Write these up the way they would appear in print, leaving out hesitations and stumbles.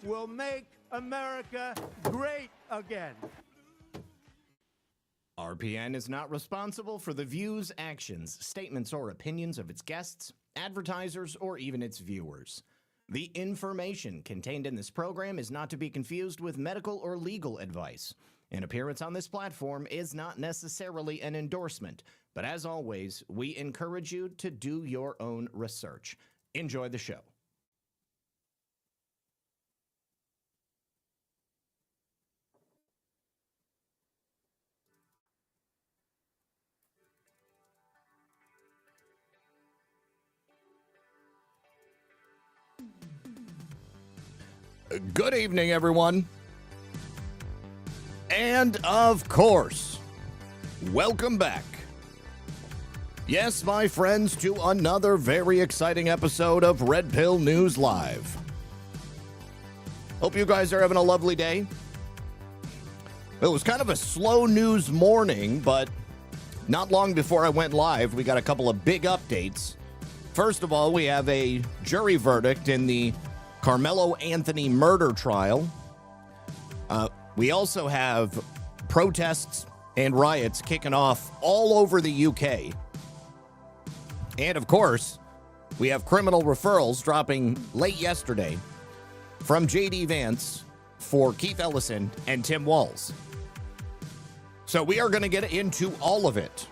will make America great again. RPN is not responsible for the views, actions, statements, or opinions of its guests, advertisers, or even its viewers. The information contained in this program is not to be confused with medical or legal advice. An appearance on this platform is not necessarily an endorsement, but as always, we encourage you to do your own research. Enjoy the show. Good evening, everyone. And of course, welcome back. Yes, my friends, to another very exciting episode of Red Pill News Live. Hope you guys are having a lovely day. It was kind of a slow news morning, but not long before I went live, we got a couple of big updates. First of all, we have a jury verdict in the Karmello Anthony murder trial. We also have protests and riots kicking off all over the UK. And of course, we have criminal referrals dropping late yesterday from J.D. Vance for Keith Ellison and Tim Walz. So we are going to get into all of it.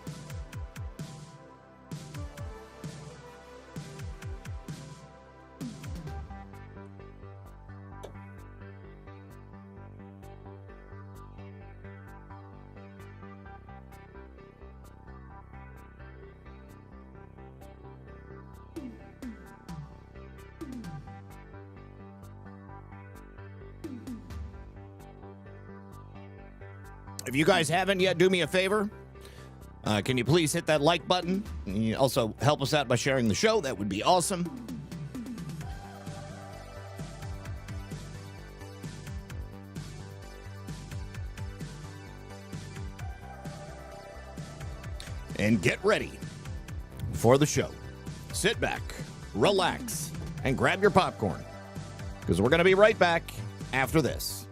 If you guys haven't yet, do me a favor. Can you please hit that like button? And you also help us out by sharing the show. That would be awesome. And get ready for the show. Sit back, relax, and grab your popcorn, because we're going to be right back after this.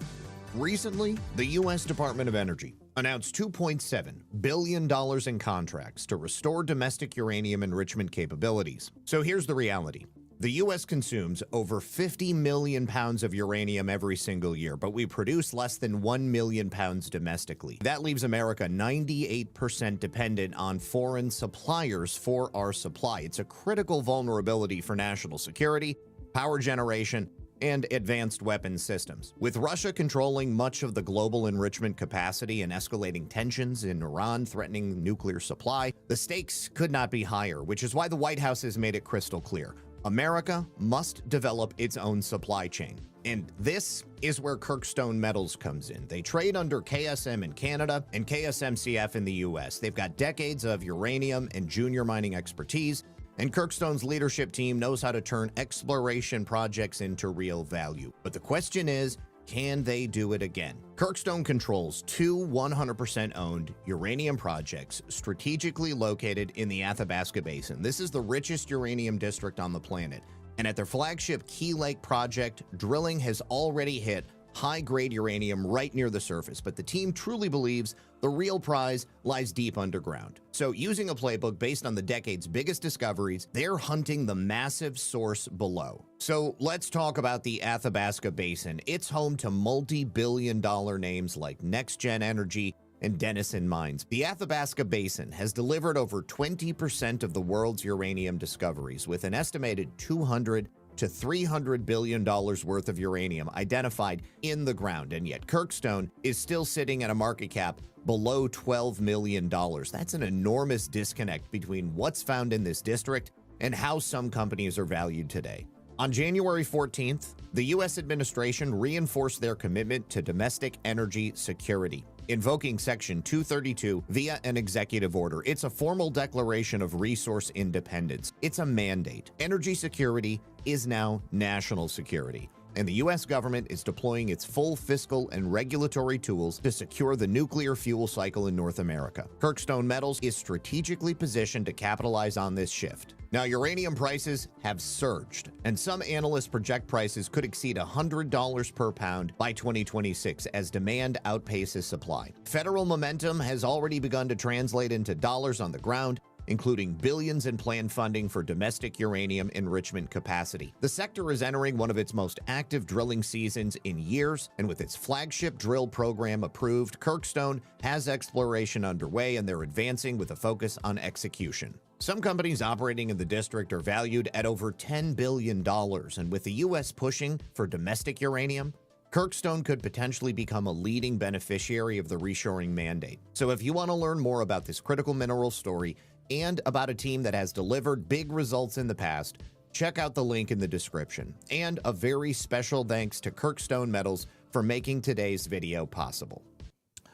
Recently, the U.S. Department of Energy announced $2.7 billion in contracts to restore domestic uranium enrichment capabilities. So here's the reality. The U.S. consumes over 50 million pounds of uranium every single year, but we produce less than 1 million pounds domestically. That leaves America 98% dependent on foreign suppliers for our supply. It's a critical vulnerability for national security, power generation, and advanced weapons systems. With Russia controlling much of the global enrichment capacity and escalating tensions in Iran threatening nuclear supply, the stakes could not be higher, which is why the White House has made it crystal clear. America must develop its own supply chain. And this is where Kirkstone Metals comes in. They trade under KSM in Canada and KSMCF in the US. They've got decades of uranium and junior mining expertise, and Kirkstone's leadership team knows how to turn exploration projects into real value. But the question is, can they do it again? Kirkstone controls two 100% owned uranium projects strategically located in the Athabasca Basin. This is the richest uranium district on the planet. And at their flagship Key Lake project, drilling has already hit high-grade uranium right near the surface, but the team truly believes the real prize lies deep underground. So using a playbook based on the decade's biggest discoveries, they're hunting the massive source below. So let's talk about the Athabasca Basin. It's home to multi-billion-dollar names like NextGen Energy and Denison Mines. The Athabasca Basin has delivered over 20% of the world's uranium discoveries, with an estimated $200 to $300 billion worth of uranium identified in the ground, and yet Kirkstone is still sitting at a market cap below $12 million. That's an enormous disconnect between what's found in this district and how some companies are valued today. On January 14th, the U.S. administration reinforced their commitment to domestic energy security, invoking Section 232 via an executive order. It's a formal declaration of resource independence. It's a mandate. Energy security is now national security, and the U.S. government is deploying its full fiscal and regulatory tools to secure the nuclear fuel cycle in North America. Kirkstone Metals is strategically positioned to capitalize on this shift. Now, uranium prices have surged, and some analysts project prices could exceed $100 per pound by 2026 as demand outpaces supply. Federal momentum has already begun to translate into dollars on the ground, including billions in planned funding for domestic uranium enrichment capacity. The sector is entering one of its most active drilling seasons in years, and with its flagship drill program approved, Kirkstone has exploration underway, and they're advancing with a focus on execution. Some companies operating in the district are valued at over $10 billion, and with the U.S. pushing for domestic uranium, Kirkstone could potentially become a leading beneficiary of the reshoring mandate. So if you want to learn more about this critical mineral story and about a team that has delivered big results in the past, check out the link in the description. And a very special thanks to Kirkstone Metals for making today's video possible.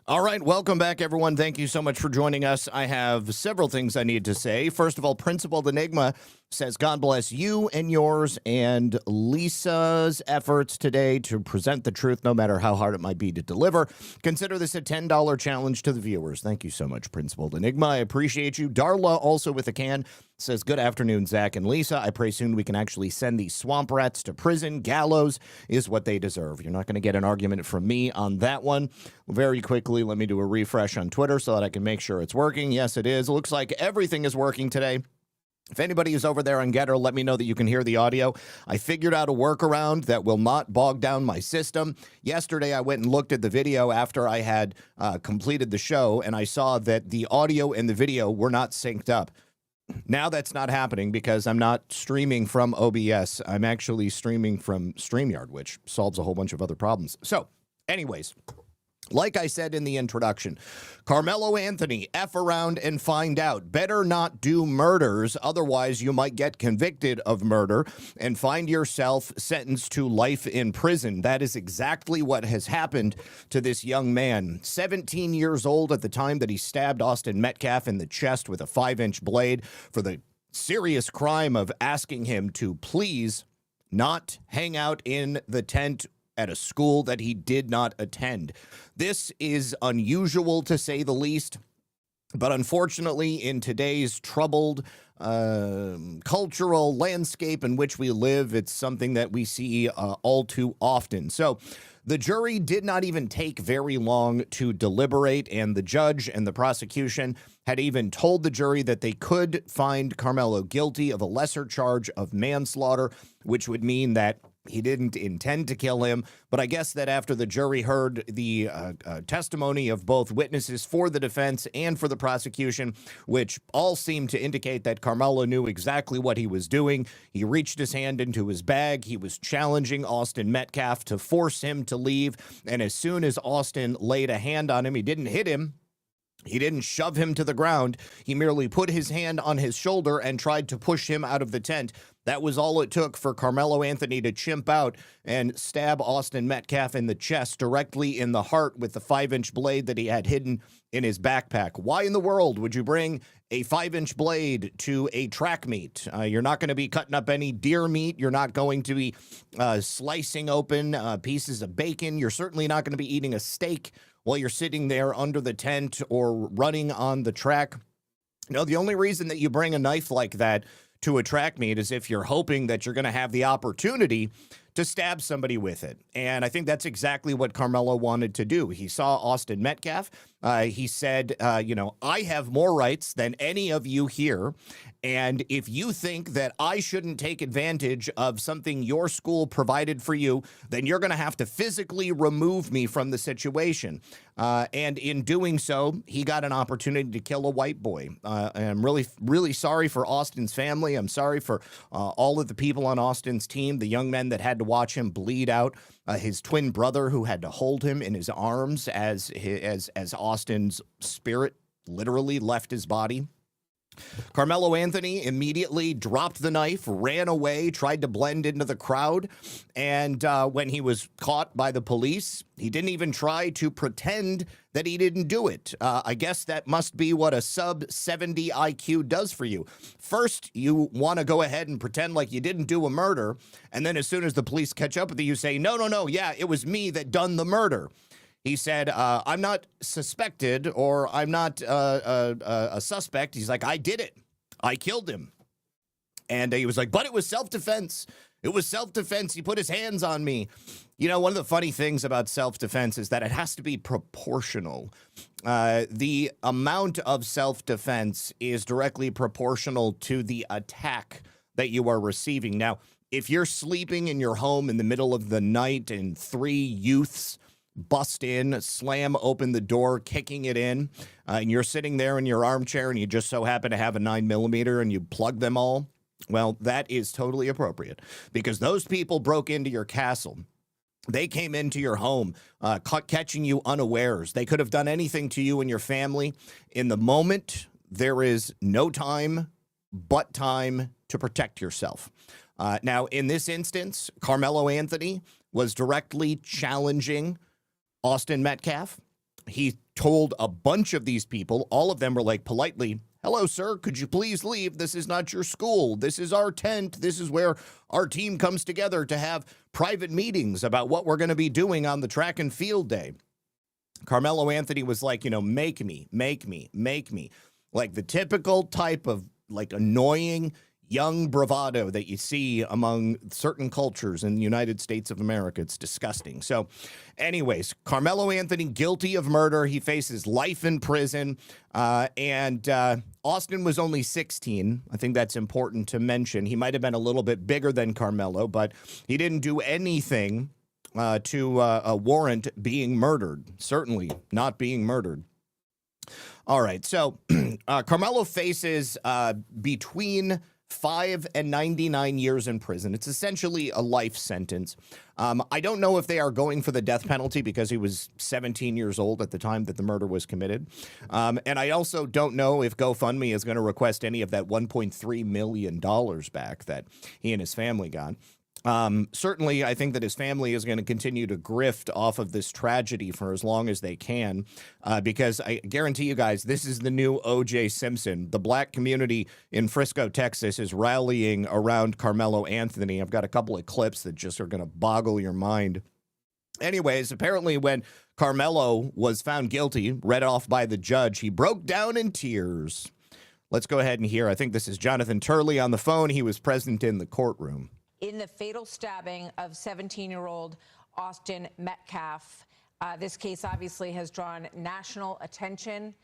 All right, welcome back, everyone. Thank you so much for joining us. I have several things I need to say. First of all, Principled Enigma says, God bless you and yours and Lisa's efforts today to present the truth, no matter how hard it might be to deliver. Consider this a $10 challenge to the viewers. Thank you so much, Principled Enigma. I appreciate you. Darla, also with a can, says, good afternoon, Zach and Lisa. I pray soon we can actually send these swamp rats to prison. Gallows is what they deserve. You're not going to get an argument from me on that one. Very quickly, let me do a refresh on Twitter so that I can make sure it's working. Yes, it is. It looks like everything is working today. If anybody is over there on Getter, let me know that you can hear the audio. I figured out a workaround that will not bog down my system. Yesterday, I went and looked at the video after I had completed the show, and I saw that the audio and the video were not synced up. Now that's not happening because I'm not streaming from OBS. I'm actually streaming from StreamYard, which solves a whole bunch of other problems. So, anyways, like I said in the introduction, Karmello Anthony, F around and find out. Better not do murders, otherwise you might get convicted of murder and find yourself sentenced to life in prison. That is exactly what has happened to this young man. 17 years old at the time that he stabbed Austin Metcalf in the chest with a 5-inch blade for the serious crime of asking him to please not hang out in the tent at a school that he did not attend. This is unusual, to say the least, but unfortunately, in today's troubled cultural landscape in which we live, it's something that we see all too often. So the jury did not even take very long to deliberate, and the judge and the prosecution had even told the jury that they could find Karmello guilty of a lesser charge of manslaughter, which would mean that he didn't intend to kill him. But I guess that after the jury heard the testimony of both witnesses for the defense and for the prosecution, which all seemed to indicate that Karmello knew exactly what he was doing, he reached his hand into his bag. He was challenging Austin Metcalf to force him to leave. And as soon as Austin laid a hand on him, he didn't hit him. He didn't shove him to the ground. He merely put his hand on his shoulder and tried to push him out of the tent. That was all it took for Karmello Anthony to chimp out and stab Austin Metcalf in the chest, directly in the heart, with the 5-inch blade that he had hidden in his backpack. Why in the world would you bring a 5-inch blade to a track meet? You're not going to be cutting up any deer meat. You're not going to be slicing open pieces of bacon. You're certainly not going to be eating a steak while you're sitting there under the tent or running on the track. No, the only reason that you bring a knife like that to a track meet is if you're hoping that you're going to have the opportunity to stab somebody with it. And I think that's exactly what Karmello wanted to do. He saw Austin Metcalf. He said, I have more rights than any of you here. And if you think that I shouldn't take advantage of something your school provided for you, then you're going to have to physically remove me from the situation. And in doing so, he got an opportunity to kill a white boy. And I'm really, really sorry for Austin's family. I'm sorry for all of the people on Austin's team, the young men that had to watch him bleed out, his twin brother who had to hold him in his arms as Austin's spirit literally left his body. Karmello Anthony immediately dropped the knife, ran away, tried to blend into the crowd, and when he was caught by the police, he didn't even try to pretend that he didn't do it. I guess that must be what a sub-70 IQ does for you. First, you want to go ahead and pretend like you didn't do a murder, and then as soon as the police catch up with you, you say, no, yeah, it was me that done the murder. He said, I'm not suspected, or I'm not a suspect. He's like, I did it. I killed him. And he was like, but it was self-defense. It was self-defense. He put his hands on me. You know, one of the funny things about self-defense is that it has to be proportional. The amount of self-defense is directly proportional to the attack that you are receiving. Now, if you're sleeping in your home in the middle of the night and 3 youths bust in, slam open the door, kicking it in, and you're sitting there in your armchair and you just so happen to have a 9mm and you plug them all, well, that is totally appropriate because those people broke into your castle. They came into your home, catching you unawares. They could have done anything to you and your family. In the moment, there is no time but time to protect yourself. Now, in this instance, Karmello Anthony was directly challenging Austin Metcalf. He told a bunch of these people, all of them were like politely, hello, sir, could you please leave? This is not your school. This is our tent. This is where our team comes together to have private meetings about what we're going to be doing on the track and field day. Karmello Anthony was like, you know, make me. Like the typical type of like annoying young bravado that you see among certain cultures in the United States of America. It's disgusting. So anyways, Karmello Anthony, guilty of murder. He faces life in prison. And Austin was only 16. I think that's important to mention. He might have been a little bit bigger than Karmello, but he didn't do anything to warrant being murdered. Certainly not being murdered. All right. So Karmello faces between 5 and 99 years in prison. It's essentially a life sentence. I don't know if they are going for the death penalty because he was 17 years old at the time that the murder was committed. And I also don't know if GoFundMe is going to request any of that $1.3 million back that he and his family got. Certainly, I think that his family is going to continue to grift off of this tragedy for as long as they can, because I guarantee you guys, this is the new O.J. Simpson. The black community in Frisco, Texas is rallying around Karmello Anthony. I've got a couple of clips that just are going to boggle your mind. Anyways, apparently when Karmello was found guilty, read off by the judge, he broke down in tears. Let's go ahead and hear. I think this is Jonathan Turley on the phone. He was present in the courtroom. In the fatal stabbing of 17-year-old Austin Metcalf. This case obviously has drawn national attention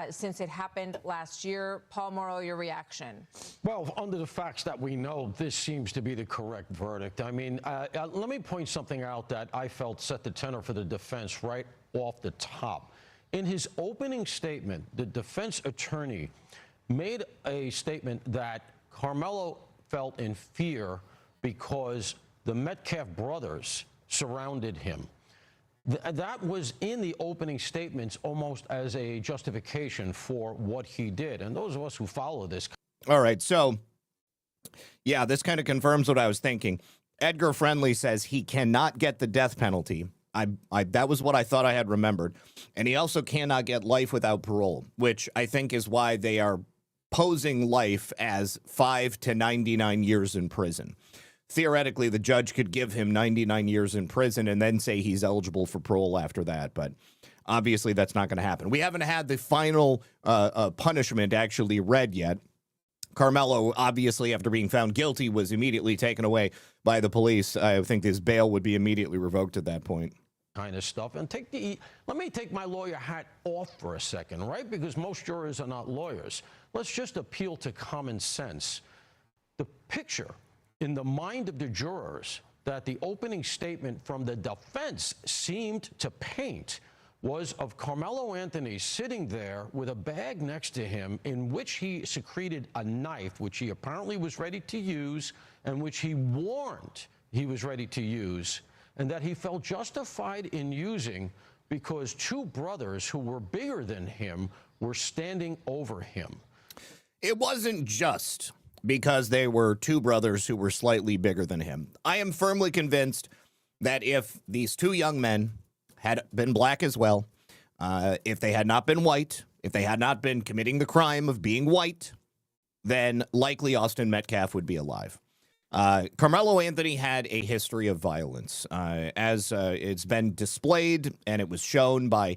since it happened last year. Paul Morrow, your reaction? Well, under the facts that we know, this seems to be the correct verdict. I mean, let me point something out that I felt set the tenor for the defense right off the top. In his opening statement, the defense attorney made a statement that Karmello felt in fear because the Metcalf brothers surrounded him. That was in the opening statements almost as a justification for what he did. And those of us who follow this. All right. So, yeah, this kind of confirms what I was thinking. Edgar Friendly says he cannot get the death penalty. That was what I thought I had remembered. And he also cannot get life without parole, which I think is why they are posing life as 5 to 99 years in prison. Theoretically, the judge could give him 99 years in prison and then say he's eligible for parole after that. But obviously, that's not going to happen. We haven't had the final punishment actually read yet. Karmello, obviously, after being found guilty, was immediately taken away by the police. I think his bail would be immediately revoked at that point. Kind of stuff. And let me take my lawyer hat off for a second, right? Because most jurors are not lawyers. Let's just appeal to common sense. The picture in the mind of the jurors that the opening statement from the defense seemed to paint was of Karmello Anthony sitting there with a bag next to him in which he secreted a knife, which he apparently was ready to use and which he warned he was ready to use, and that he felt justified in using because 2 brothers who were bigger than him were standing over him. It wasn't just because they were 2 brothers who were slightly bigger than him. I am firmly convinced that if these 2 young men had been black as well, if they had not been white, if they had not been committing the crime of being white, then likely Austin Metcalf would be alive. Karmello Anthony had a history of violence, as it's been displayed and it was shown by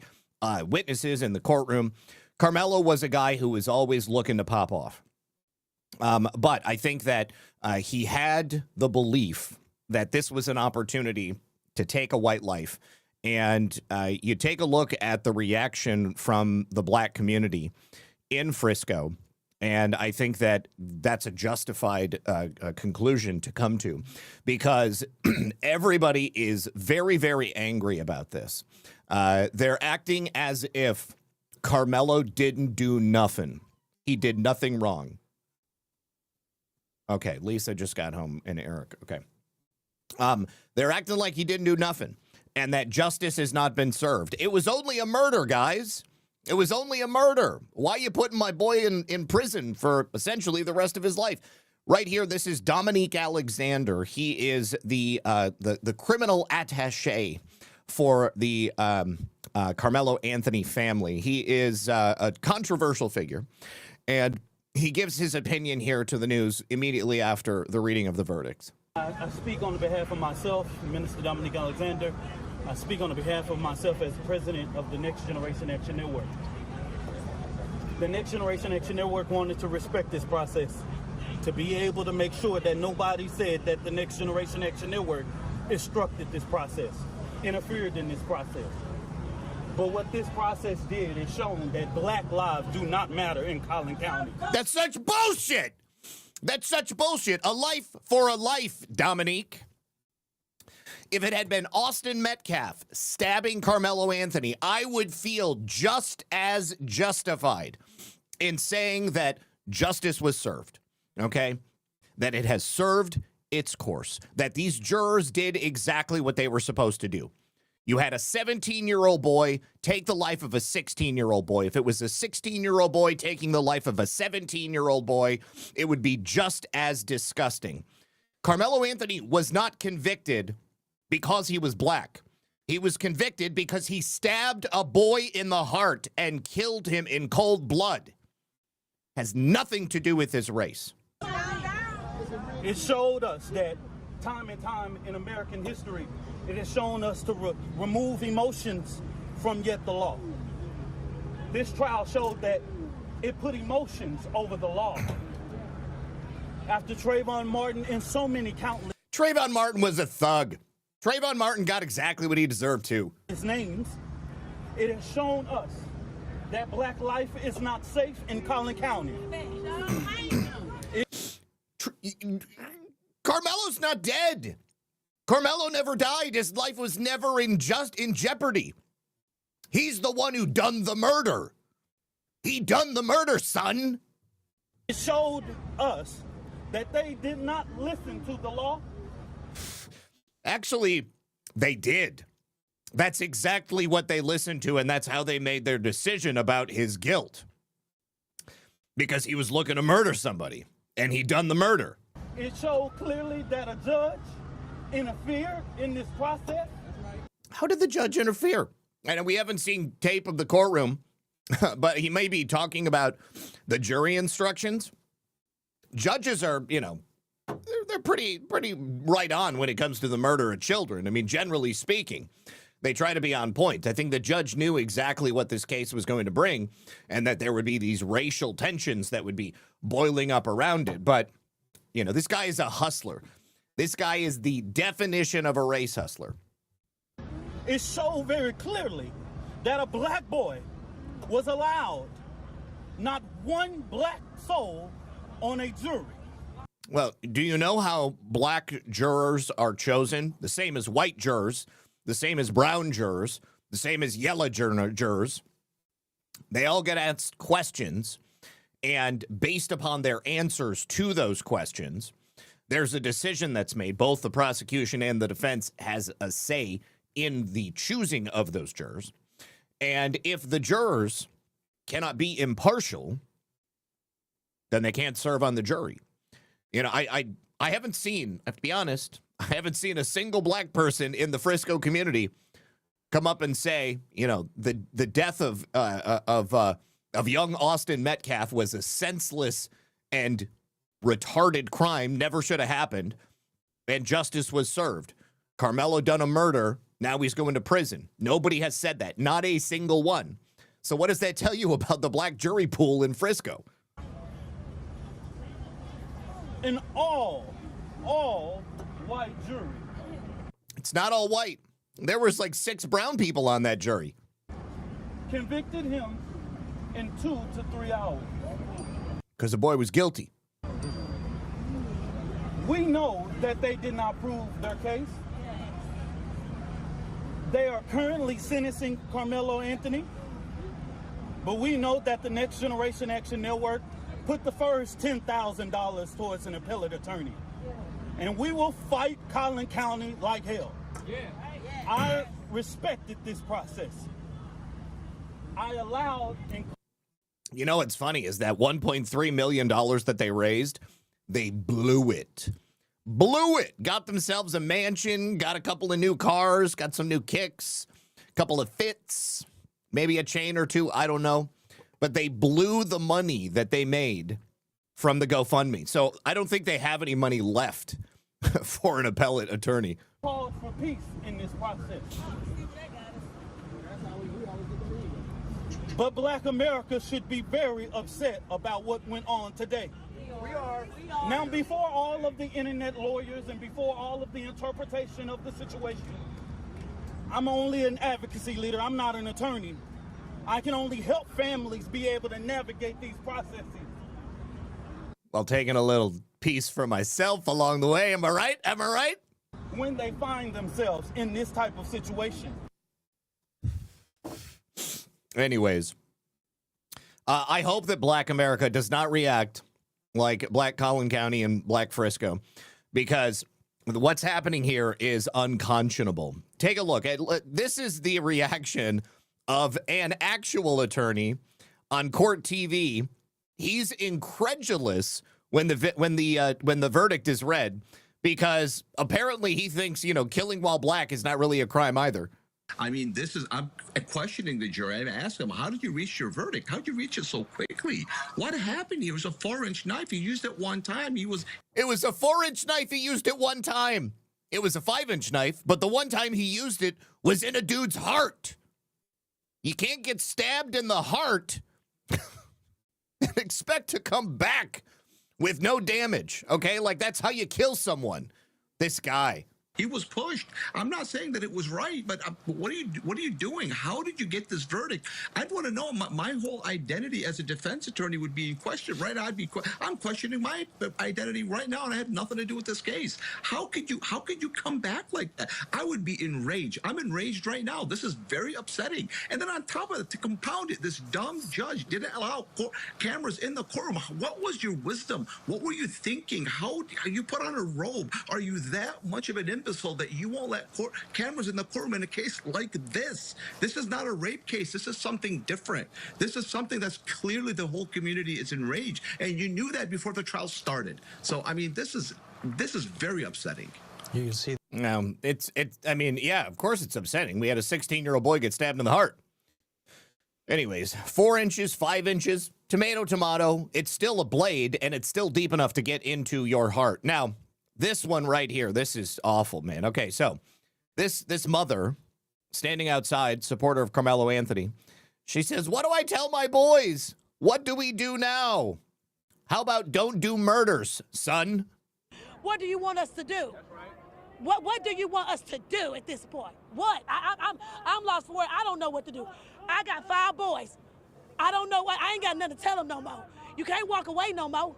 witnesses in the courtroom. Karmello was a guy who was always looking to pop off. But I think that he had the belief that this was an opportunity to take a white life. And you take a look at the reaction from the black community in Frisco, and I think that that's a justified conclusion to come to, because everybody is very, very angry about this. They're acting as if Karmello didn't do nothing. He did nothing wrong. Okay, Lisa just got home, and Eric. Okay. They're acting like he didn't do nothing and that justice has not been served. It was only a murder, guys. It was only a murder. Why are you putting my boy in prison for essentially the rest of his life? Right here, this is Dominique Alexander. He is the criminal attaché for the Karmello Anthony family. He is a controversial figure, and he gives his opinion here to the news immediately after the reading of the verdicts. I speak on behalf of myself, Minister Dominique Alexander. I speak on behalf of myself as president of the Next Generation Action Network. The Next Generation Action Network wanted to respect this process, to be able to make sure that nobody said that the Next Generation Action Network obstructed this process, interfered in this process. But what this process did is shown that black lives do not matter in Collin County. That's such bullshit. That's such bullshit. A life for a life, Dominique. If it had been Austin Metcalf stabbing Karmello Anthony, I would feel just as justified in saying that justice was served, okay? That it has served its course, that these jurors did exactly what they were supposed to do. You had a 17-year-old boy take the life of a 16-year-old boy. If it was a 16-year-old boy taking the life of a 17-year-old boy, it would be just as disgusting. Karmello Anthony was not convicted because he was black. He was convicted because he stabbed a boy in the heart and killed him in cold blood. Has nothing to do with his race. It showed us that time and time in American history, it has shown us to remove emotions from yet the law. This trial showed that it put emotions over the law. After Trayvon Martin and so many countless... Trayvon Martin was a thug. Trayvon Martin got exactly what he deserved to. His names, it has shown us that black life is not safe in Collin County. Karmello's not dead. Karmello never died. His life was never in jeopardy. He's the one who done the murder. He done the murder, son. It showed us that they did not listen to the law. Actually, they did. That's exactly what they listened to, and that's how they made their decision about his guilt. Because he was looking to murder somebody, and he done the murder. It showed clearly that a judge interfered in this process. How did the judge interfere? And we haven't seen tape of the courtroom, but he may be talking about the jury instructions. Judges are, you know, they're pretty right on when it comes to the murder of children. I mean, generally speaking, they try to be on point. I think the judge knew exactly what this case was going to bring and that there would be these racial tensions that would be boiling up around it. But, you know, this guy is a hustler. This guy is the definition of a race hustler. It showed very clearly that a black boy was allowed, not one black soul on a jury. Well, do you know how black jurors are chosen? The same as white jurors, the same as brown jurors, the same as yellow jurors. They all get asked questions, and based upon their answers to those questions, there's a decision that's made. Both the prosecution and the defense has a say in the choosing of those jurors. And if the jurors cannot be impartial, then they can't serve on the jury. You know, I haven't seen, I have to be honest, I haven't seen a single black person in the Frisco community come up and say, you know, the death of young Austin Metcalf was a senseless and retarded crime, never should have happened, and justice was served. Karmello done a murder, now he's going to prison. Nobody has said that, not a single one. So what does that tell you about the black jury pool in Frisco? an all white jury It's not all white. There was like 6 brown people on that jury. convicted him in 2 to 3 hours. Because the boy was guilty. We know that they did not prove their case. They are currently sentencing Karmello Anthony, but we know that the Next Generation Action Network put the first $10,000 towards an appellate attorney. And we will fight Collin County like hell. I respected this process. I allowed and You know what's funny is that $1.3 million that they raised, they blew it. Blew it. Got themselves a mansion, got a couple of new cars, got some new kicks, a couple of fits, maybe a chain or two, I don't know. But they blew the money that they made from the GoFundMe. So I don't think they have any money left for an appellate attorney. called for peace in this process. But Black America should be very upset about what went on today. We are. Now, before all of the internet lawyers and before all of the interpretation of the situation, I'm only an advocacy leader. I'm not an attorney. I can only help families be able to navigate these processes. While taking a little piece for myself along the way. Am I right? Am I right? When they find themselves in this type of situation. Anyways, I hope that Black America does not react like Black Collin County and Black Frisco, because what's happening here is unconscionable. Take a look. This is the reaction of an actual attorney on court TV. He's incredulous when the verdict is read, because apparently he thinks, you know, killing while black is not really a crime either. I mean, I'm questioning the jury. I'm asking them, how did you reach your verdict? How did you reach it so quickly? What happened? It was a 4-inch knife. He used it one time. It was a 4-inch knife. He used it one time. It was a 5-inch knife, but the one time he used it was in a dude's heart. You can't get stabbed in the heart and expect to come back with no damage, okay? Like, that's how you kill someone. This guy. He was pushed. I'm not saying that it was right, but what are you doing? How did you get this verdict? I'd want to know. My whole identity as a defense attorney would be in question, right? I'm questioning my identity right now, and I have nothing to do with this case. How could you come back like that? I would be enraged. I'm enraged right now. This is very upsetting. And then on top of it, to compound it, this dumb judge didn't allow cameras in the courtroom. What was your wisdom? What were you thinking? How you put on a robe? Are you that much of an imbecile that you won't let cameras in the courtroom in a case like this? This is not a rape case. This is something different. This is something that's clearly the whole community is enraged, and you knew that before the trial started. So I mean, this is very upsetting. You can see. I mean, yeah, of course it's upsetting. We had a 16-year-old boy get stabbed in the heart. Anyways, 4 inches, 5 inches, tomato, it's still a blade, and it's still deep enough to get into your heart. Now, this one right here, this is awful, man. Okay, so this mother standing outside, supporter of Karmello Anthony, she says, "What do I tell my boys? What do we do now? How about don't do murders, son?" What do you want us to do? What do you want us to do at this point? What? I'm lost for words. I don't know what to do. I got 5 boys. I don't know what. I ain't got nothing to tell them no more. You can't walk away no more.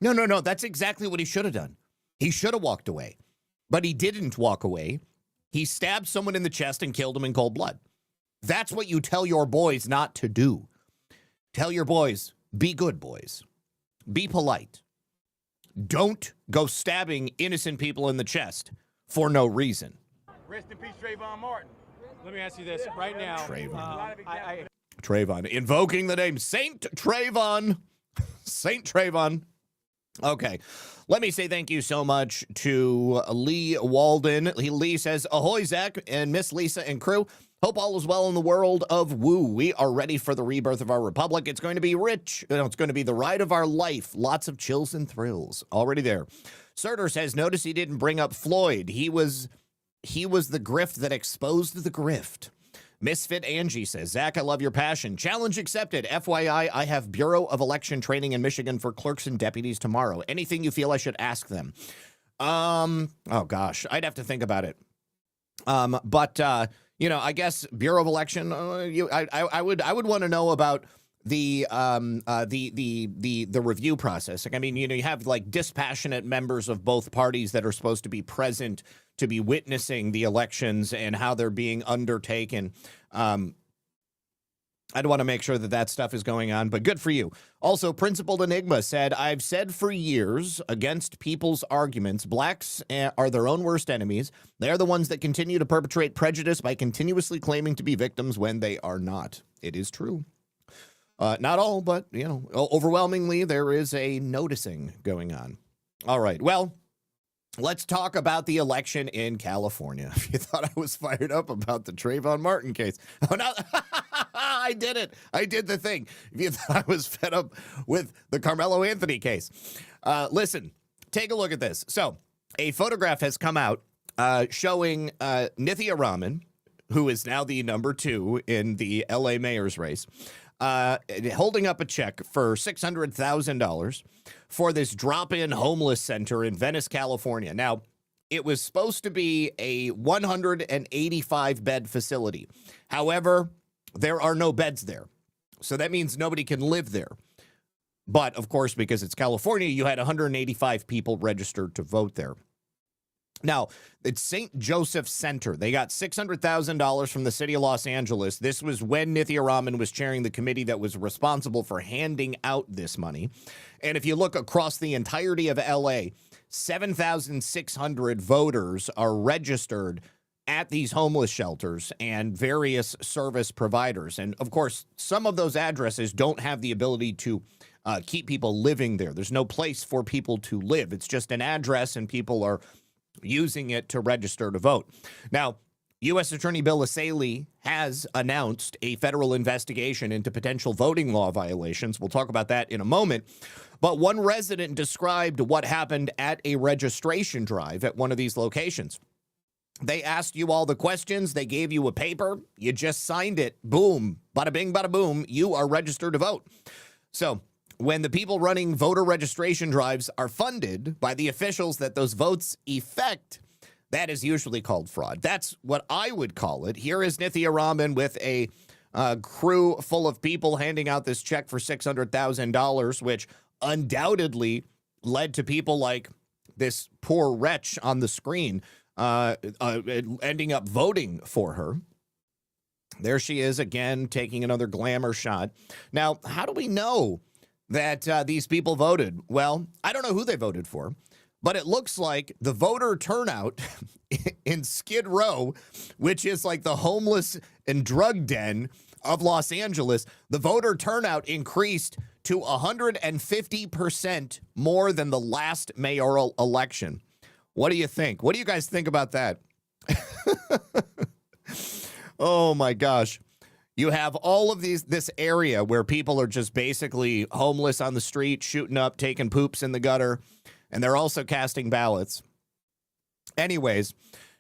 No. That's exactly what he should have done. He should have walked away, but he didn't walk away. He stabbed someone in the chest and killed him in cold blood. That's what you tell your boys not to do. Tell your boys, be good boys. Be polite. Don't go stabbing innocent people in the chest for no reason. Rest in peace, Trayvon Martin. Let me ask you this right now. Trayvon. Invoking the name Saint Trayvon. Saint Trayvon. Okay. Let me say thank you so much to Lee Walden. Lee says, "Ahoy, Zach and Miss Lisa and crew. Hope all is well in the world of woo. We are ready for the rebirth of our republic. It's going to be rich. It's going to be the ride of our life. Lots of chills and thrills." Already there. Surter says, "Notice he didn't bring up Floyd. He was the grift that exposed the grift." Misfit Angie says, Zach, I love your passion. Challenge accepted. FYI, I have Bureau of Election training in Michigan for clerks and deputies tomorrow. Anything you feel I should ask them? Oh gosh, I'd have to think about it. But you know, I guess Bureau of Election, I would want to know about the review process. Like, I mean, you know, you have like dispassionate members of both parties that are supposed to be present to be witnessing the elections and how they're being undertaken. I'd want to make sure that that stuff is going on, but good for you. Also, Principled Enigma said, I've said for years against people's arguments, blacks are their own worst enemies. They're the ones that continue to perpetrate prejudice by continuously claiming to be victims when they are not. It is true. Not all, but, you know, overwhelmingly, there is a noticing going on. All right, well, let's talk about the election in California. If you thought I was fired up about the Trayvon Martin case. Oh, no. I did it. I did the thing. If you thought I was fed up with the Karmello Anthony case. Listen, take a look at this. So a photograph has come out showing Nithya Raman, who is now the number 2 in the LA mayor's race, holding up a check for $600,000 for this drop-in homeless center in Venice, California. Now, it was supposed to be a 185-bed facility. However, there are no beds there. So that means nobody can live there. But, of course, because it's California, you had 185 people registered to vote there. Now, it's St. Joseph Center. They got $600,000 from the city of Los Angeles. This was when Nithya Raman was chairing the committee that was responsible for handing out this money. And if you look across the entirety of LA, 7,600 voters are registered at these homeless shelters and various service providers. And, of course, some of those addresses don't have the ability to keep people living there. There's no place for people to live. It's just an address, and people are using it to register to vote. Now, U.S. Attorney Bill Asaley has announced a federal investigation into potential voting law violations. We'll talk about that in a moment. But one resident described what happened at a registration drive at one of these locations. They asked you all the questions. They gave you a paper. You just signed it. Boom. Bada bing, bada boom. You are registered to vote. So when the people running voter registration drives are funded by the officials that those votes effect, that is usually called fraud. That's what I would call it. Here is Nithya Raman with a crew full of people handing out this check for $600,000, which undoubtedly led to people like this poor wretch on the screen ending up voting for her. There she is again, taking another glamour shot. Now, how do we know that these people voted? Well, I don't know who they voted for, but it looks like the voter turnout in Skid Row, which is like the homeless and drug den of Los Angeles, the voter turnout increased to 150% more than the last mayoral election. What do you think? What do you guys think about that? Oh my gosh. You have all of this area where people are just basically homeless on the street, shooting up, taking poops in the gutter, and they're also casting ballots. Anyways,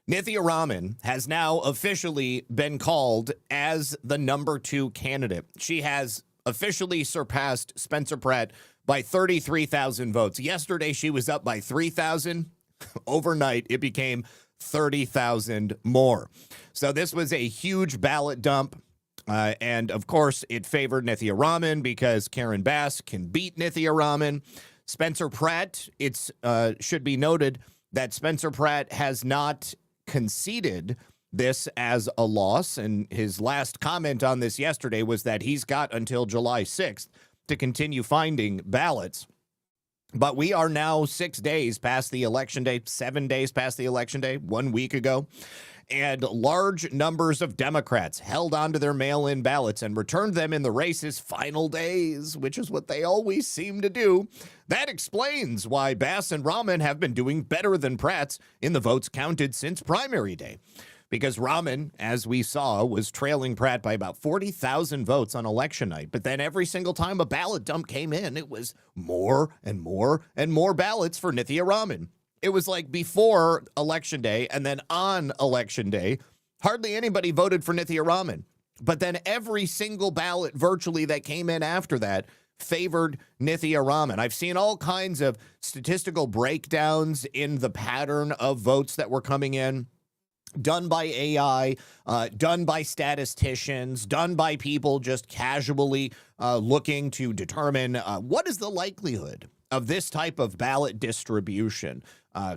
Nithya Raman has now officially been called as the number 2 candidate. She has officially surpassed Spencer Pratt by 33,000 votes. Yesterday, she was up by 3,000. Overnight, it became 30,000 more. So this was a huge ballot dump. And, of course, it favored Nithya Raman because Karen Bass can beat Nithya Raman. Spencer Pratt, it should be noted that Spencer Pratt has not conceded this as a loss. And his last comment on this yesterday was that he's got until July 6th to continue finding ballots. But we are now 6 days past the election day, 7 days past the election day, 1 week ago. And large numbers of Democrats held onto their mail-in ballots and returned them in the race's final days, which is what they always seem to do. That explains why Bass and Raman have been doing better than Pratt's in the votes counted since primary day. Because Raman, as we saw, was trailing Pratt by about 40,000 votes on election night. But then every single time a ballot dump came in, it was more and more and more ballots for Nithya Raman. It was like before election day, and then on election day, Hardly anybody voted for Nithya Raman. But then every single ballot virtually that came in after that favored Nithya Raman. I've seen all kinds of statistical breakdowns in the pattern of votes that were coming in, done by AI, done by statisticians, done by people just casually looking to determine what is the likelihood of this type of ballot distribution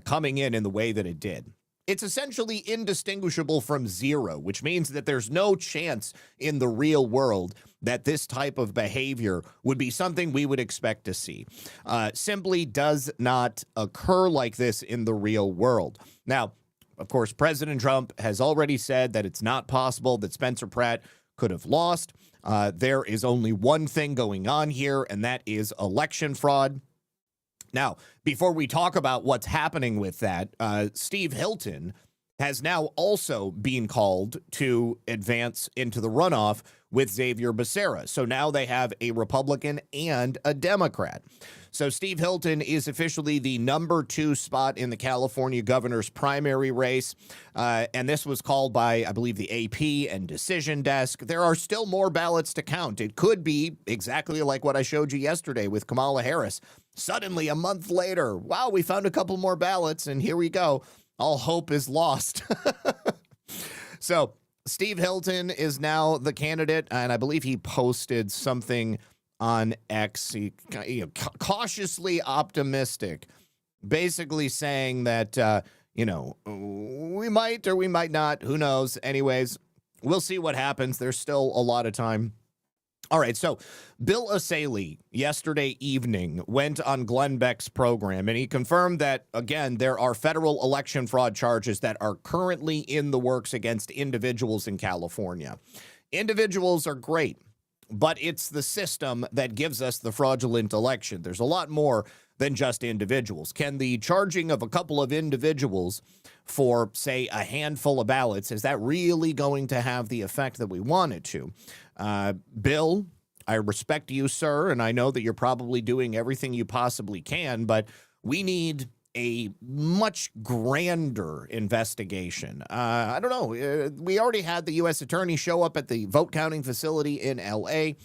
coming in the way that it did. It's essentially indistinguishable from zero, which means that there's no chance in the real world that this type of behavior would be something we would expect to see. Simply does not occur like this in the real world. Now, of course, President Trump has already said that it's not possible that Spencer Pratt could have lost. There is only one thing going on here, and that is election fraud. Now, before we talk about what's happening with that, Steve Hilton has now also been called to advance into the runoff with Xavier Becerra. So now they have a Republican and a Democrat. So Steve Hilton is officially the number 2 spot in the California governor's primary race. And this was called by, I believe, the AP and Decision Desk. There are still more ballots to count. It could be exactly like what I showed you yesterday with Kamala Harris. Suddenly, a month later, wow, we found a couple more ballots, and here we go. All hope is lost. So Steve Hilton is now the candidate, and I believe he posted something on X, cautiously optimistic, basically saying that, we might or we might not. Who knows? Anyways, we'll see what happens. There's still a lot of time. All right, so Bill O'Saley yesterday evening went on Glenn Beck's program, and he confirmed that, again, there are federal election fraud charges that are currently in the works against individuals in California. Individuals are great, but it's the system that gives us the fraudulent election. There's a lot more than just individuals. Can the charging of a couple of individuals for, say, a handful of ballots, is that really going to have the effect that we want it to? Bill, I respect you, sir, and I know that you're probably doing everything you possibly can, but we need a much grander investigation. I don't know. We already had the U.S. attorney show up at the vote counting facility in L.A.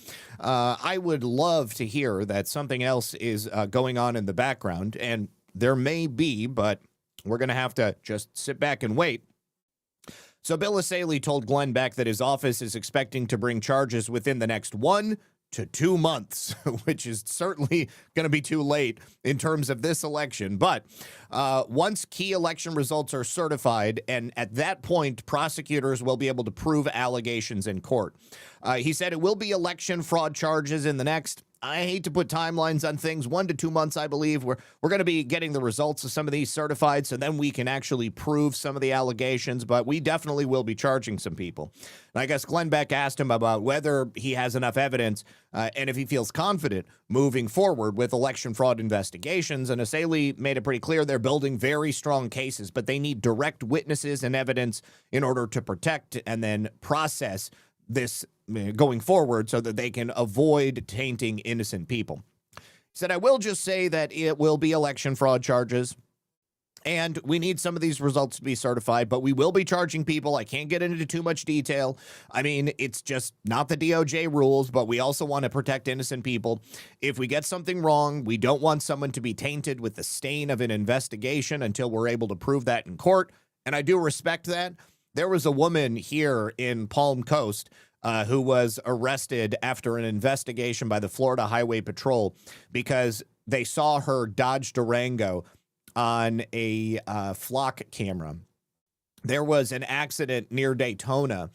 I would love to hear that something else is going on in the background, and there may be, but we're going to have to just sit back and wait. So Bill O'Saley told Glenn Beck that his office is expecting to bring charges within the next 1 to 2 months, which is certainly going to be too late in terms of this election. But once key election results are certified, and at that point, prosecutors will be able to prove allegations in court. He said it will be election fraud charges in the next, I hate to put timelines on things, 1 to 2 months, I believe. We're going to be getting the results of some of these certified, so then we can actually prove some of the allegations, but we definitely will be charging some people. And I guess Glenn Beck asked him about whether he has enough evidence and if he feels confident moving forward with election fraud investigations. And O'Saley made it pretty clear they're building very strong cases, but they need direct witnesses and evidence in order to protect and then process this going forward so that they can avoid tainting innocent people. He said, I will just say that it will be election fraud charges, and we need some of these results to be certified, but we will be charging people. I can't get into too much detail. I mean, it's just not the DOJ rules, but we also want to protect innocent people. If we get something wrong, we don't want someone to be tainted with the stain of an investigation until we're able to prove that in court, and I do respect that. There was a woman here in Palm Coast who was arrested after an investigation by the Florida Highway Patrol because they saw her Dodge Durango on a flock camera. There was an accident near Daytona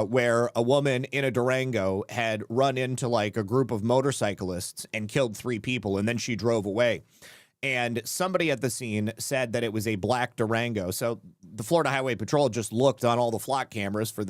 where a woman in a Durango had run into like a group of motorcyclists and killed 3 people, and then she drove away. And somebody at the scene said that it was a black Durango. So the Florida Highway Patrol just looked on all the flock cameras for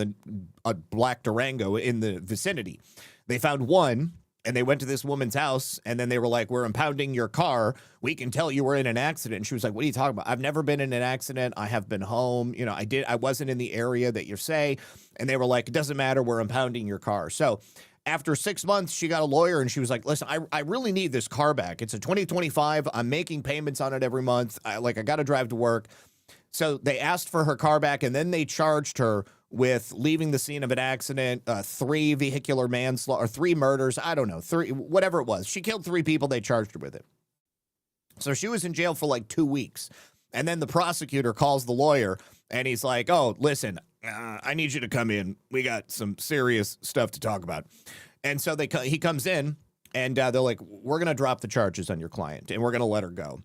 a black Durango in the vicinity. They found one, and they went to this woman's house, and then they were like, we're impounding your car. We can tell you were in an accident. And she was like, what are you talking about? I've never been in an accident. I have been home. I wasn't in the area that you say. And they were like, it doesn't matter. We're impounding your car. So after 6 months, she got a lawyer, and she was like, listen, I really need this car back. It's a 2025. I'm making payments on it every month. I got to drive to work. So they asked for her car back, and then they charged her with leaving the scene of an accident, 3 vehicular manslaughter, or 3 murders. I don't know, 3, whatever it was. She killed 3 people. They charged her with it. So she was in jail for like 2 weeks. And then the prosecutor calls the lawyer and he's like, oh, listen, I need you to come in. We got some serious stuff to talk about. And so he comes in and they're like, we're going to drop the charges on your client and we're going to let her go.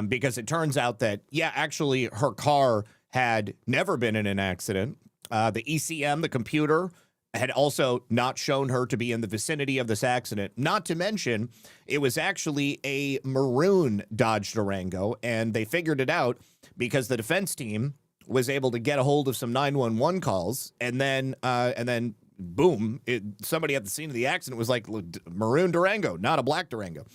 Because it turns out that, yeah, actually her car had never been in an accident. The ECM, the computer, had also not shown her to be in the vicinity of this accident. Not to mention, it was actually a maroon Dodge Durango, and they figured it out because the defense team was able to get a hold of some 911 calls, and then boom, somebody at the scene of the accident was like, maroon Durango, not a black Durango.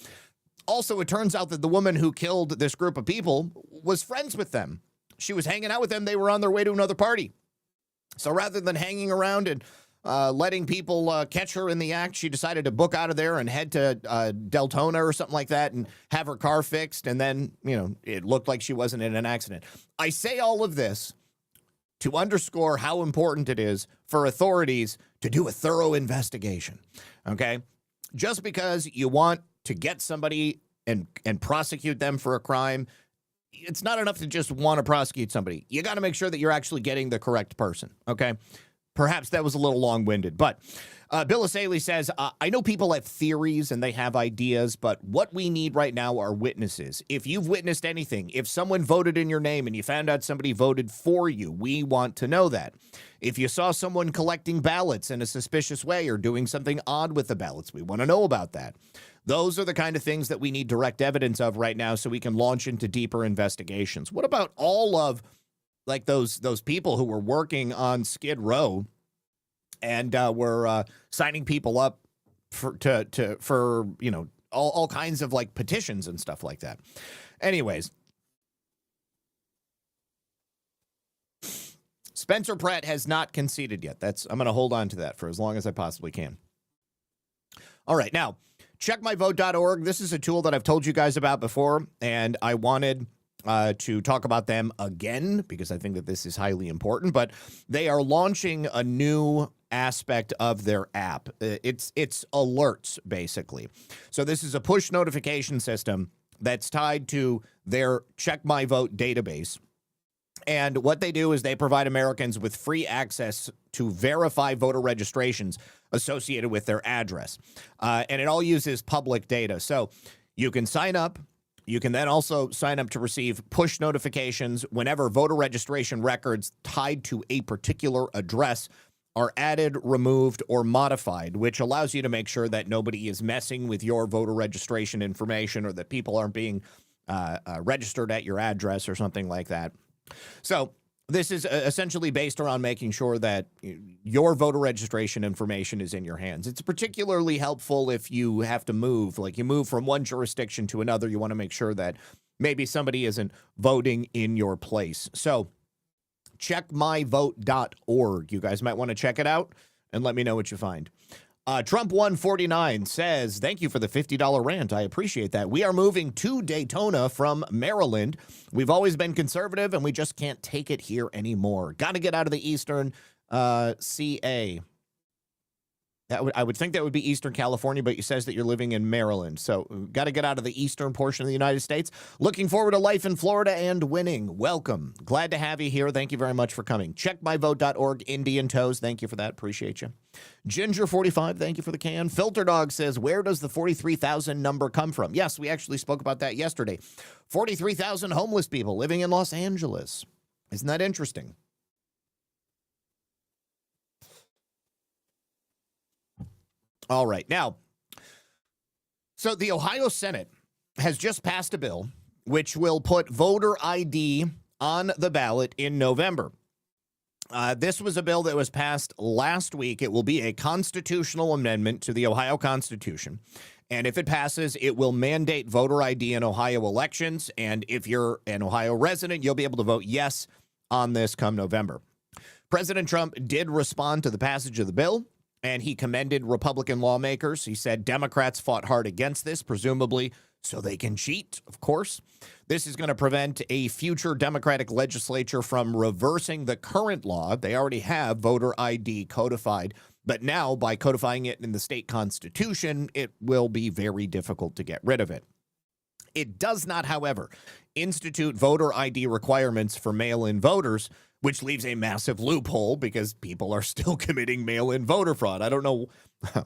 Also, it turns out that the woman who killed this group of people was friends with them. She was hanging out with them. They were on their way to another party. So rather than hanging around and letting people catch her in the act, she decided to book out of there and head to Deltona or something like that and have her car fixed. And then, it looked like she wasn't in an accident. I say all of this to underscore how important it is for authorities to do a thorough investigation, okay? Just because you want to get somebody and prosecute them for a crime, it's not enough to just want to prosecute somebody. You got to make sure that you're actually getting the correct person, okay? Perhaps that was a little long-winded, but Bill Asaley says, I know people have theories and they have ideas, but what we need right now are witnesses. If you've witnessed anything, if someone voted in your name and you found out somebody voted for you, we want to know that. If you saw someone collecting ballots in a suspicious way or doing something odd with the ballots, we want to know about that. Those are the kind of things that we need direct evidence of right now so we can launch into deeper investigations. What about all of like those people who were working on Skid Row and were signing people up for all kinds of like petitions and stuff like that? Anyways, Spencer Pratt has not conceded yet. I'm going to hold on to that for as long as I possibly can. All right, now checkmyvote.org. This is a tool that I've told you guys about before, and I wanted to talk about them again because I think that this is highly important, but they are launching a new aspect of their app. It's alerts, basically. So this is a push notification system that's tied to their Check My Vote database. And what they do is they provide Americans with free access to verify voter registrations associated with their address. And it all uses public data. So you can sign up. You can then also sign up to receive push notifications whenever voter registration records tied to a particular address are added, removed, or modified, which allows you to make sure that nobody is messing with your voter registration information or that people aren't being registered at your address or something like that. So this is essentially based around making sure that your voter registration information is in your hands. It's particularly helpful if you have to move, like you move from one jurisdiction to another. You want to make sure that maybe somebody isn't voting in your place. So checkmyvote.org. You guys might want to check it out and let me know what you find. Trump149 says, thank you for the $50 rant. I appreciate that. We are moving to Daytona from Maryland. We've always been conservative, and we just can't take it here anymore. Got to get out of the Eastern CA. I would think that would be Eastern California, but it says that you're living in Maryland. So got to get out of the eastern portion of the United States. Looking forward to life in Florida and winning. Welcome. Glad to have you here. Thank you very much for coming. Checkmyvote.org. Indian Toes. Thank you for that. Appreciate you. Ginger45, thank you for the can. Filter Dog says, where does the 43,000 number come from? Yes, we actually spoke about that yesterday. 43,000 homeless people living in Los Angeles. Isn't that interesting? All right. Now, so the Ohio Senate has just passed a bill which will put voter ID on the ballot in November. This was a bill that was passed last week. It will be a constitutional amendment to the Ohio Constitution. And if it passes, it will mandate voter ID in Ohio elections. And if you're an Ohio resident, you'll be able to vote yes on this come November. President Trump did respond to the passage of the bill. and he commended Republican lawmakers. He said Democrats fought hard against this, presumably so they can cheat, of course. This is going to prevent a future Democratic legislature from reversing the current law. They already have voter ID codified, but now by codifying it in the state constitution, it will be very difficult to get rid of it. It does not, however, institute voter ID requirements for mail-in voters, which leaves a massive loophole because people are still committing mail-in voter fraud. I don't know,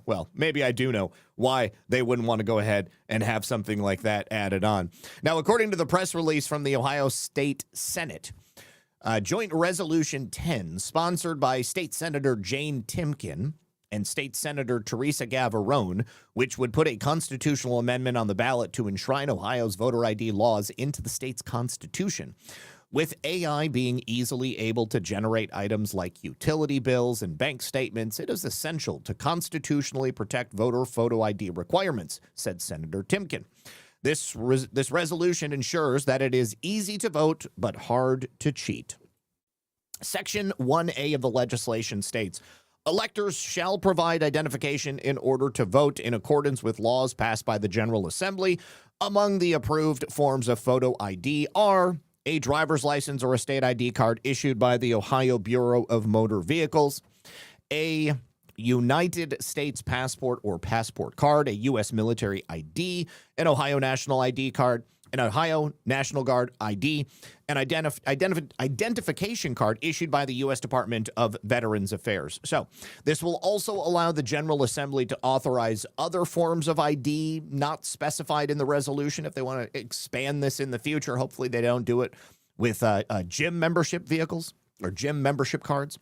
well, maybe I do know why they wouldn't want to go ahead and have something like that added on. Now, according to the press release from the Ohio State Senate, Joint Resolution 10, sponsored by State Senator Jane Timken and State Senator Teresa Gavarone, which would put a constitutional amendment on the ballot to enshrine Ohio's voter ID laws into the state's constitution. With AI being easily able to generate items like utility bills and bank statements, it is essential to constitutionally protect voter photo ID requirements, said Senator Timken. This resolution ensures that it is easy to vote but hard to cheat. Section 1A of the legislation states, electors shall provide identification in order to vote in accordance with laws passed by the General Assembly. Among the approved forms of photo ID are a driver's license or a state ID card issued by the Ohio Bureau of Motor Vehicles, a United States passport or passport card, a U.S. military ID, an Ohio National ID card, an Ohio National Guard ID, an identification card issued by the U.S. Department of Veterans Affairs. So this will also allow the General Assembly to authorize other forms of ID not specified in the resolution if they want to expand this in the future. Hopefully they don't do it with gym membership vehicles or gym membership cards.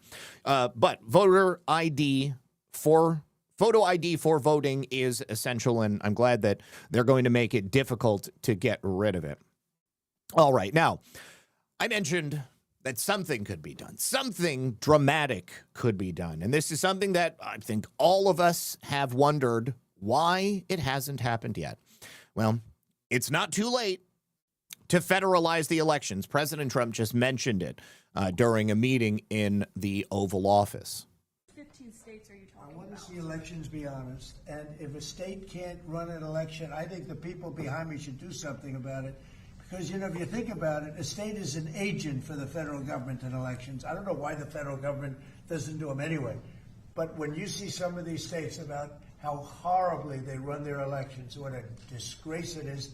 But voter ID for photo ID for voting is essential, and I'm glad that they're going to make it difficult to get rid of it. All right, now, I mentioned that something could be done. Something dramatic could be done, and this is something that I think all of us have wondered why it hasn't happened yet. Well, it's not too late to federalize the elections. President Trump just mentioned it during a meeting in the Oval Office. 15 states are you talking I want to about? see elections be honest, and if a state can't run an election, I think the people behind me should do something about it. Because, you know, if you think about it, a state is an agent for the federal government in elections. I don't know why the federal government doesn't do them anyway. But when you see some of these states about how horribly they run their elections, what a disgrace it is,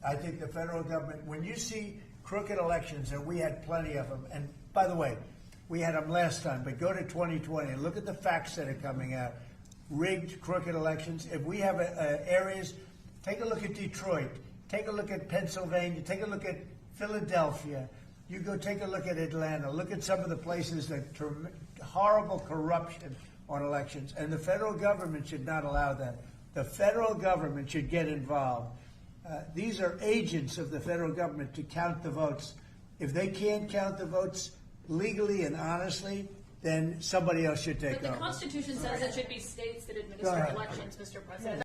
I think the federal government, when you see crooked elections, and we had plenty of them, and by the way, we had them last time, but go to 2020 and look at the facts that are coming out. Rigged, crooked elections. If we have areas, take a look at Detroit, take a look at Pennsylvania, take a look at Philadelphia. You go take a look at Atlanta. Look at some of the places that horrible corruption on elections. And the federal government should not allow that. The federal government should get involved. These are agents of the federal government to count the votes. If they can't count the votes legally and honestly, then somebody else should take over. But the Constitution says it should be states that administer elections, Mr. President.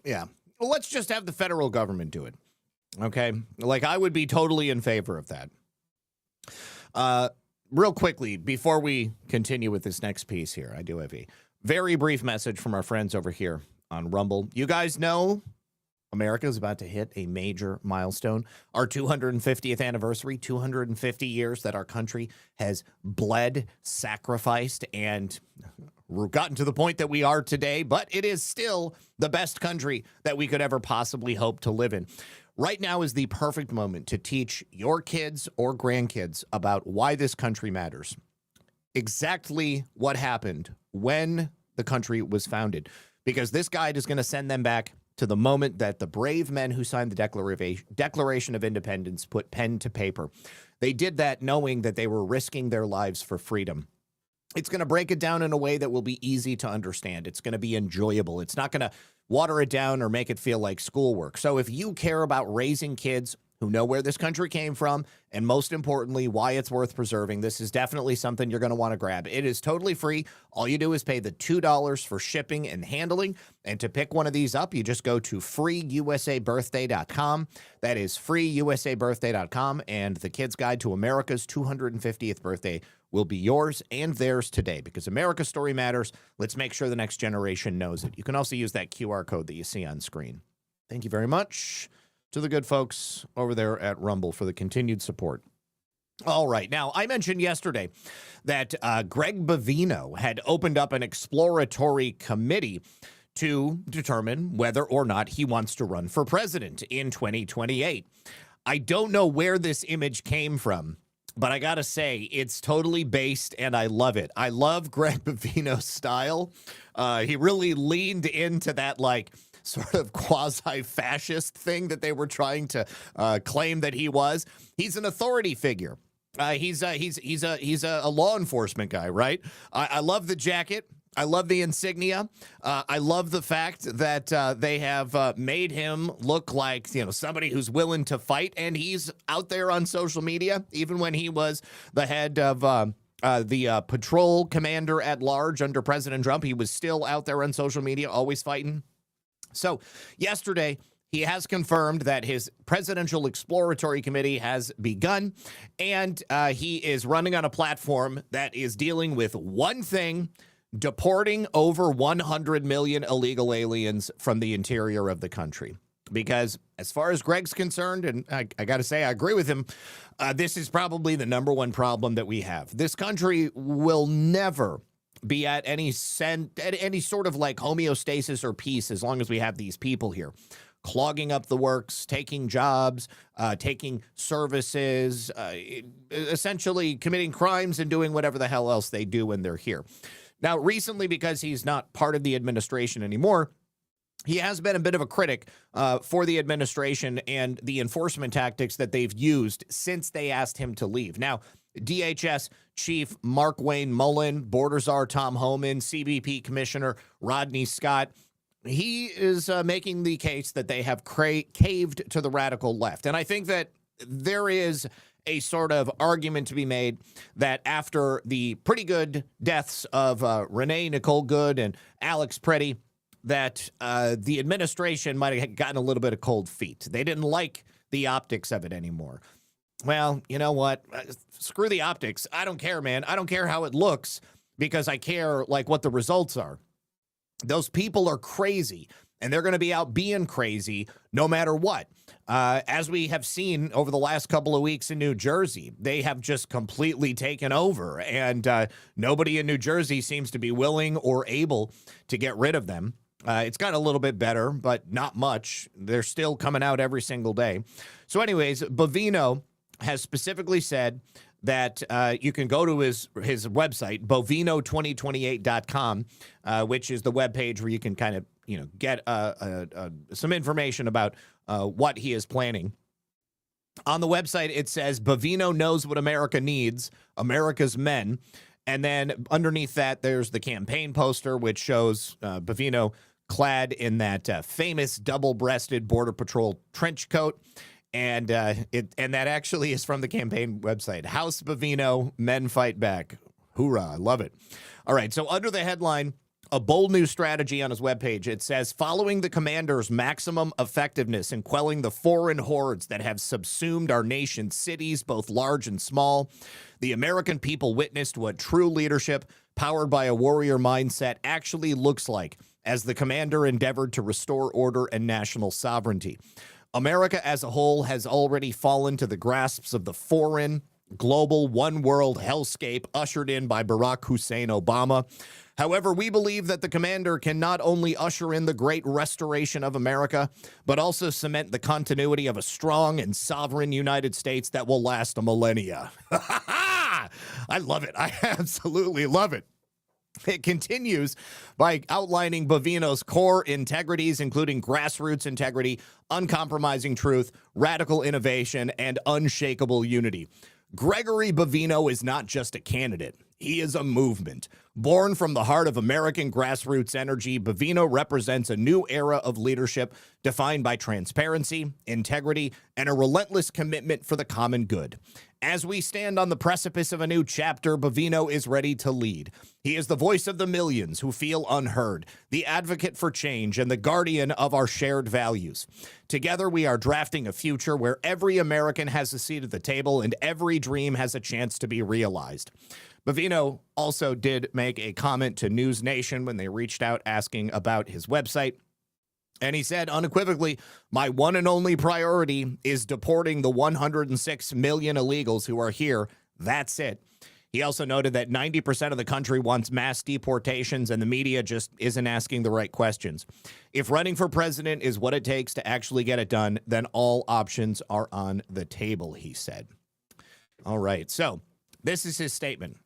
Yeah. Well, let's just have the federal government do it. Okay? Like, I would be totally in favor of that. Real quickly, before we continue with this next piece here, I do have a very brief message from our friends over here on Rumble. You guys know America is about to hit a major milestone. Our 250th anniversary, 250 years that our country has bled, sacrificed, and gotten to the point that we are today, but it is still the best country that we could ever possibly hope to live in. Right now is the perfect moment to teach your kids or grandkids about why this country matters. Exactly what happened when the country was founded, because this guide is going to send them back to the moment that the brave men who signed the Declaration of Independence put pen to paper. They did that knowing that they were risking their lives for freedom. It's going to break it down in a way that will be easy to understand. It's going to be enjoyable. It's not going to water it down or make it feel like schoolwork. So if you care about raising kids who know where this country came from, and most importantly, why it's worth preserving, this is definitely something you're going to want to grab. It is totally free. All you do is pay the $2 for shipping and handling. And to pick one of these up, you just go to freeusabirthday.com. That is freeusabirthday.com. And the Kids Guide to America's 250th birthday will be yours and theirs today because America's story matters. Let's make sure the next generation knows it. You can also use that QR code that you see on screen. Thank you very much to the good folks over there at Rumble for the continued support. All right. Now, I mentioned yesterday that Greg Bovino had opened up an exploratory committee to determine whether or not he wants to run for president in 2028. I don't know where this image came from, but I got to say, it's totally based, and I love it. I love Greg Bovino's style. He really leaned into that, like, sort of quasi-fascist thing that they were trying to claim that he was. He's an authority figure. He's a law enforcement guy, right? I love the jacket. I love the insignia. I love the fact that they have made him look like, you know, somebody who's willing to fight, and he's out there on social media, even when he was the head of the patrol commander at large under President Trump. He was still out there on social media, always fighting. So yesterday, he has confirmed that his presidential exploratory committee has begun, and he is running on a platform that is dealing with one thing: deporting over 100 million illegal aliens from the interior of the country. Because as far as Greg's concerned, and I got to say, I agree with him, this is probably the number one problem that we have. This country will never be at any sort of like homeostasis or peace as long as we have these people here clogging up the works, taking jobs, taking services, essentially committing crimes and doing whatever the hell else they do when they're here. Now, recently, because he's not part of the administration anymore, he has been a bit of a critic for the administration and the enforcement tactics that they've used since they asked him to leave. Now, DHS Chief Mark Wayne Mullen, Border Czar Tom Homan, CBP Commissioner Rodney Scott, he is making the case that they have caved to the radical left. And I think that there is a sort of argument to be made that after the pretty good deaths of Renee Nicole Good and Alex Preddy, that the administration might have gotten a little bit of cold feet. They didn't like the optics of it anymore. Well, you know what? Screw the optics. I don't care, man. I don't care how it looks because I care like what the results are. Those people are crazy, and they're going to be out being crazy no matter what. As we have seen over the last couple of weeks in New Jersey, they have just completely taken over, and nobody in New Jersey seems to be willing or able to get rid of them. It's got a little bit better, but not much. They're still coming out every single day. So anyways, Bovino has specifically said that you can go to his website, bovino2028.com, which is the webpage where you can kind of, you know, get some information about what he is planning. On the website, it says, Bovino knows what America needs, America's men. And then underneath that, there's the campaign poster, which shows Bovino clad in that famous double-breasted Border Patrol trench coat. And that actually is from the campaign website. House Bovino, men fight back. Hoorah, I love it. All right, so under the headline, a bold new strategy on his webpage, it says, following the commander's maximum effectiveness in quelling the foreign hordes that have subsumed our nation's cities, both large and small, the American people witnessed what true leadership, powered by a warrior mindset, actually looks like as the commander endeavored to restore order and national sovereignty. America as a whole has already fallen to the grasps of the foreign, global, one-world hellscape ushered in by Barack Hussein Obama. However, we believe that the commander can not only usher in the great restoration of America, but also cement the continuity of a strong and sovereign United States that will last a millennia. I love it. I absolutely love it. It continues by outlining Bovino's core integrities, including grassroots integrity, uncompromising truth, radical innovation, and unshakable unity. Gregory Bovino is not just a candidate. He is a movement. Born from the heart of American grassroots energy, Bovino represents a new era of leadership defined by transparency, integrity, and a relentless commitment for the common good. As we stand on the precipice of a new chapter, Bovino is ready to lead. He is the voice of the millions who feel unheard, the advocate for change, and the guardian of our shared values. Together, we are drafting a future where every American has a seat at the table and every dream has a chance to be realized. Bavino also did make a comment to News Nation when they reached out asking about his website. And he said unequivocally, my one and only priority is deporting the 106 million illegals who are here. That's it. He also noted that 90% of the country wants mass deportations and the media just isn't asking the right questions. If running for president is what it takes to actually get it done, then all options are on the table, he said. All right, so this is his statement.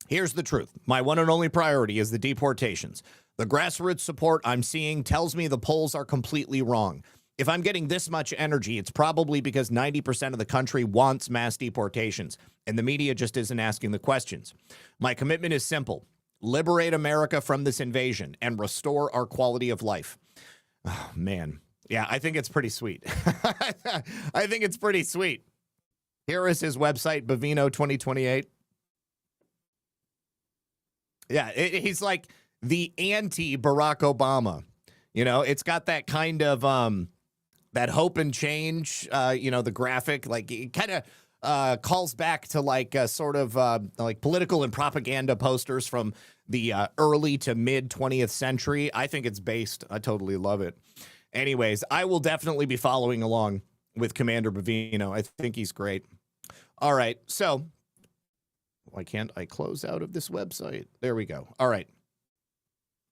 Here's the truth. My one and only priority is the deportations. The grassroots support I'm seeing tells me the polls are completely wrong. If I'm getting this much energy, it's probably because 90% of the country wants mass deportations, and the media just isn't asking the questions. My commitment is simple. Liberate America from this invasion and restore our quality of life. Oh, man. Yeah, I think it's pretty sweet. I think it's pretty sweet. Here is his website, Bavino 2028. Yeah, he's like the anti-Barack Obama. You know, it's got that kind of that hope and change, the graphic. Like, it kind of calls back to like sort of like political and propaganda posters from the early to mid 20th century. I think it's based. I totally love it. Anyways, I will definitely be following along with Commander Bavino. I think he's great. All right, so why can't I close out of this website? There we go. All right.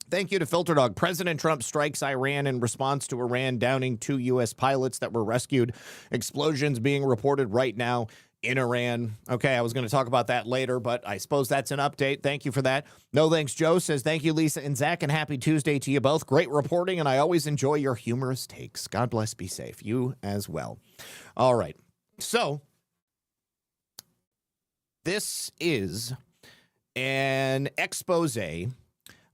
Thank you to FilterDog. President Trump strikes Iran in response to Iran downing 2 U.S. pilots that were rescued. Explosions being reported right now in Iran. Okay, I was going to talk about that later, but I suppose that's an update. Thank you for that. No Thanks Joe says, thank you, Lisa and Zach, and happy Tuesday to you both. Great reporting, and I always enjoy your humorous takes. God bless, be safe. You as well. All right, so this is an expose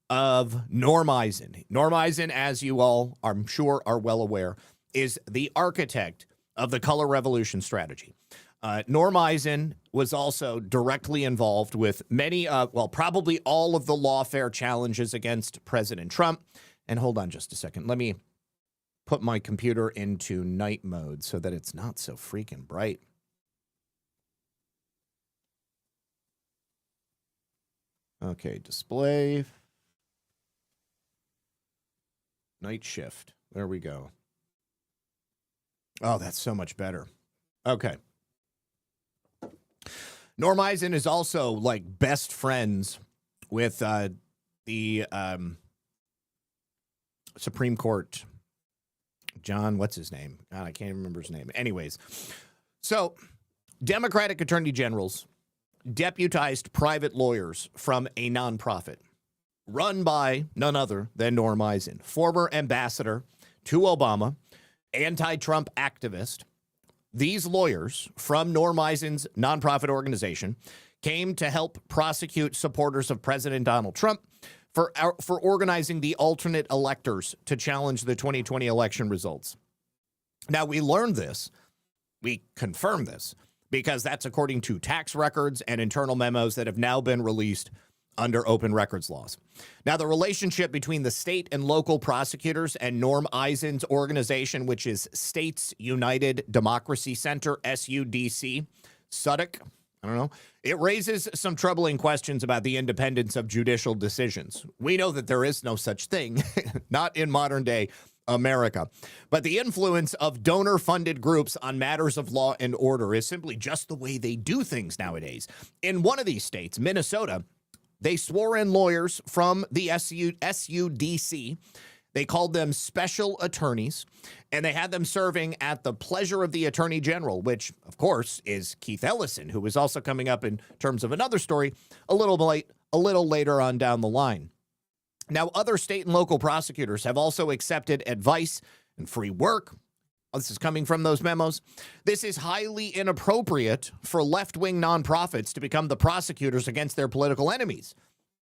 of Norm Eisen. Norm Eisen, as you all, I'm sure, are well aware, is the architect of the color revolution strategy. Norm Eisen was also directly involved with many, probably all of the lawfare challenges against President Trump. And hold on just a second. Let me put my computer into night mode so that it's not so freaking bright. Okay, display. Night shift. There we go. Oh, that's so much better. Okay. Norm Eisen is also like best friends with the Supreme Court. John, what's his name? God, I can't even remember his name. Anyways, so Democratic attorney generals deputized private lawyers from a nonprofit run by none other than Norm Eisen, former ambassador to Obama, anti-Trump activist. These lawyers from Norm Eisen's nonprofit organization came to help prosecute supporters of President Donald Trump for organizing the alternate electors to challenge the 2020 election results. Now, we learned this, we confirmed this, because that's according to tax records and internal memos that have now been released under open records laws. Now, the relationship between the state and local prosecutors and Norm Eisen's organization, which is States United Democracy Center, SUDC, SUDC, I don't know, it raises some troubling questions about the independence of judicial decisions. We know that there is no such thing, not in modern day America. But the influence of donor-funded groups on matters of law and order is simply just the way they do things nowadays. In one of these states, Minnesota, they swore in lawyers from the SUDC. They called them special attorneys, and they had them serving at the pleasure of the attorney general, which, of course, is Keith Ellison, who is also coming up in terms of another story a little later on down the line. Now, other state and local prosecutors have also accepted advice and free work. This is coming from those memos. This is highly inappropriate for left-wing nonprofits to become the prosecutors against their political enemies.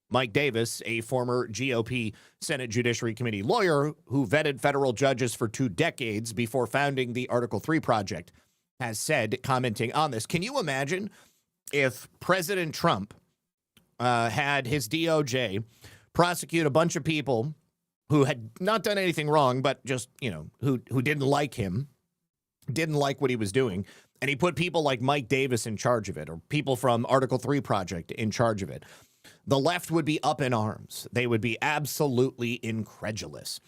Mike Davis, a former GOP Senate Judiciary Committee lawyer who vetted federal judges for 2 decades before founding the Article 3 Project, has said, commenting on this, can you imagine if President Trump had his DOJ prosecute a bunch of people who had not done anything wrong, but just, who didn't like him, didn't like what he was doing, And he put people like Mike Davis in charge of it, or people from Article 3 Project in charge of it. The left would be up in arms. They would be absolutely incredulous.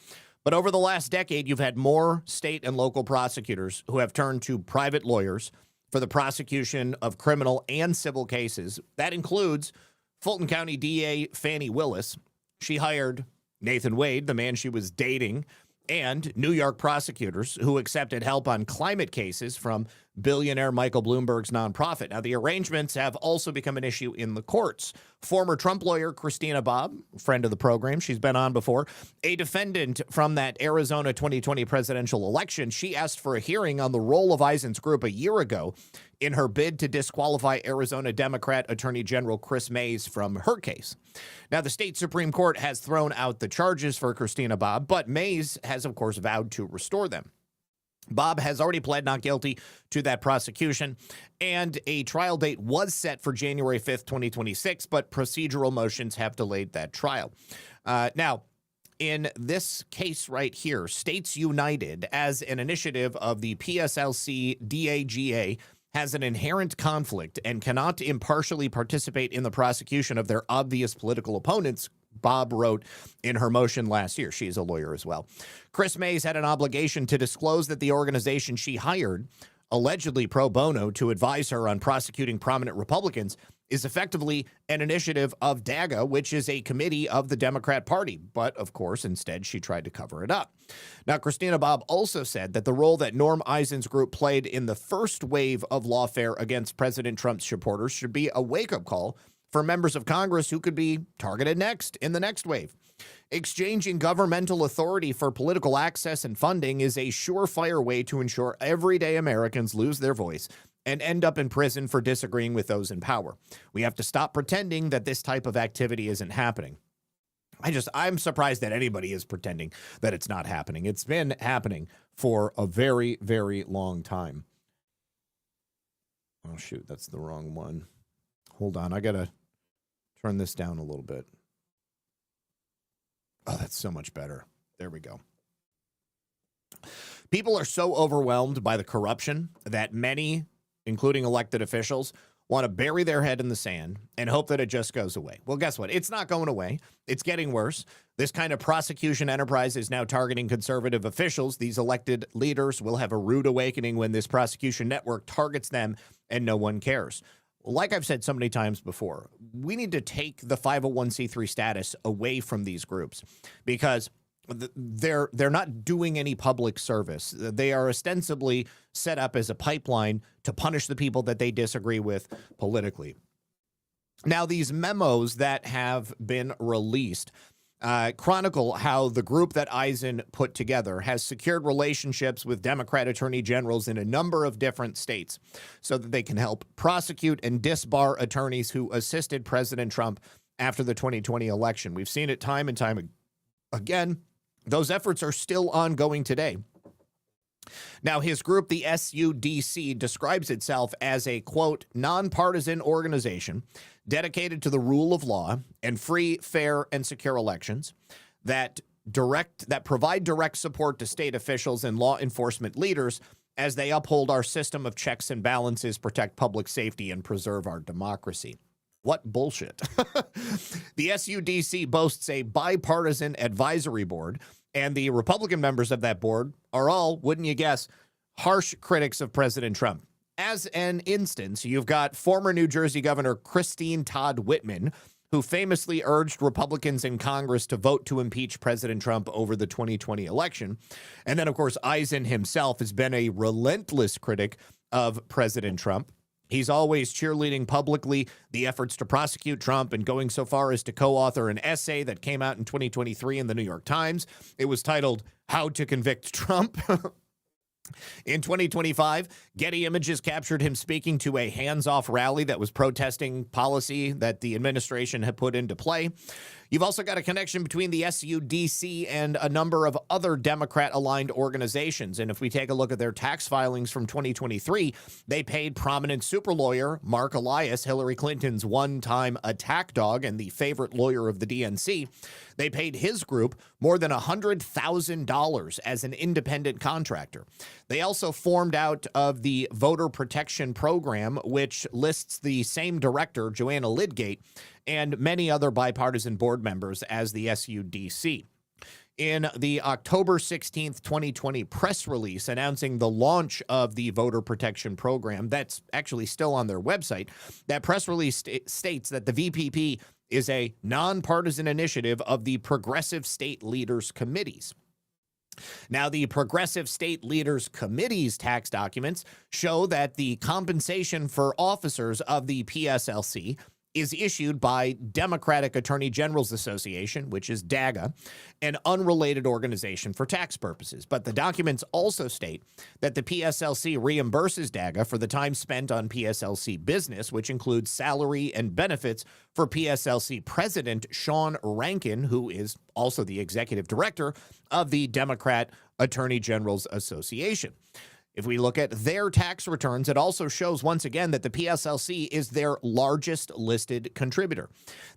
But over the last decade, you've had more state and local prosecutors who have turned to private lawyers for the prosecution of criminal and civil cases. That includes Fulton County DA Fani Willis. She hired Nathan Wade, the man she was dating, and New York prosecutors who accepted help on climate cases from billionaire Michael Bloomberg's nonprofit. Now, the arrangements have also become an issue in the courts. Former Trump lawyer Christina Bobb, friend of the program, she's been on before, a defendant from that Arizona 2020 presidential election, she asked for a hearing on the role of Eisen's group a year ago in her bid to disqualify Arizona Democrat Attorney General Chris Mays from her case. Now, the state Supreme Court has thrown out the charges for Christina Bobb, but Mays has, of course, vowed to restore them. Bob has already pled not guilty to that prosecution, and a trial date was set for January 5th, 2026, but procedural motions have delayed that trial. Now, in this case right here, States United, as an initiative of the PSLC-DAGA, has an inherent conflict and cannot impartially participate in the prosecution of their obvious political opponents, Bob wrote in her motion last year. She's a lawyer as well. Chris Mays had an obligation to disclose that the organization she hired, allegedly pro bono, to advise her on prosecuting prominent Republicans, is effectively an initiative of DAGA, which is a committee of the Democrat Party. But, of course, instead, she tried to cover it up. Now, Christina Bobb also said that the role that Norm Eisen's group played in the first wave of lawfare against President Trump's supporters should be a wake-up call for members of Congress who could be targeted next in the next wave. Exchanging governmental authority for political access and funding is a surefire way to ensure everyday Americans lose their voice and end up in prison for disagreeing with those in power. We have to stop pretending that this type of activity isn't happening. I'm surprised that anybody is pretending that it's not happening. It's been happening for a very, very long time. Oh, shoot, that's the wrong one. Hold on, I gotta turn this down a little bit. Oh, that's so much better. There we go. People are so overwhelmed by the corruption that many, including elected officials, want to bury their head in the sand and hope that it just goes away. Well, guess what? It's not going away. It's getting worse. This kind of prosecution enterprise is now targeting conservative officials. These elected leaders will have a rude awakening when this prosecution network targets them and no one cares. Like I've said so many times before, we need to take the 501c3 status away from these groups because they're not doing any public service. They are ostensibly set up as a pipeline to punish the people that they disagree with politically. Now, these memos that have been released chronicle how the group that Eisen put together has secured relationships with Democrat attorney generals in a number of different states so that they can help prosecute and disbar attorneys who assisted President Trump after the 2020 election. We've seen it time and time again. Those efforts are still ongoing today. Now, his group, the SUDC, describes itself as a, quote, nonpartisan organization dedicated to the rule of law and free, fair, and secure elections that provide direct support to state officials and law enforcement leaders as they uphold our system of checks and balances, protect public safety, and preserve our democracy. What bullshit. The SUDC boasts a bipartisan advisory board, and the Republican members of that board are all, wouldn't you guess, harsh critics of President Trump. As an instance, you've got former New Jersey Governor Christine Todd Whitman, who famously urged Republicans in Congress to vote to impeach President Trump over the 2020 election. And then, of course, Eisen himself has been a relentless critic of President Trump. He's always cheerleading publicly the efforts to prosecute Trump and going so far as to co-author an essay that came out in 2023 in the New York Times. It was titled, How to Convict Trump. In 2025, Getty Images captured him speaking to a hands-off rally that was protesting policy that the administration had put into play. You've also got a connection between the SUDC and a number of other Democrat-aligned organizations. And if we take a look at their tax filings from 2023, they paid prominent super lawyer Mark Elias, Hillary Clinton's one-time attack dog and the favorite lawyer of the DNC. They paid his group more than $100,000 as an independent contractor. They also formed out of the Voter Protection Program, which lists the same director, Joanna Lidgate, and many other bipartisan board members as the SUDC. In the October 16th, 2020 press release announcing the launch of the Voter Protection Program, that's actually still on their website, that press release states that the VPP is a nonpartisan initiative of the Progressive State Leaders Committees. Now, the Progressive State Leaders Committee's tax documents show that the compensation for officers of the PSLC is issued by Democratic Attorney Generals Association, which is DAGA, an unrelated organization for tax purposes. But the documents also state that the PSLC reimburses DAGA for the time spent on PSLC business, which includes salary and benefits for PSLC President Sean Rankin, who is also the executive director of the Democrat Attorney Generals Association. If we look at their tax returns, it also shows once again that the PSLC is their largest listed contributor.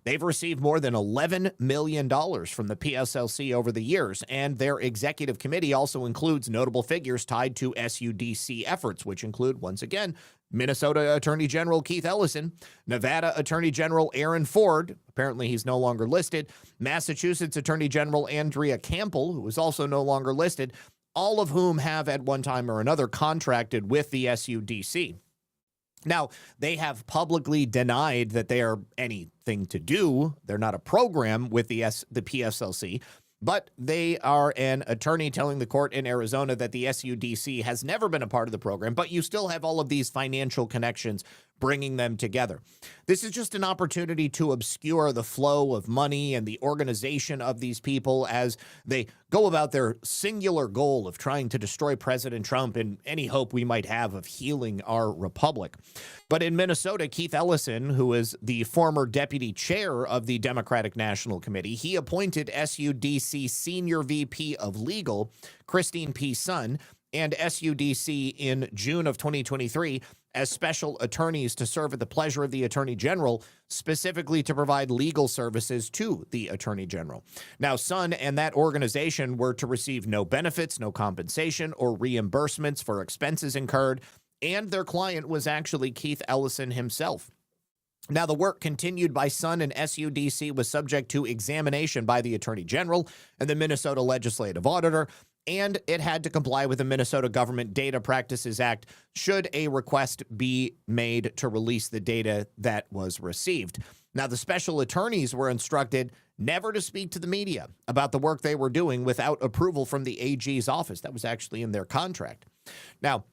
They've received more than $11 million from the PSLC over the years, and their executive committee also includes notable figures tied to SUDC efforts, which include, once again, Minnesota Attorney General Keith Ellison, Nevada Attorney General Aaron Ford, apparently he's no longer listed, Massachusetts Attorney General Andrea Campbell, who is also no longer listed, all of whom have at one time or another contracted with the SUDC. Now, they have publicly denied that they are anything to do. They're not a program with the PSLC, but they are an attorney telling the court in Arizona that the SUDC has never been a part of the program, but you still have all of these financial connections bringing them together. This is just an opportunity to obscure the flow of money and the organization of these people as they go about their singular goal of trying to destroy President Trump and any hope we might have of healing our republic. But in Minnesota, Keith Ellison, who is the former deputy chair of the Democratic National Committee, he appointed SUDC Senior VP of Legal, Christine P. Sun, and SUDC in June of 2023 as special attorneys to serve at the pleasure of the Attorney General, specifically to provide legal services to the Attorney General. Now, Sun and that organization were to receive no benefits, no compensation, or reimbursements for expenses incurred, and their client was actually Keith Ellison himself. Now, the work continued by Sun and SUDC was subject to examination by the Attorney General and the Minnesota Legislative Auditor, and it had to comply with the Minnesota Government Data Practices Act should a request be made to release the data that was received. Now, the special attorneys were instructed never to speak to the media about the work they were doing without approval from the AG's office. That was actually in their contract. Now,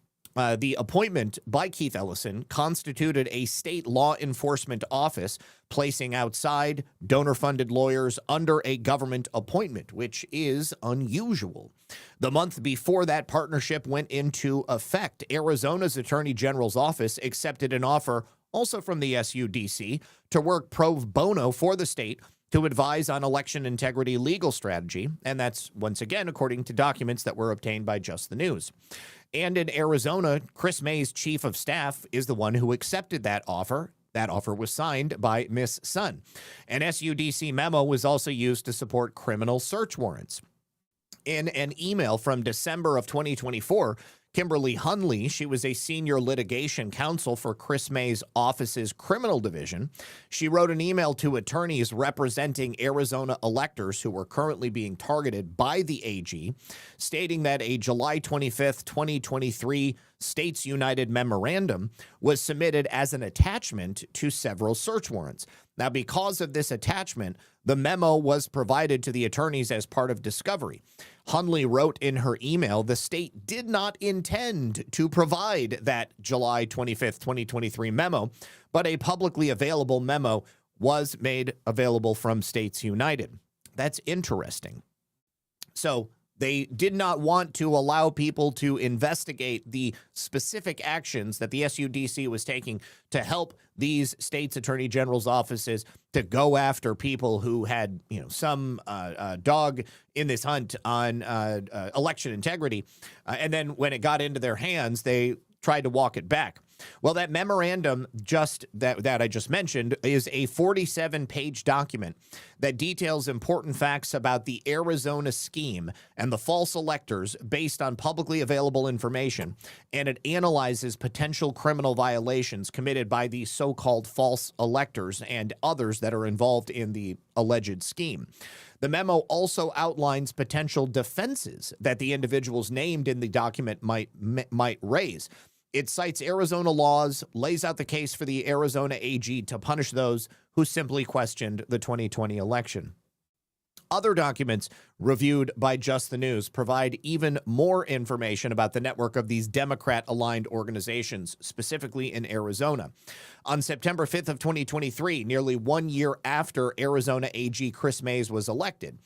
the appointment by Keith Ellison constituted a state law enforcement office placing outside donor-funded lawyers under a government appointment, which is unusual. The month before that partnership went into effect, Arizona's Attorney General's office accepted an offer also from the SUDC to work pro bono for the state to advise on election integrity legal strategy, and that's, once again, according to documents that were obtained by Just the News. And in Arizona, Chris May's chief of staff is the one who accepted that offer. That offer was signed by Ms. Sun. An SUDC memo was also used to support criminal search warrants. In an email from December of 2024, Kimberly Hunley, she was a senior litigation counsel for Chris May's office's criminal division. She wrote an email to attorneys representing Arizona electors who were currently being targeted by the AG, stating that a July 25th, 2023 States United memorandum was submitted as an attachment to several search warrants. Now, because of this attachment, the memo was provided to the attorneys as part of discovery. Hunley wrote in her email, the state did not intend to provide that July 25th, 2023 memo, but a publicly available memo was made available from States United. That's interesting. So They did not want to allow people to investigate the specific actions that the SUDC was taking to help these states' attorney general's offices to go after people who had, some dog in this hunt on election integrity. And then when it got into their hands, they tried to walk it back. Well, that memorandum that I just mentioned is a 47-page document that details important facts about the Arizona scheme and the false electors based on publicly available information, and it analyzes potential criminal violations committed by these so-called false electors and others that are involved in the alleged scheme. The memo also outlines potential defenses that the individuals named in the document might raise. It cites Arizona laws, lays out the case for the Arizona AG to punish those who simply questioned the 2020 election. Other documents reviewed by Just the News provide even more information about the network of these Democrat-aligned organizations, specifically in Arizona. On September 5th of 2023, nearly 1 year after Arizona AG Chris Mays was elected,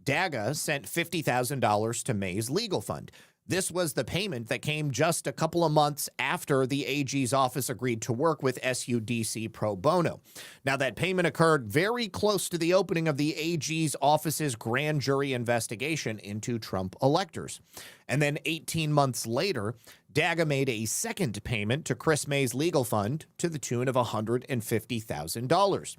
DAGA sent $50,000 to Mays' legal fund. This was the payment that came just a couple of months after the AG's office agreed to work with SUDC pro bono. Now, that payment occurred very close to the opening of the AG's office's grand jury investigation into Trump electors. And then 18 months later, DAGA made a second payment to Chris Mays' legal fund to the tune of $150,000.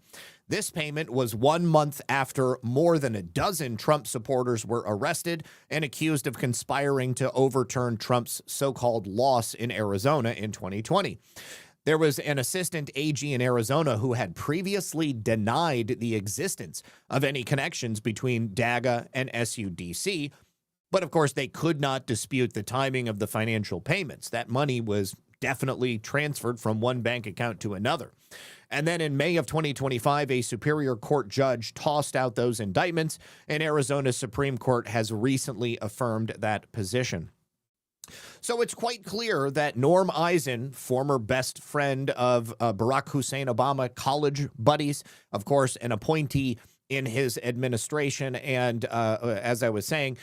This payment was 1 month after more than a dozen Trump supporters were arrested and accused of conspiring to overturn Trump's so-called loss in Arizona in 2020. There was an assistant AG in Arizona who had previously denied the existence of any connections between DAGA and SUDC, but of course they could not dispute the timing of the financial payments. That money was definitely transferred from one bank account to another. And then in May of 2025, a Superior Court judge tossed out those indictments, and Arizona's Supreme Court has recently affirmed that position. So it's quite clear that Norm Eisen, former best friend of Barack Hussein Obama, college buddies, of course, an appointee in his administration, and as I was saying,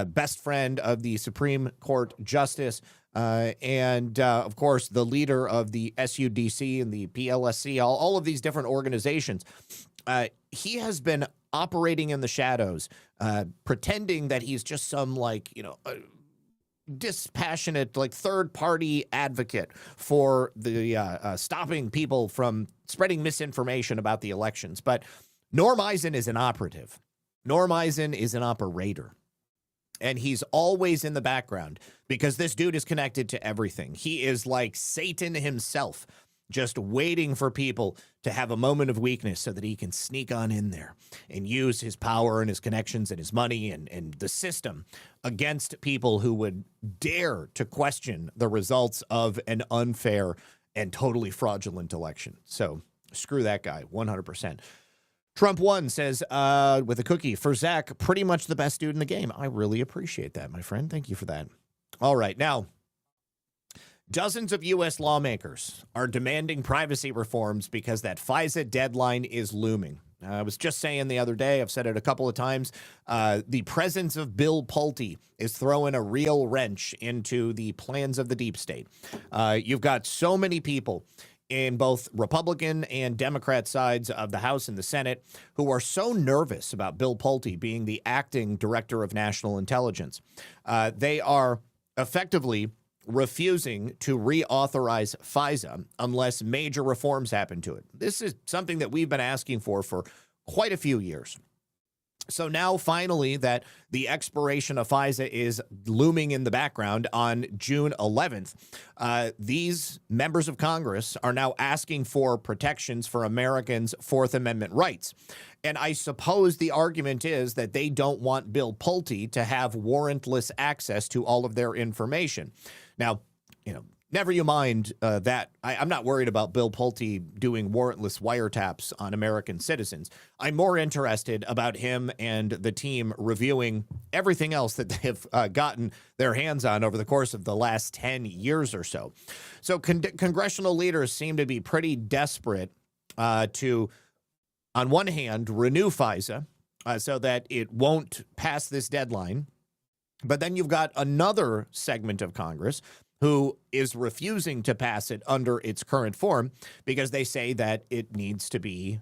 best friend of the Supreme Court Justice, and of course, the leader of the SUDC and the PLSC, all of these different organizations. He has been operating in the shadows, pretending that he's just some dispassionate, third-party advocate for the stopping people from spreading misinformation about the elections. But Norm Eisen is an operative. Norm Eisen is an operator. And he's always in the background because this dude is connected to everything. He is like Satan himself, just waiting for people to have a moment of weakness so that he can sneak on in there and use his power and his connections and his money and the system against people who would dare to question the results of an unfair and totally fraudulent election. So screw that guy, 100%. Trump won, says with a cookie, for Zach, pretty much the best dude in the game. I really appreciate that, my friend. Thank you for that. All right. Now, dozens of U.S. lawmakers are demanding privacy reforms because that FISA deadline is looming. I was just saying the other day, I've said it a couple of times, the presence of Bill Pulte is throwing a real wrench into the plans of the deep state. You've got so many people in both Republican and Democrat sides of the House and the Senate who are so nervous about Bill Pulte being the acting director of national intelligence. They are effectively refusing to reauthorize FISA unless major reforms happen to it. This is something that we've been asking for quite a few years. So now finally that the expiration of FISA is looming in the background on June 11th, these members of Congress are now asking for protections for Americans' Fourth Amendment rights. And I suppose the argument is that they don't want Bill Pulte to have warrantless access to all of their information. Now, never you mind that. I'm not worried about Bill Pulte doing warrantless wiretaps on American citizens. I'm more interested about him and the team reviewing everything else that they have gotten their hands on over the course of the last 10 years or so. So congressional leaders seem to be pretty desperate to, on one hand, renew FISA so that it won't pass this deadline. But then you've got another segment of Congress who is refusing to pass it under its current form because they say that it needs to be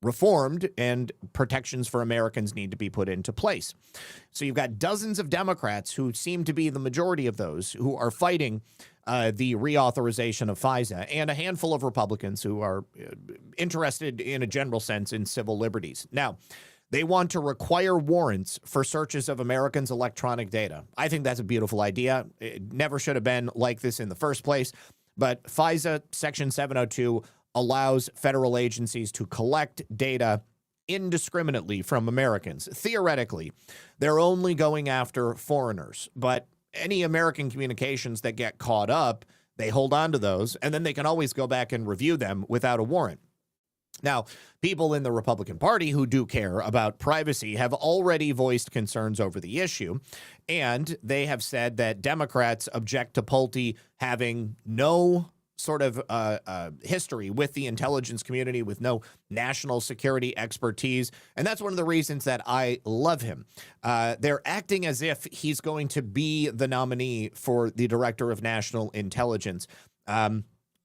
reformed and protections for Americans need to be put into place. So you've got dozens of Democrats who seem to be the majority of those who are fighting the reauthorization of FISA, and a handful of Republicans who are interested in a general sense in civil liberties. Now, they want to require warrants for searches of Americans' electronic data. I think that's a beautiful idea. It never should have been like this in the first place. But FISA Section 702 allows federal agencies to collect data indiscriminately from Americans. Theoretically, they're only going after foreigners, but any American communications that get caught up, they hold on to those, and then they can always go back and review them without a warrant. Now, people in the Republican Party who do care about privacy have already voiced concerns over the issue, and they have said that Democrats object to Pulte having no sort of history with the intelligence community, with no national security expertise. And that's one of the reasons that I love him. They're acting as if he's going to be the nominee for the Director of National Intelligence.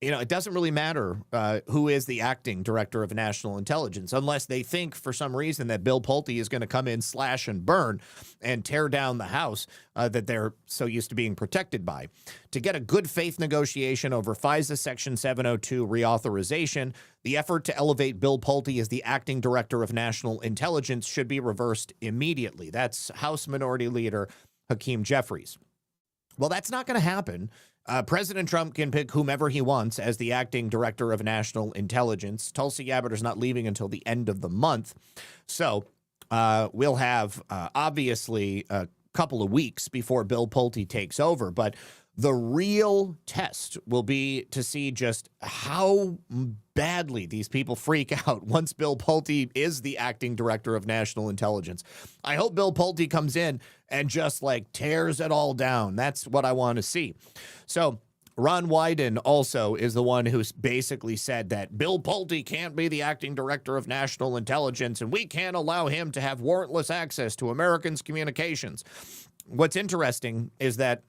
It doesn't really matter who is the acting Director of National Intelligence unless they think for some reason that Bill Pulte is going to come in, slash and burn, and tear down the House that they're so used to being protected by. To get a good faith negotiation over FISA Section 702 reauthorization, the effort to elevate Bill Pulte as the acting Director of National Intelligence should be reversed immediately. That's House Minority Leader Hakeem Jeffries. Well, that's not going to happen. President Trump can pick whomever he wants as the acting Director of National Intelligence. Tulsi Gabbard is not leaving until the end of the month. So we'll have, obviously, a couple of weeks before Bill Pulte takes over. But the real test will be to see just how badly these people freak out once Bill Pulte is the acting Director of National Intelligence. I hope Bill Pulte comes in and just tears it all down. That's what I want to see. So Ron Wyden also is the one who's basically said that Bill Pulte can't be the acting Director of National Intelligence and we can't allow him to have warrantless access to Americans' communications. What's interesting is that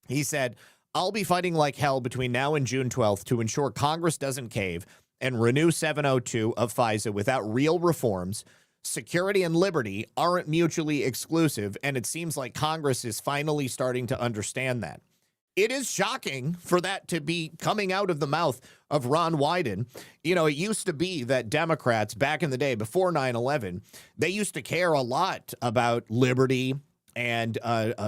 he said, I'll be fighting like hell between now and June 12th to ensure Congress doesn't cave and renew 702 of FISA without real reforms. Security and liberty aren't mutually exclusive, and it seems like Congress is finally starting to understand that. It is shocking for that to be coming out of the mouth of Ron Wyden. It used to be that Democrats back in the day before 9/11, they used to care a lot about liberty and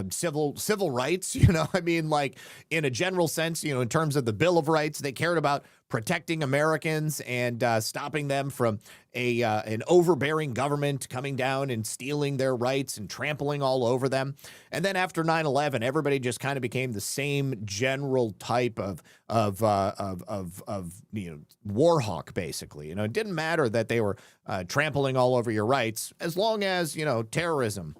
civil rights, in a general sense, in terms of the Bill of Rights, they cared about protecting Americans and stopping them from an overbearing government coming down and stealing their rights and trampling all over them. And then after 9/11, everybody just kind of became the same general type of war hawk, basically. It didn't matter that they were trampling all over your rights as long as, terrorism.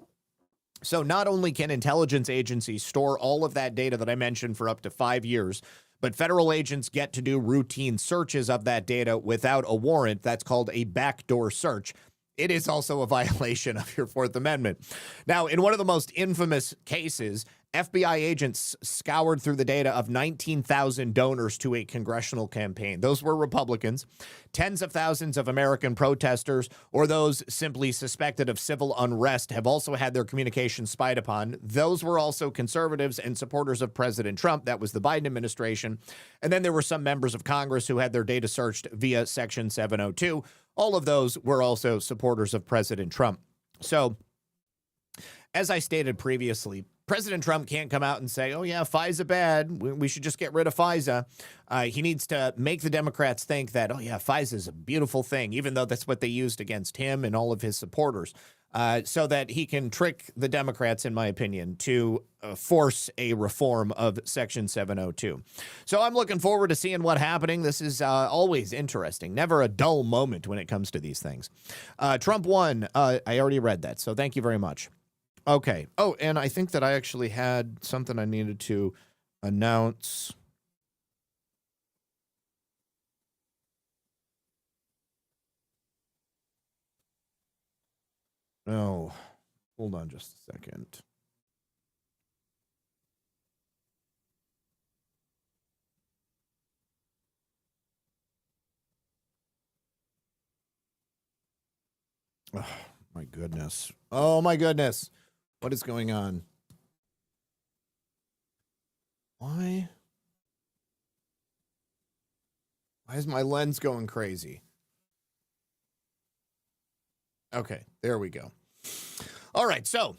So not only can intelligence agencies store all of that data that I mentioned for up to 5 years, but federal agents get to do routine searches of that data without a warrant. That's called a backdoor search. It is also a violation of your Fourth Amendment. Now, in one of the most infamous cases, FBI agents scoured through the data of 19,000 donors to a congressional campaign. Those were Republicans. Tens of thousands of American protesters or those simply suspected of civil unrest have also had their communications spied upon. Those were also conservatives and supporters of President Trump. That was the Biden administration. And then there were some members of Congress who had their data searched via Section 702. All of those were also supporters of President Trump. So, as I stated previously, President Trump can't come out and say, oh, yeah, FISA bad. We should just get rid of FISA. He needs to make the Democrats think that, oh, yeah, FISA is a beautiful thing, even though that's what they used against him and all of his supporters, so that he can trick the Democrats, in my opinion, to force a reform of Section 702. So I'm looking forward to seeing what's happening. This is always interesting. Never a dull moment when it comes to these things. Trump won. I already read that, so thank you very much. Okay. Oh, and I think that I actually had something I needed to announce. Oh, hold on just a second. Oh, my goodness. Oh, my goodness. What is going on? Why is my lens going crazy? Okay, there we go. All right, so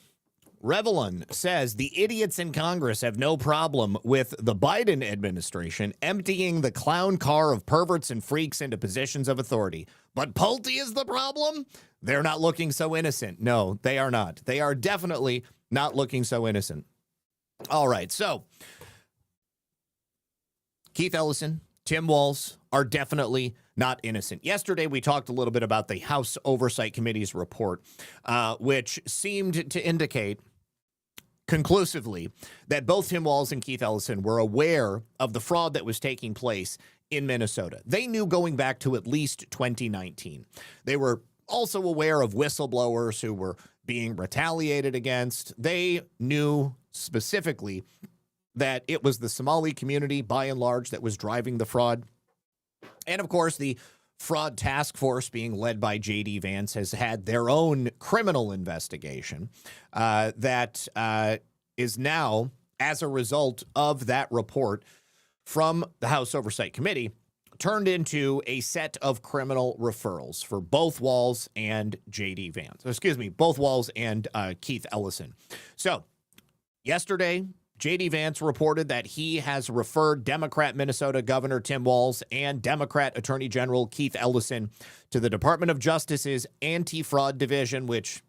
Revlon says the idiots in Congress have no problem with the Biden administration emptying the clown car of perverts and freaks into positions of authority. But Pulte is the problem? They're not looking so innocent. No, they are not. They are definitely not looking so innocent. All right, so Keith Ellison, Tim Walz are definitely not innocent. Yesterday, we talked a little bit about the House Oversight Committee's report, which seemed to indicate conclusively that both Tim Walz and Keith Ellison were aware of the fraud that was taking place in Minnesota. They knew going back to at least 2019. They were also aware of whistleblowers who were being retaliated against. They knew specifically that it was the Somali community, by and large, that was driving the fraud. And, of course, the fraud task force being led by J.D. Vance has had their own criminal investigation that is now, as a result of that report from the House Oversight Committee, turned into a set of criminal referrals for both Walz and J.D. Vance. Excuse me, both Walz and Keith Ellison. So, yesterday, J.D. Vance reported that he has referred Democrat Minnesota Governor Tim Walz and Democrat Attorney General Keith Ellison to the Department of Justice's Anti-Fraud Division, which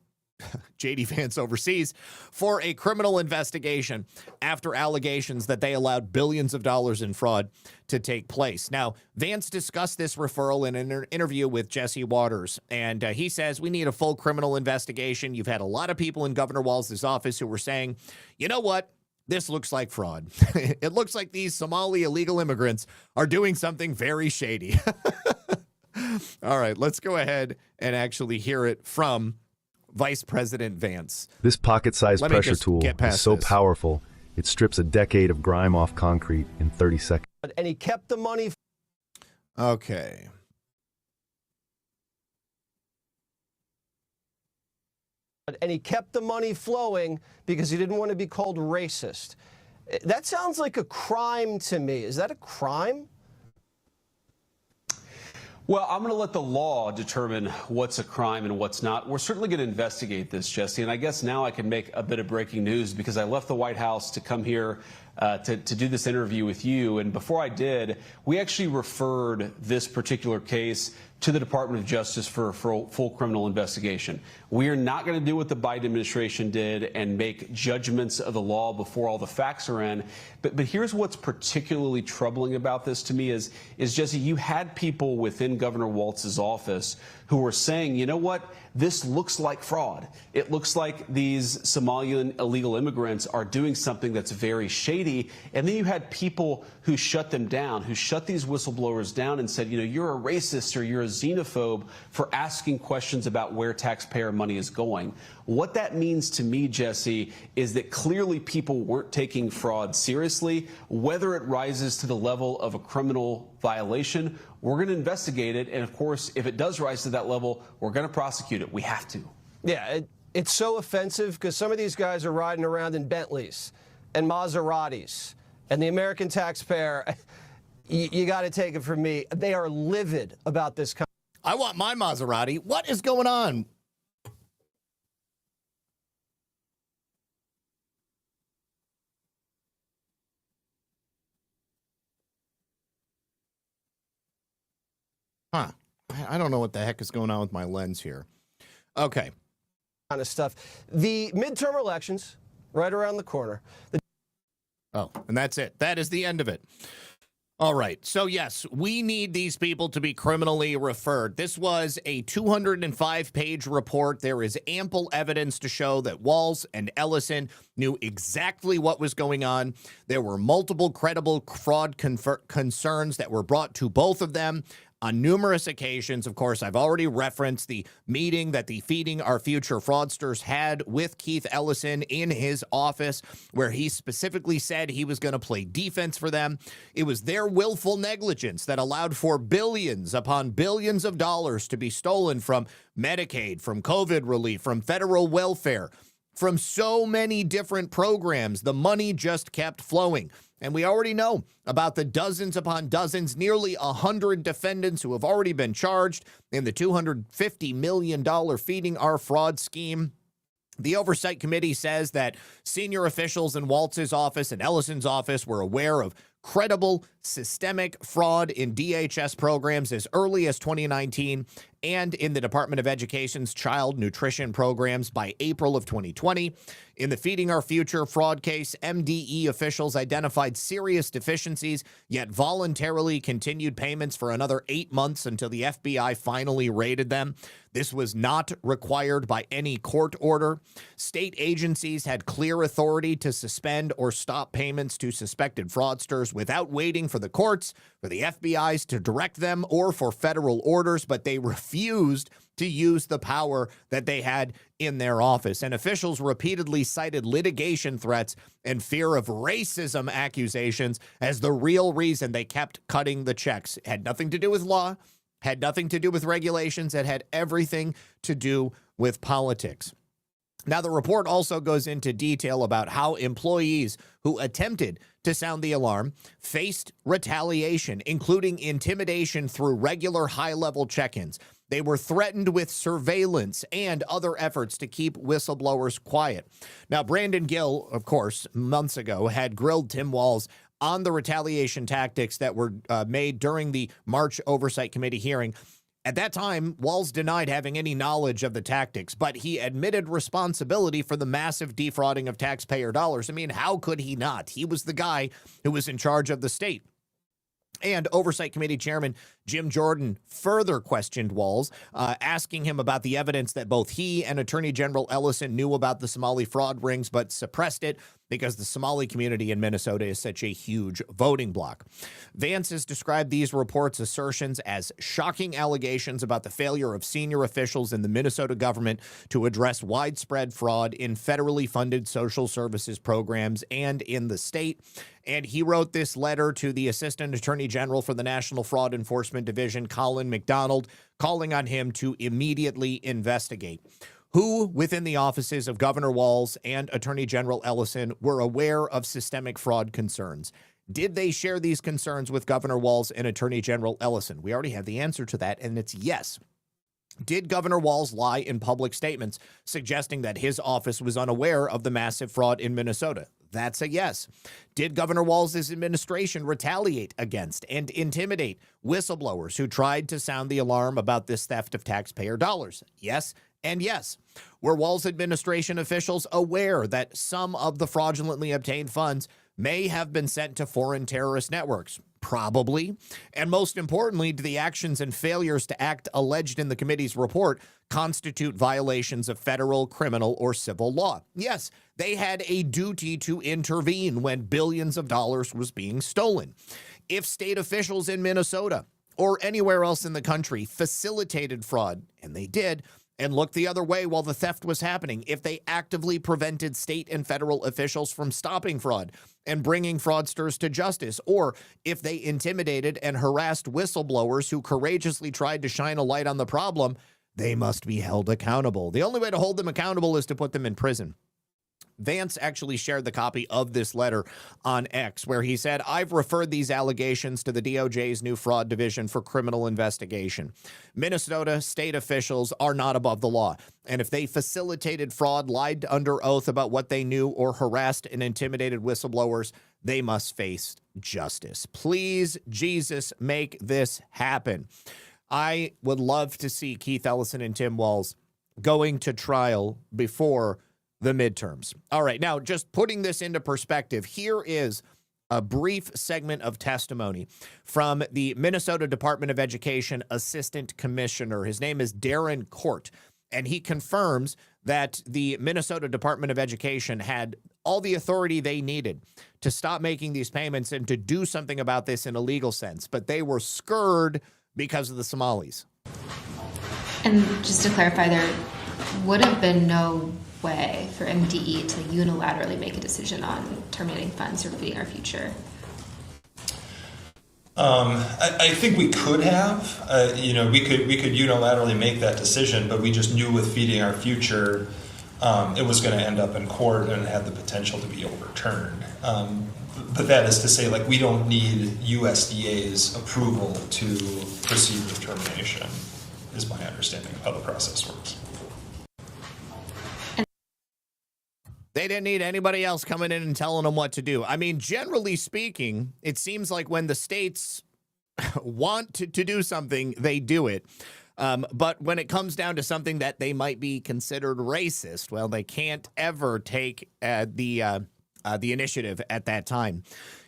J.D. Vance oversees, for a criminal investigation after allegations that they allowed billions of dollars in fraud to take place. Now, Vance discussed this referral in an interview with Jesse Waters, and he says, we need a full criminal investigation. You've had a lot of people in Governor Walz's office who were saying, you know what? This looks like fraud. It looks like these Somali illegal immigrants are doing something very shady. All right, let's go ahead and actually hear it from Vice President Vance. This pocket-sized pressure tool is so powerful, it strips a decade of grime off concrete in 30 seconds. And he kept the money. Okay. And he kept the money flowing because he didn't want to be called racist. That sounds like a crime to me. Is that a crime? Well, I'm going to let the law determine what's a crime and what's not. We're certainly going to investigate this, Jesse, and I guess now I can make a bit of breaking news because I left the White House to come here to do this interview with you. And before I did, we actually referred this particular case to the Department of Justice for a full criminal investigation. We are not going to do what the Biden administration did and make judgments of the law before all the facts are in. But here's what's particularly troubling about this to me is Jesse, you had people within Governor Walz's office who were saying, you know what, this looks like fraud. It looks like these Somalian illegal immigrants are doing something that's very shady. And then you had people who shut them down, who shut these whistleblowers down and said, you know, you're a racist or you're a xenophobe for asking questions about where taxpayer money is going. What that means to me, Jesse, is that clearly people weren't taking fraud seriously. Whether it rises to the level of a criminal violation, we're going to investigate it. And of course, if it does rise to that level, we're going to prosecute it. We have to. Yeah, it's so offensive because some of these guys are riding around in Bentleys and Maseratis, and the American taxpayer, you got to take it from me, they are livid about this. I want my Maserati. What is going on? Huh. I don't know what the heck is going on with my lens here. Okay. Kind of stuff. The midterm elections right around the corner. Oh, and that's it. That is the end of it. All right. So, yes, we need these people to be criminally referred. This was a 205-page report. There is ample evidence to show that Walz and Ellison knew exactly what was going on. There were multiple credible fraud concerns that were brought to both of them. on numerous occasions. Of course, I've already referenced the meeting that the Feeding Our Future fraudsters had with Keith Ellison in his office, where he specifically said he was going to play defense for them. It was their willful negligence that allowed for billions upon billions of dollars to be stolen from Medicaid, from COVID relief, from federal welfare, from so many different programs. The money just kept flowing. And we already know about the dozens upon dozens, nearly 100 defendants who have already been charged in the $250 million Feeding Our Fraud scheme. The Oversight Committee says that senior officials in Walz's office and Ellison's office were aware of credible systemic fraud in DHS programs as early as 2019 and in the Department of Education's child nutrition programs by April of 2020. In the Feeding Our Future fraud case, MDE officials identified serious deficiencies, yet voluntarily continued payments for another 8 months until the FBI finally raided them. This was not required by any court order. State agencies had clear authority to suspend or stop payments to suspected fraudsters without waiting for the courts, for the FBI's to direct them, or for federal orders, but they refused to use the power that they had in their office. And officials repeatedly cited litigation threats and fear of racism accusations as the real reason they kept cutting the checks. It had nothing to do with law, had nothing to do with regulations. It had everything to do with politics. Now, the report also goes into detail about how employees who attempted to sound the alarm faced retaliation, including intimidation through regular high-level check-ins. They were threatened with surveillance and other efforts to keep whistleblowers quiet. Now, Brandon Gill, of course, months ago, had grilled Tim Walz on the retaliation tactics that were made during the March Oversight Committee hearing. At that time, Walz denied having any knowledge of the tactics, but he admitted responsibility for the massive defrauding of taxpayer dollars. I mean, how could he not? He was the guy who was in charge of the state. And Oversight Committee Chairman Jim Jordan further questioned Walz, asking him about the evidence that both he and Attorney General Ellison knew about the Somali fraud rings, but suppressed it because the Somali community in Minnesota is such a huge voting bloc. Vance has described these reports' assertions as shocking allegations about the failure of senior officials in the Minnesota government to address widespread fraud in federally funded social services programs and in the state. And he wrote this letter to the Assistant Attorney General for the National Fraud Enforcement Division, Colin McDonald, calling on him to immediately investigate. Who within the offices of Governor Walz and Attorney General Ellison were aware of systemic fraud concerns? Did they share these concerns with Governor Walz and Attorney General Ellison? We already have the answer to that, and it's yes. Did Governor Walz lie in public statements suggesting that his office was unaware of the massive fraud in Minnesota? That's a yes. Did Governor Walz's administration retaliate against and intimidate whistleblowers who tried to sound the alarm about this theft of taxpayer dollars? Yes and yes. Were Walz administration officials aware that some of the fraudulently obtained funds may have been sent to foreign terrorist networks? Probably. And most importantly, do the actions and failures to act alleged in the committee's report constitute violations of federal, criminal, or civil law? Yes, they had a duty to intervene when billions of dollars was being stolen. If state officials in Minnesota or anywhere else in the country facilitated fraud, and they did, and looked the other way while the theft was happening, if they actively prevented state and federal officials from stopping fraud and bringing fraudsters to justice, or if they intimidated and harassed whistleblowers who courageously tried to shine a light on the problem, they must be held accountable. The only way to hold them accountable is to put them in prison. Vance actually shared the copy of this letter on X, where he said, "I've referred these allegations to the DOJ's new fraud division for criminal investigation. Minnesota state officials are not above the law, and if they facilitated fraud, lied under oath about what they knew, or harassed and intimidated whistleblowers, they must face justice. Please, Jesus, make this happen." I would love to see Keith Ellison and Tim Walz going to trial before the midterms. All right, now just putting this into perspective, here is a brief segment of testimony from the Minnesota Department of Education Assistant Commissioner. His name is Darren Court, and he confirms that the Minnesota Department of Education had all the authority they needed to stop making these payments and to do something about this in a legal sense, but they were scurred because of the Somalis. And just to clarify, there would have been no way for MDE to unilaterally make a decision on terminating funds or feeding our future. I think we could have, we could unilaterally make that decision, but we just knew with feeding our future, it was going to end up in court and had the potential to be overturned. But that is to say, like, we don't need USDA's approval to proceed with termination, is my understanding of how the process works. They didn't need anybody else coming in and telling them what to do. I mean, generally speaking, it seems like when the states want to do something, they do it. But when it comes down to something that they might be considered racist, well, they can't ever take the initiative at that time.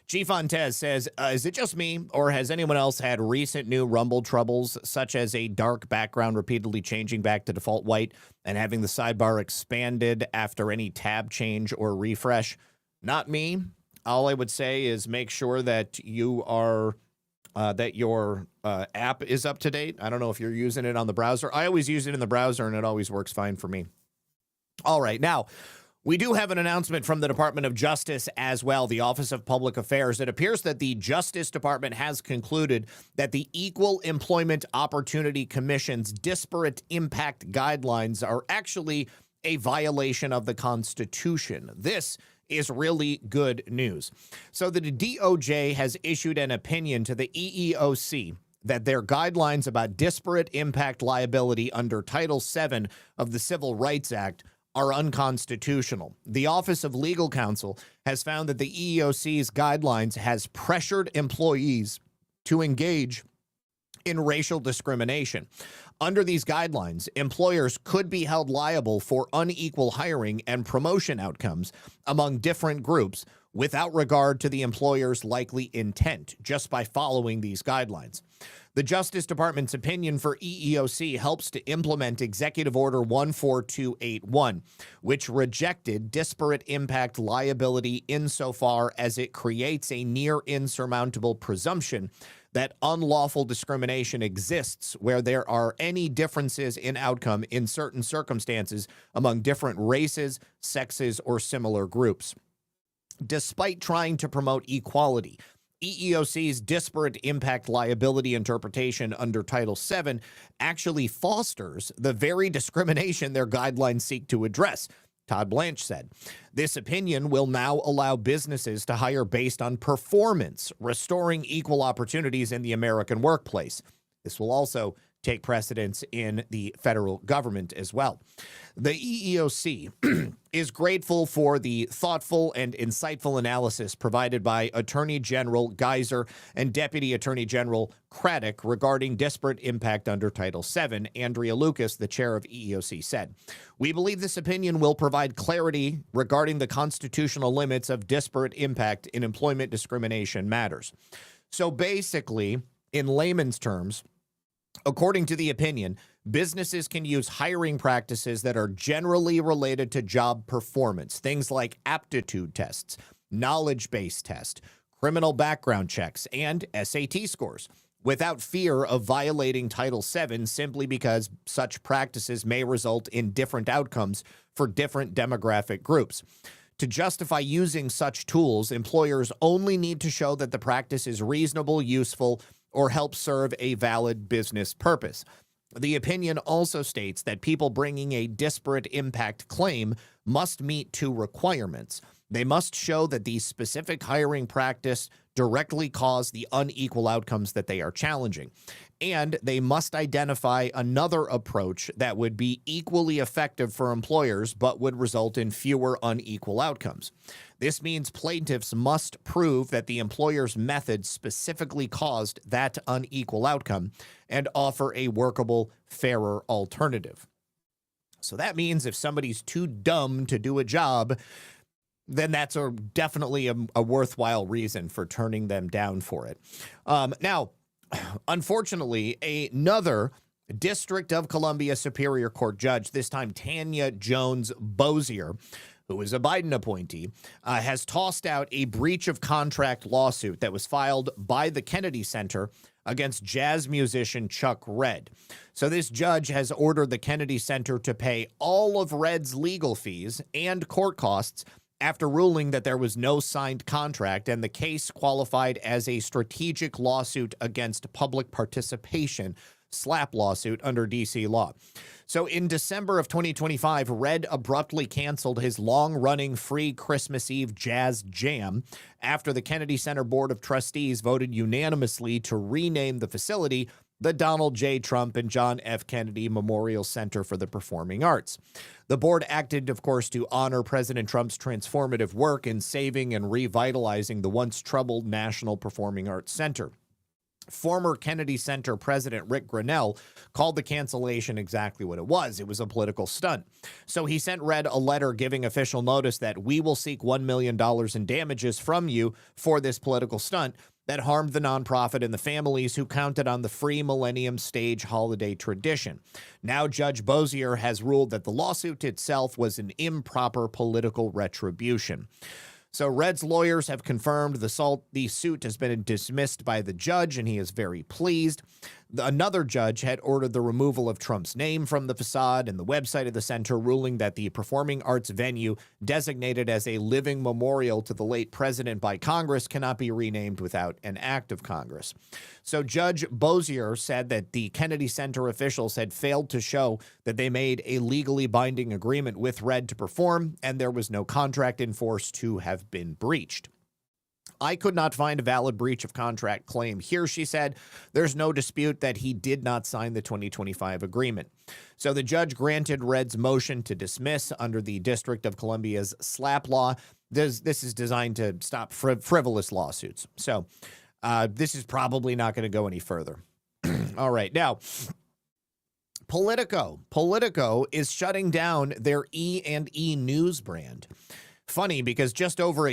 G. Fontez says, is it just me, or has anyone else had recent new Rumble troubles, such as a dark background repeatedly changing back to default white and having the sidebar expanded after any tab change or refresh? Not me. All I would say is make sure that you are that your app is up to date. I don't know if you're using it on the browser. I always use it in the browser, and it always works fine for me. All right, now, we do have an announcement from the Department of Justice as well, the Office of Public Affairs. It appears that the Justice Department has concluded that the Equal Employment Opportunity Commission's disparate impact guidelines are actually a violation of the Constitution. This is really good news. So the DOJ has issued an opinion to the EEOC that their guidelines about disparate impact liability under Title VII of the Civil Rights Act are unconstitutional. The Office of Legal Counsel has found that the EEOC's guidelines has pressured employees to engage in racial discrimination. Under these guidelines, employers could be held liable for unequal hiring and promotion outcomes among different groups without regard to the employer's likely intent, just by following these guidelines. The Justice Department's opinion for EEOC helps to implement Executive Order 14281, which rejected disparate impact liability insofar as it creates a near insurmountable presumption that unlawful discrimination exists where there are any differences in outcome in certain circumstances among different races, sexes, or similar groups. Despite trying to promote equality, EEOC's disparate impact liability interpretation under Title VII actually fosters the very discrimination their guidelines seek to address, Todd Blanche said. This opinion will now allow businesses to hire based on performance, restoring equal opportunities in the American workplace. This will also take precedence in the federal government as well. The EEOC is grateful for the thoughtful and insightful analysis provided by Attorney General Geiser and Deputy Attorney General Craddock regarding disparate impact under Title VII. Andrea Lucas, the chair of EEOC, said, "We believe this opinion will provide clarity regarding the constitutional limits of disparate impact in employment discrimination matters." So basically, in layman's terms, according to the opinion, businesses can use hiring practices that are generally related to job performance, things like aptitude tests, knowledge-based tests, criminal background checks, and SAT scores, without fear of violating Title VII simply because such practices may result in different outcomes for different demographic groups. To justify using such tools, employers only need to show that the practice is reasonable, useful, or help serve a valid business purpose. The opinion also states that people bringing a disparate impact claim must meet two requirements. They must show that the specific hiring practice directly caused the unequal outcomes that they are challenging, and they must identify another approach that would be equally effective for employers but would result in fewer unequal outcomes. This means plaintiffs must prove that the employer's method specifically caused that unequal outcome and offer a workable, fairer alternative. So that means if somebody's too dumb to do a job, then that's definitely a worthwhile reason for turning them down for it. Now, unfortunately, another District of Columbia Superior Court judge, this time Tanya Jones Bozier, who is a Biden appointee, has tossed out a breach of contract lawsuit that was filed by the Kennedy Center against jazz musician Chuck Redd. So this judge has ordered the Kennedy Center to pay all of Redd's legal fees and court costs after ruling that there was no signed contract and the case qualified as a strategic lawsuit against public participation, SLAPP lawsuit under D.C. law. So in December of 2025, Redd abruptly canceled his long-running free Christmas Eve jazz jam after the Kennedy Center Board of Trustees voted unanimously to rename the facility the Donald J. Trump and John F. Kennedy Memorial Center for the Performing Arts. The board acted, of course, to honor President Trump's transformative work in saving and revitalizing the once troubled National Performing Arts Center. Former Kennedy Center President Rick Grinnell called the cancellation exactly what it was. It was a political stunt. So he sent Redd a letter giving official notice that we will seek $1 million in damages from you for this political stunt that harmed the nonprofit and the families who counted on the free Millennium Stage holiday tradition. Now Judge Bozier has ruled that the lawsuit itself was an improper political retribution. So Redd's lawyers have confirmed the suit has been dismissed by the judge, and he is very pleased. Another judge had ordered the removal of Trump's name from the facade and the website of the center, ruling that the performing arts venue designated as a living memorial to the late president by Congress cannot be renamed without an act of Congress. So Judge Bozier said that the Kennedy Center officials had failed to show that they made a legally binding agreement with Redd to perform, and there was no contract in force to have been breached. I could not find a valid breach of contract claim here, she said. There's no dispute that he did not sign the 2025 agreement. So the judge granted Redd's motion to dismiss under the District of Columbia's SLAPP law. This is designed to stop frivolous lawsuits. So this is probably not going to go any further. All right. Now, Politico is shutting down their E&E News brand. Funny, because just after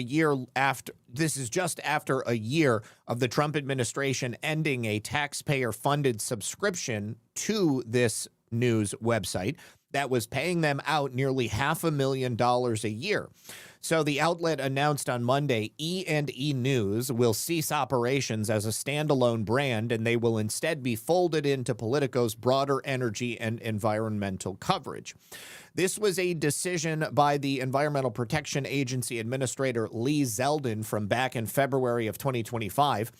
a year of the Trump administration ending a taxpayer-funded subscription to this news website that was paying them out nearly $500,000 a year. So the outlet announced on Monday E&E News will cease operations as a standalone brand, and they will instead be folded into Politico's broader energy and environmental coverage. This was a decision by the Environmental Protection Agency Administrator Lee Zeldin from back in February of 2025.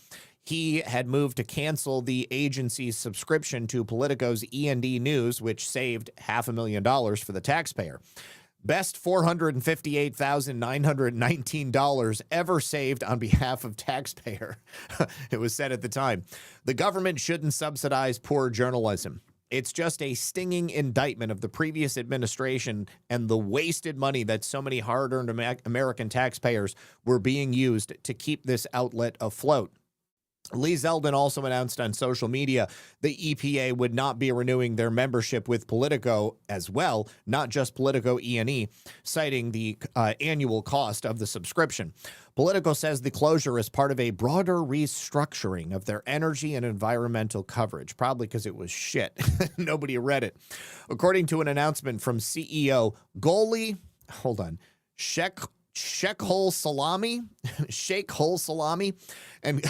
He had moved to cancel the agency's subscription to Politico's E&E News, which saved $500,000 for the taxpayer. Best $458,919 ever saved on behalf of taxpayer, it was said at the time. The government shouldn't subsidize poor journalism. It's just a stinging indictment of the previous administration and the wasted money that so many hard-earned American taxpayers were being used to keep this outlet afloat. Lee Zeldin also announced on social media the EPA would not be renewing their membership with Politico as well, not just Politico E&E, citing the annual cost of the subscription. Politico says the closure is part of a broader restructuring of their energy and environmental coverage, probably because it was shit. Nobody read it. According to an announcement from CEO Sheikh Hol Salami, and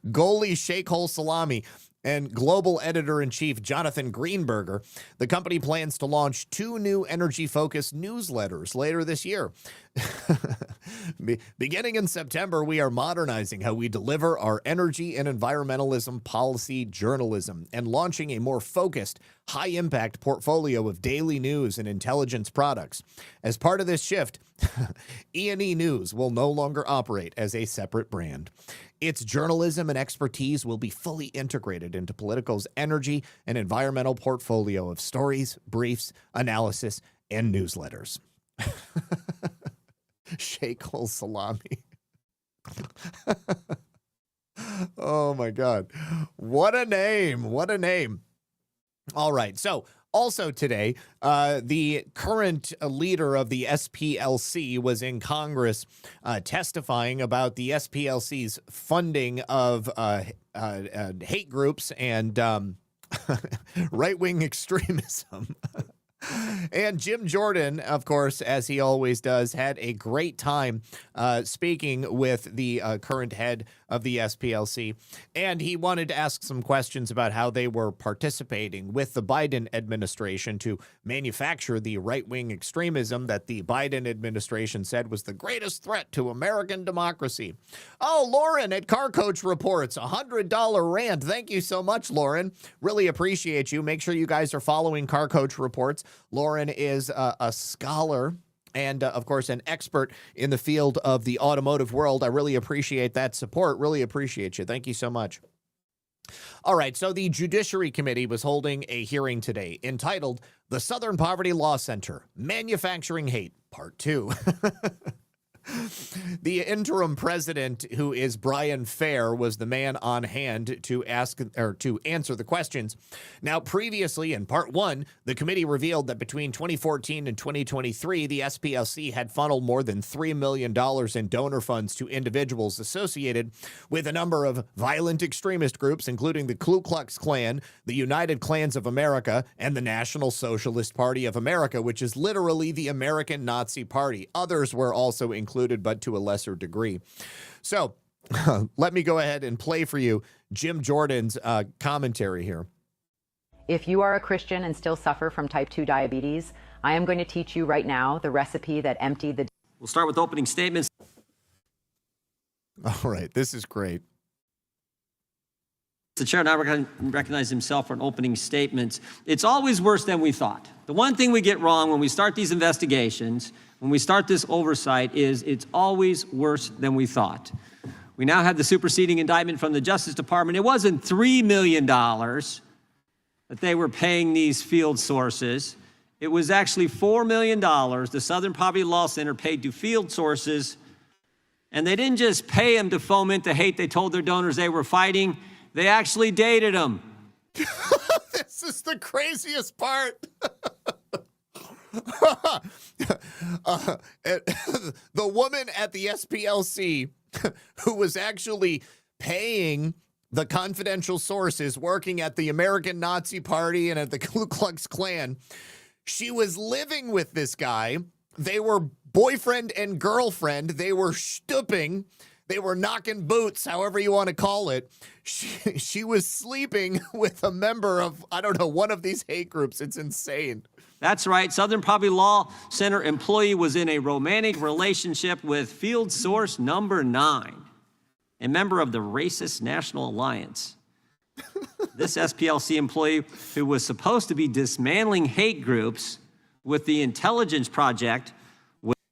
Goli Sheikh Hol Salami and global editor-in-chief Jonathan Greenberger, the company plans to launch 2 new energy-focused newsletters later this year. Beginning in September, we are modernizing how we deliver our energy and environmentalism policy journalism and launching a more focused, high-impact portfolio of daily news and intelligence products. As part of this shift, E&E News will no longer operate as a separate brand. Its journalism and expertise will be fully integrated into Politico's energy and environmental portfolio of stories, briefs, analysis, and newsletters. Sheikh Hol Salami. Oh, my God. What a name. What a name. All right. So also today, the current leader of the SPLC was in Congress testifying about the SPLC's funding of hate groups and right-wing extremism. And Jim Jordan, of course, as he always does, had a great time speaking with the current head of the SPLC. And he wanted to ask some questions about how they were participating with the Biden administration to manufacture the right-wing extremism that the Biden administration said was the greatest threat to American democracy. Oh, Lauren at Car Coach reports $100 rant. Thank you so much, Lauren. Really appreciate you. Make sure you guys are following Car Coach reports. Lauren is a scholar and, of course, an expert in the field of the automotive world. I really appreciate that support. Really appreciate you. Thank you so much. All right, so the Judiciary Committee was holding a hearing today entitled The Southern Poverty Law Center, Manufacturing Hate, Part 2. The interim president, who is Brian Fair, was the man on hand to answer the questions. Now, previously in part 1, the committee revealed that between 2014 and 2023, the SPLC had funneled more than $3 million in donor funds to individuals associated with a number of violent extremist groups, including the Ku Klux Klan, the United Klans of America, and the National Socialist Party of America, which is literally the American Nazi Party. Others were also included, but to a lesser degree. So let me go ahead and play for you Jim Jordan's commentary here. If you are a Christian and still suffer from type 2 diabetes, I am going to teach you right now the recipe that emptied the... We'll start with opening statements. All right, this is great. The chair now recognizes himself for an opening statement. It's always worse than we thought. The one thing we get wrong when we start these investigations, when we start this oversight, is it's always worse than we thought. We now have the superseding indictment from the Justice Department. It wasn't $3 million that they were paying these field sources. It was actually $4 million the Southern Poverty Law Center paid to field sources. And they didn't just pay them to foment the hate they told their donors they were fighting. They actually dated them. This is the craziest part. The woman at the SPLC who was actually paying the confidential sources working at the American Nazi Party and at the Ku Klux Klan, she was living with this guy. They were boyfriend and girlfriend. They were stooping. They were knocking boots, however you want to call it. She was sleeping with a member of, I don't know, one of these hate groups. It's insane. That's right. Southern Poverty Law Center employee was in a romantic relationship with field source number 9, a member of the Racist National Alliance. This SPLC employee, who was supposed to be dismantling hate groups with the Intelligence Project,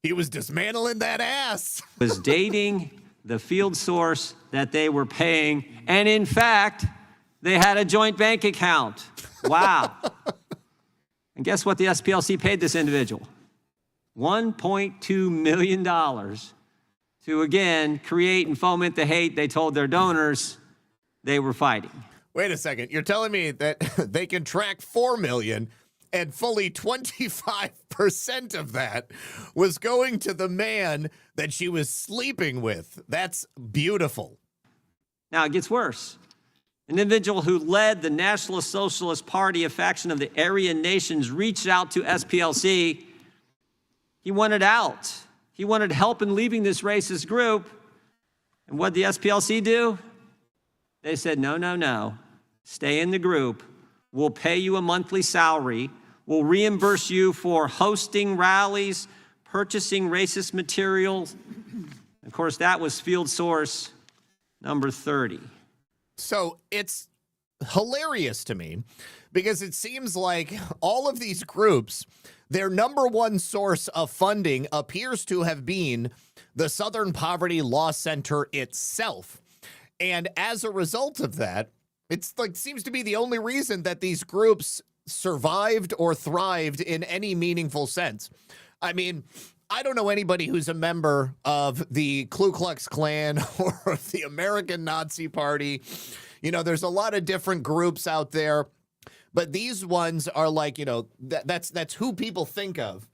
he was dismantling that ass. Was dating the field source that they were paying, and in fact, they had a joint bank account. Wow. And guess what the SPLC paid this individual? $1.2 million to, again, create and foment the hate they told their donors they were fighting. Wait a second. You're telling me that they can track $4 million and fully 25% of that was going to the man that she was sleeping with? That's beautiful. Now it gets worse. An individual who led the National Socialist Party, a faction of the Aryan nations, reached out to SPLC. He wanted out. He wanted help in leaving this racist group. And what did the SPLC do? They said, no, no, no. Stay in the group. We'll pay you a monthly salary. We'll reimburse you for hosting rallies, purchasing racist materials. Of course, that was field source number 30. So it's hilarious to me because it seems like all of these groups, their number one source of funding appears to have been the Southern Poverty Law Center itself. And as a result of that, it's like seems to be the only reason that these groups survived or thrived in any meaningful sense. I mean, I don't know anybody who's a member of the Ku Klux Klan or the American Nazi Party. You know, there's a lot of different groups out there, but these ones are like, you know, that's who people think of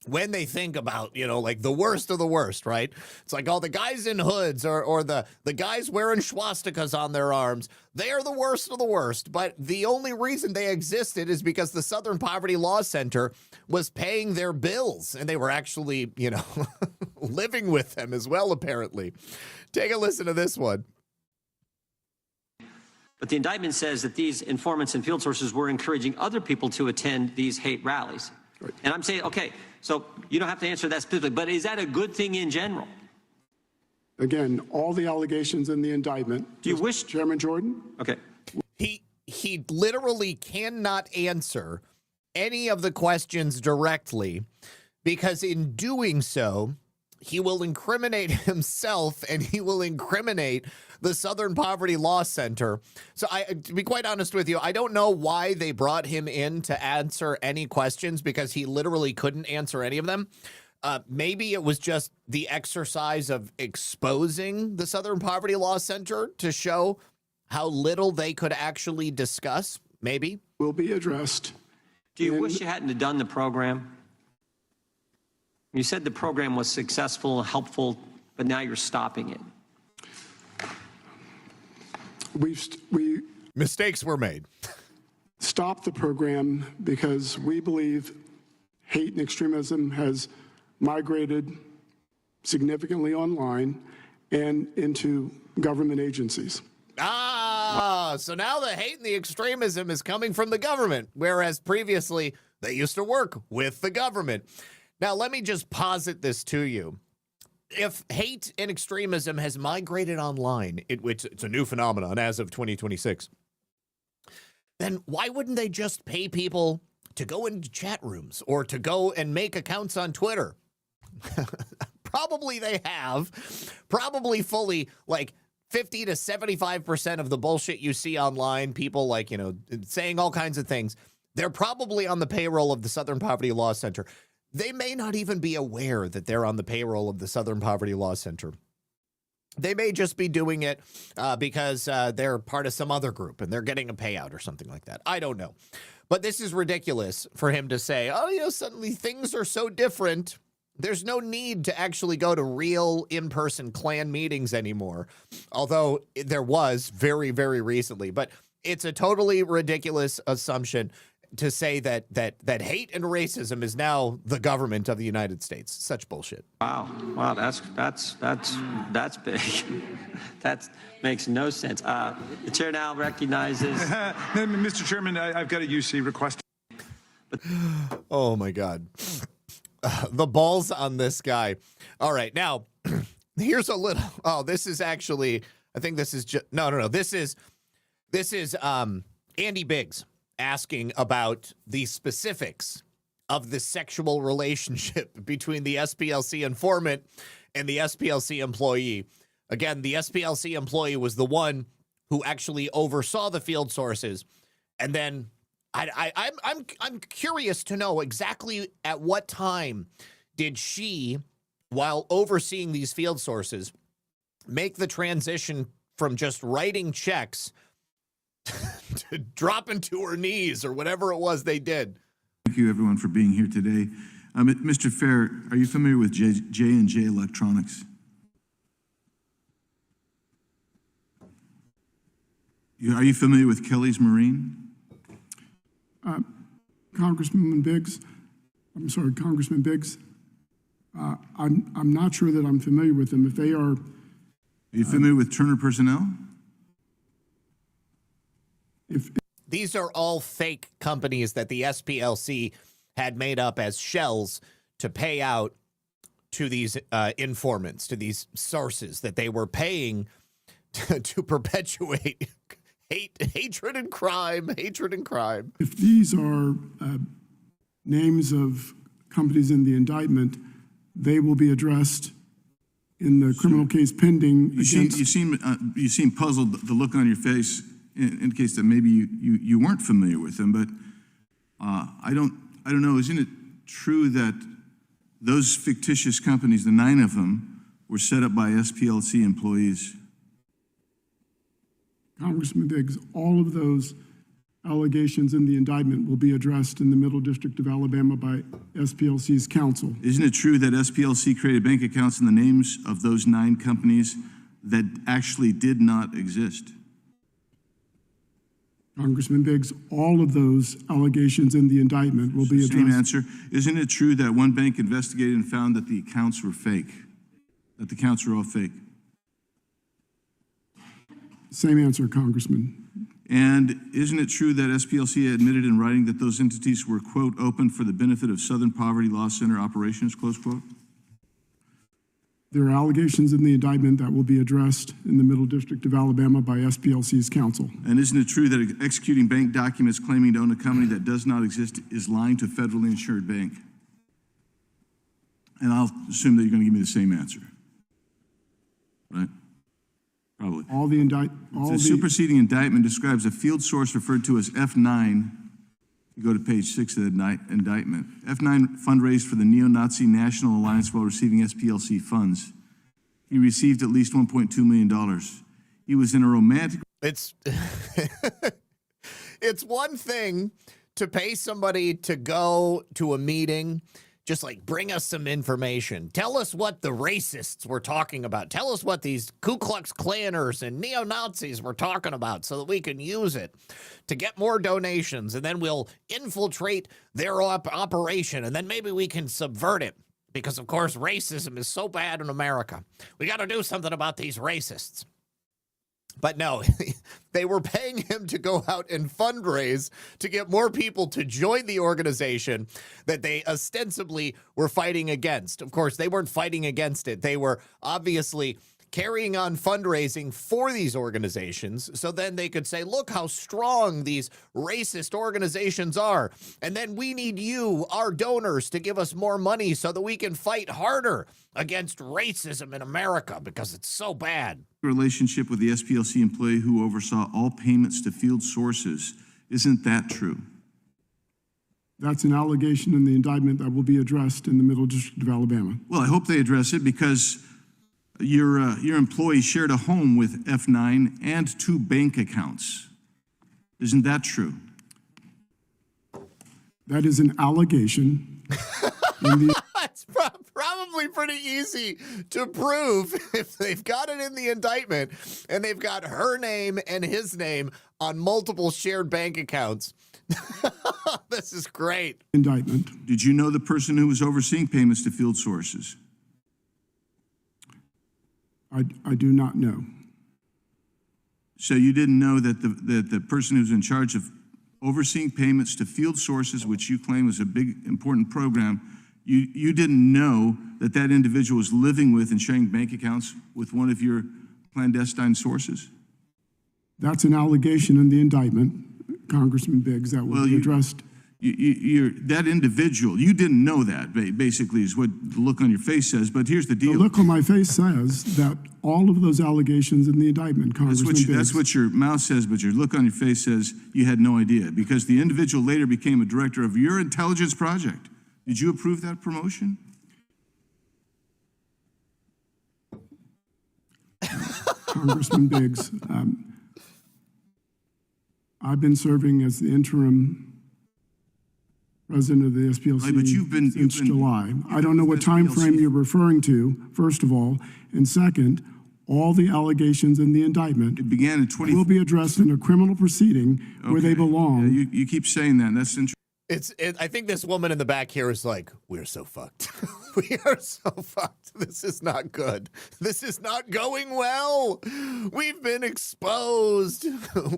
when they think about, like the worst of the worst, right? It's like all the guys in hoods or the guys wearing swastikas on their arms. They are the worst of the worst. But the only reason they existed is because the Southern Poverty Law Center was paying their bills. And they were actually, living with them as well, apparently. Take a listen to this one. But the indictment says that these informants and field sources were encouraging other people to attend these hate rallies. Right. And I'm saying, okay, so you don't have to answer that specifically, but is that a good thing in general? Again, all the allegations in the indictment. Do you wish, Chairman Jordan? Okay. He literally cannot answer any of the questions directly because in doing so, he will incriminate himself and he will incriminate the Southern Poverty Law Center. So to be quite honest with you, I don't know why they brought him in to answer any questions because he literally couldn't answer any of them. Maybe it was just the exercise of exposing the Southern Poverty Law Center to show how little they could actually discuss. Maybe. Will be addressed. Do you wish you hadn't have done the program? You said the program was successful, helpful, but now you're stopping it. Mistakes were made. Stopped the program because we believe hate and extremism has migrated significantly online and into government agencies. So now the hate and the extremism is coming from the government, whereas previously they used to work with the government. Now, let me just posit this to you. If hate and extremism has migrated online, which it's a new phenomenon as of 2026, then why wouldn't they just pay people to go into chat rooms or to go and make accounts on Twitter? Probably they have. Probably fully, like 50 to 75% of the bullshit you see online, people like, saying all kinds of things, they're probably on the payroll of the Southern Poverty Law Center. They may not even be aware that they're on the payroll of the Southern Poverty Law Center. They may just be doing it because they're part of some other group and they're getting a payout or something like that. I don't know. But this is ridiculous for him to say, suddenly things are so different. There's no need to actually go to real in-person Klan meetings anymore, although there was very, very recently. But it's a totally ridiculous assumption to say that hate and racism is now the government of the United States. Such bullshit. Wow, that's big. That makes no sense. The chair now recognizes. Mr. Chairman, I've got a UC request. Oh my God, the balls on this guy. All right, now here's a little. Oh, this is actually. I think this is just no. This is Andy Biggs asking about the specifics of the sexual relationship between the SPLC informant and the SPLC employee. Again, the SPLC employee was the one who actually oversaw the field sources. And then I'm curious to know exactly at what time did she, while overseeing these field sources, make the transition from just writing checks to dropping to her knees or whatever it was they did. Thank you, everyone, for being here today. Mr. Fair, are you familiar with J&J Electronics? Are you familiar with Kelly's Marine? Congressman Biggs, I'm not sure that I'm familiar with them. If they are... Are you familiar with Turner Personnel? These are all fake companies that the SPLC had made up as shells to pay out to these informants, to these sources that they were paying to perpetuate hatred and crime. If these are names of companies in the indictment, they will be addressed in the criminal case pending. You seem puzzled. The look on your face indicates that maybe you weren't familiar with them, but I don't know. Isn't it true that those fictitious companies, the 9 of them, were set up by SPLC employees? Congressman Biggs, all of those allegations in the indictment will be addressed in the Middle District of Alabama by SPLC's counsel. Isn't it true that SPLC created bank accounts in the names of those 9 companies that actually did not exist? Congressman Biggs, all of those allegations in the indictment will be addressed. Same answer. Isn't it true that one bank investigated and found that the accounts were fake? That the accounts were all fake? Same answer, Congressman. And isn't it true that SPLC admitted in writing that those entities were, quote, open for the benefit of Southern Poverty Law Center operations, close quote? There are allegations in the indictment that will be addressed in the Middle District of Alabama by SPLC's counsel. And isn't it true that executing bank documents claiming to own a company that does not exist is lying to a federally insured bank? And I'll assume that you're going to give me the same answer. Right? Probably. The superseding indictment describes a field source referred to as F9. You go to page 6 of the indictment. F9 fundraised for the neo-Nazi National Alliance while receiving SPLC funds. He received at least $1.2 million. He was in a romantic... It's one thing to pay somebody to go to a meeting, just like bring us some information. Tell us what the racists were talking about. Tell us what these Ku Klux Klanners and neo-Nazis were talking about so that we can use it to get more donations, and then we'll infiltrate their operation, and then maybe we can subvert it because, of course, racism is so bad in America. We got to do something about these racists. But no, they were paying him to go out and fundraise to get more people to join the organization that they ostensibly were fighting against. Of course, they weren't fighting against it. They were obviously carrying on fundraising for these organizations so then they could say, look how strong these racist organizations are. And then we need you, our donors, to give us more money so that we can fight harder against racism in America because it's so bad. Relationship with the SPLC employee who oversaw all payments to field sources. Isn't that true? That's an allegation in the indictment that will be addressed in the Middle District of Alabama. Well, I hope they address it because your employee shared a home with F9 and 2 bank accounts. Isn't that true? That is an allegation. It's probably pretty easy to prove if they've got it in the indictment and they've got her name and his name on multiple shared bank accounts. This is great. Indictment. Did you know the person who was overseeing payments to field sources? I do not know. So you didn't know that the person who's in charge of overseeing payments to field sources, which you claim was a big, important program, you didn't know that that individual was living with and sharing bank accounts with one of your clandestine sources? That's an allegation in the indictment, Congressman Biggs, that will be addressed. That individual, you didn't know that, basically, is what the look on your face says. But here's the deal. The look on my face says that all of those allegations in the indictment, Congressman Biggs. That's what your mouth says, but your look on your face says you had no idea, because the individual later became a director of your intelligence project. Did you approve that promotion? Congressman Biggs, I've been serving as the interim president of the SPLC since July. I don't know what time frame you're referring to, first of all, and second, all the allegations in the indictment will be addressed in a criminal proceeding where they belong. Yeah, you keep saying that. That's interesting. I think this woman in the back here is like, we're so fucked. We are so fucked. This is not good. This is not going well. We've been exposed.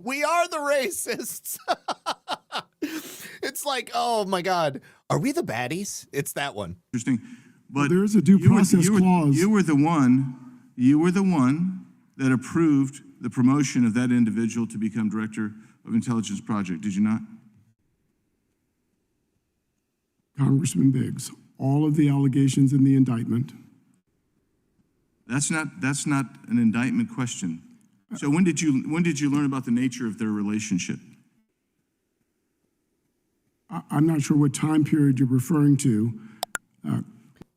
We are the racists. It's like, oh my God. Are we the baddies? It's that one. Interesting. But there's a due process clause. You were the one that approved the promotion of that individual to become director of intelligence project, did you not? Congressman Biggs, all of the allegations in the indictment. That's not an indictment question. So when did you learn about the nature of their relationship? I'm not sure what time period you're referring to.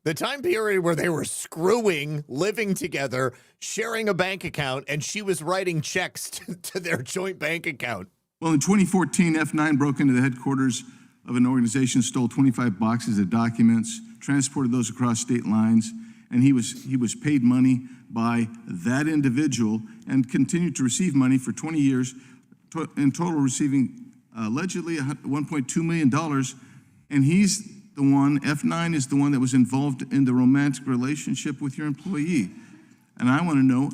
The time period where they were screwing, living together, sharing a bank account, and she was writing checks to their joint bank account. Well, in 2014, F9 broke into the headquarters of an organization, stole 25 boxes of documents, transported those across state lines, and he was paid money by that individual and continued to receive money for 20 years, in total receiving allegedly $1.2 million. And he's the one, F9 is the one that was involved in the romantic relationship with your employee. And I want to know,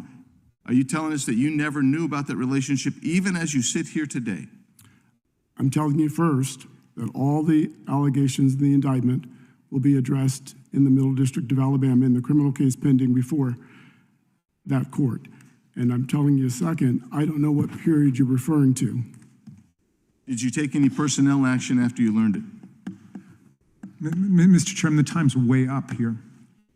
are you telling us that you never knew about that relationship even as you sit here today? I'm telling you first that all the allegations in the indictment will be addressed in the Middle District of Alabama in the criminal case pending before that court. And I'm telling you second, I don't know what period you're referring to. Did you take any personnel action after you learned it? Mr. Chairman, the time's way up here.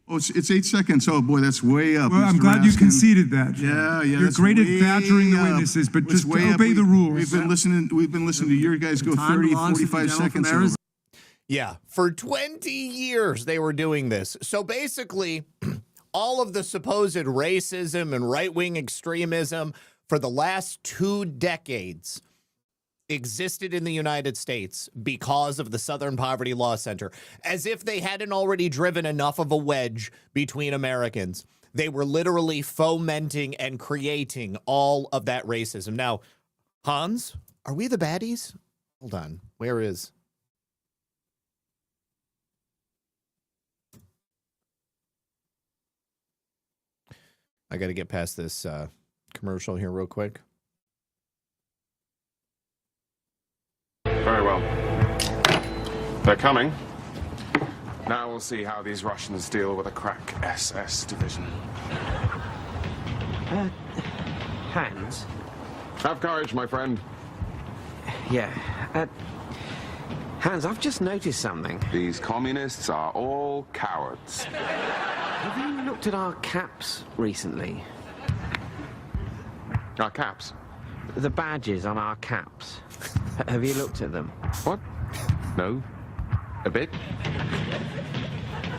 Oh, it's 8 seconds. Oh, boy, that's way up. Well, I'm glad you conceded that. Yeah. You're great at badgering the witnesses, but just obey the rules. We've been listening to your guys go 30, 45 seconds over. Yeah, for 20 years they were doing this. So basically, all of the supposed racism and right-wing extremism for the last 2 decades existed in the United States because of the Southern Poverty Law Center, as if they hadn't already driven enough of a wedge between Americans. They were literally fomenting and creating all of that racism. Now, Hans, are we the baddies? Hold on. Where is... I got to get past this commercial here real quick. Very well. They're coming. Now we'll see how these Russians deal with a crack SS division. Hans? Have courage, my friend. Yeah. Hans, I've just noticed something. These communists are all cowards. Have you looked at our caps recently? Our caps? The badges on our caps. Have you looked at them? What? No. A bit?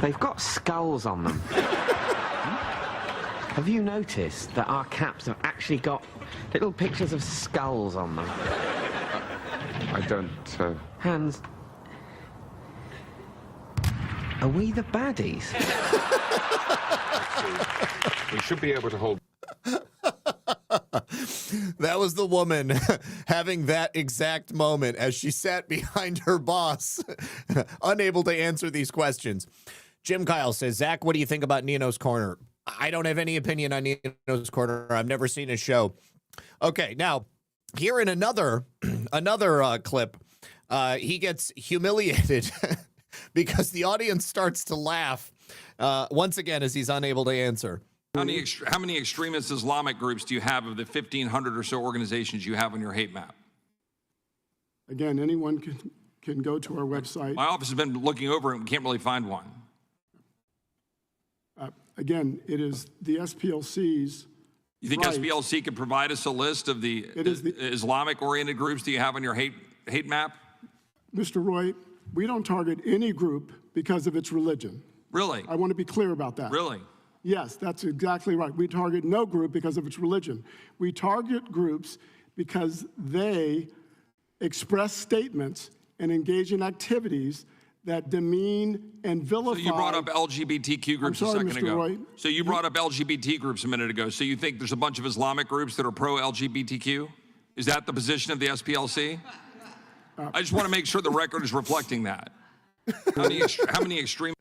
They've got skulls on them. Have you noticed that our caps have actually got little pictures of skulls on them? I don't... Hans, are we the baddies? We should be able to hold... That was the woman having that exact moment as she sat behind her boss, unable to answer these questions. Jim Kyle says, Zach, what do you think about Nino's Corner? I don't have any opinion on Nino's Corner. I've never seen his show. Okay, now, here in another clip, he gets humiliated because the audience starts to laugh once again as he's unable to answer. How many extremist Islamic groups do you have of the 1,500 or so organizations you have on your hate map? Again, anyone can go to our website. My office has been looking over it and we can't really find one. Again, it is the SPLC's. You think right. SPLC could provide us a list of the Islamic-oriented groups that you have on your hate map? Mr. Roy, we don't target any group because of its religion. Really? I want to be clear about that. Really? Yes, that's exactly right. We target no group because of its religion. We target groups because they express statements and engage in activities that demean and vilify. So you brought up LGBTQ groups a second ago. Roy. So you brought up LGBT groups a minute ago. So you think there's a bunch of Islamic groups that are pro-LGBTQ? Is that the position of the SPLC? I just want to make sure the record is reflecting that. How many extreme?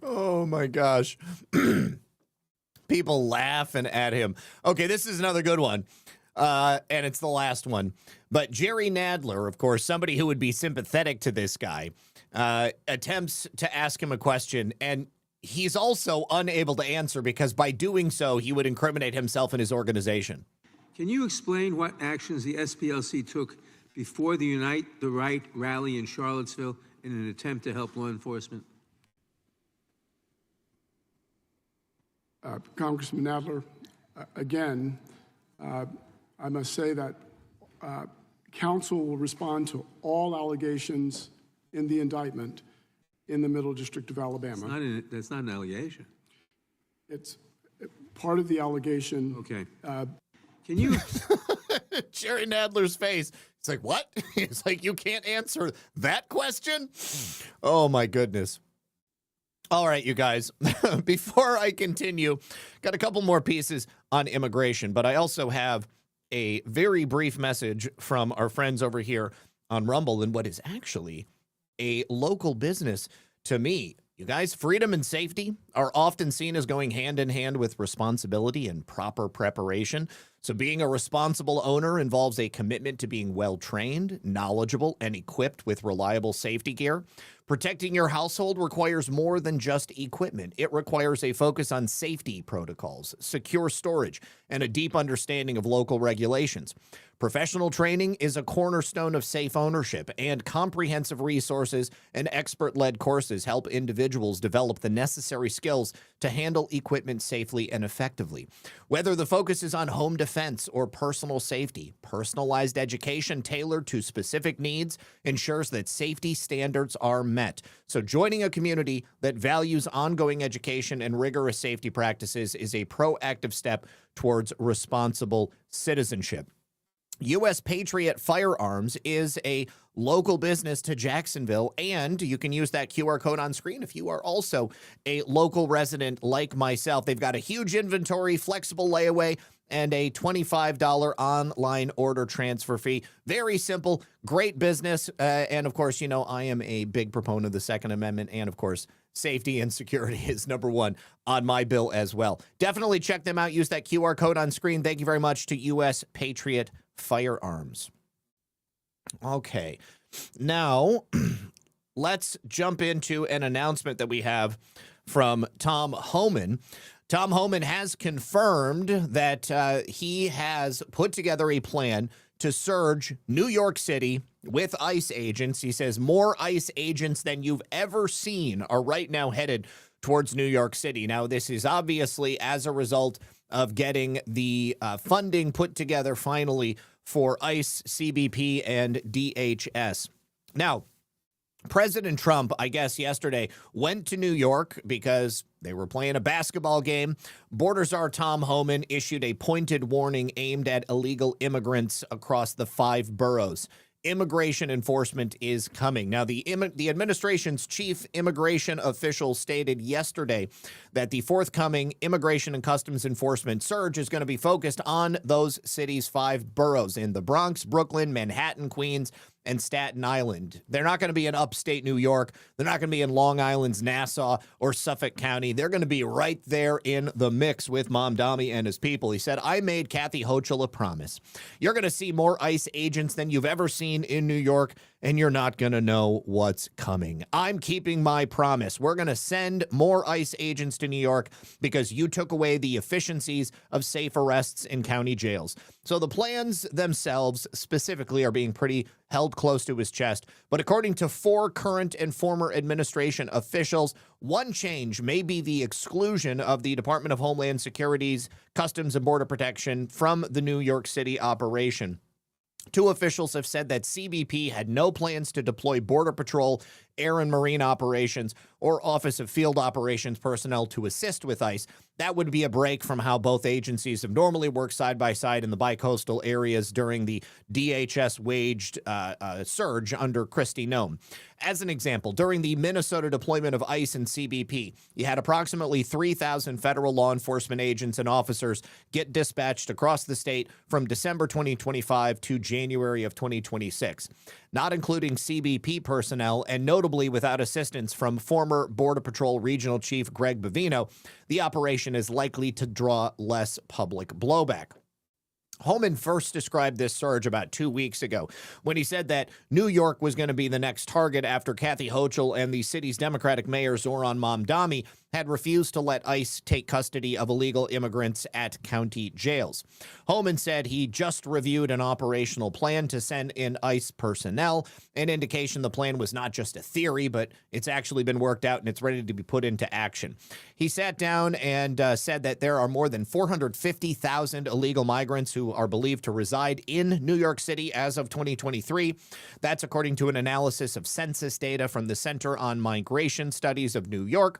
Oh my gosh. People laughing at him. Okay, this is another good one. And it's the last one. But Jerry Nadler, of course, somebody who would be sympathetic to this guy, attempts to ask him a question, and he's also unable to answer because by doing so, he would incriminate himself and his organization. Can you explain what actions the SPLC took before the Unite the Right rally in Charlottesville in an attempt to help law enforcement? Congressman Nadler, again, I must say that counsel will respond to all allegations in the indictment in the Middle District of Alabama. That's not an allegation. It's part of the allegation. Okay. Can you... Jerry Nadler's face. It's like, what? It's like, you can't answer that question? Oh, my goodness. All right, you guys, before I continue, got a couple more pieces on immigration, but I also have a very brief message from our friends over here on Rumble in what is actually a local business to me. You guys, freedom and safety are often seen as going hand in hand with responsibility and proper preparation. So being a responsible owner involves a commitment to being well-trained, knowledgeable, and equipped with reliable safety gear. Protecting your household requires more than just equipment. It requires a focus on safety protocols, secure storage, and a deep understanding of local regulations. Professional training is a cornerstone of safe ownership, and comprehensive resources and expert-led courses help individuals develop the necessary skills to handle equipment safely and effectively. Whether the focus is on home defense or personal safety, personalized education tailored to specific needs ensures that safety standards are met. So joining a community that values ongoing education and rigorous safety practices is a proactive step towards responsible citizenship. U.S. Patriot Firearms is a local business to Jacksonville, and you can use that QR code on screen if you are also a local resident like myself. They've got a huge inventory, flexible layaway, and a $25 online order transfer fee. Very simple, great business. And of course, you know, I am a big proponent of the Second Amendment, and of course, safety and security is number one on my bill as well. Definitely check them out. Use that QR code on screen. Thank you very much to U.S. Patriot Firearms. Okay, now let's jump into an announcement that we have from Tom Homan. Tom Homan has confirmed that he has put together a plan to surge New York City with ICE agents. He says more ICE agents than you've ever seen are right now headed towards New York City. Now, this is obviously as a result of getting the funding put together finally for ICE, CBP, and DHS. Now, President Trump, I guess yesterday, went to New York because they were playing a basketball game. Border Czar Tom Homan issued a pointed warning aimed at illegal immigrants across the 5 boroughs. Immigration enforcement is coming. Now, the administration's chief immigration official stated yesterday that the forthcoming immigration and customs enforcement surge is going to be focused on those cities' 5 boroughs in the Bronx, Brooklyn, Manhattan, Queens, and Staten Island. They're not going to be in upstate New York. They're not going to be in Long Island's Nassau or Suffolk County. They're going to be right there in the mix with Mamdani and his people. He said, I made Kathy Hochul a promise. You're going to see more ICE agents than you've ever seen in New York, and you're not going to know what's coming. I'm keeping my promise. We're going to send more ICE agents to New York because you took away the efficiencies of safe arrests in county jails. So the plans themselves specifically are being pretty held close to his chest. But according to 4 current and former administration officials, one change may be the exclusion of the Department of Homeland Security's Customs and Border Protection from the New York City operation. 2 officials have said that CBP had no plans to deploy Border Patrol, Air and Marine operations, or Office of Field Operations personnel to assist with ICE. That would be a break from how both agencies have normally worked side by side in the bicoastal areas during the DHS-waged surge under Kristi Noem. As an example, during the Minnesota deployment of ICE and CBP, you had approximately 3,000 federal law enforcement agents and officers get dispatched across the state from December 2025 to January of 2026, not including CBP personnel, and notably without assistance from former Border Patrol Regional Chief Greg Bavino. The operation is likely to draw less public blowback. Homan first described this surge about 2 weeks ago when he said that New York was going to be the next target after Kathy Hochul and the city's Democratic Mayor Zohran Mamdani had refused to let ICE take custody of illegal immigrants at county jails. Homan said he just reviewed an operational plan to send in ICE personnel, an indication the plan was not just a theory, but it's actually been worked out and it's ready to be put into action. He sat down and said that there are more than 450,000 illegal migrants who are believed to reside in New York City as of 2023. That's according to an analysis of census data from the Center on Migration Studies of New York.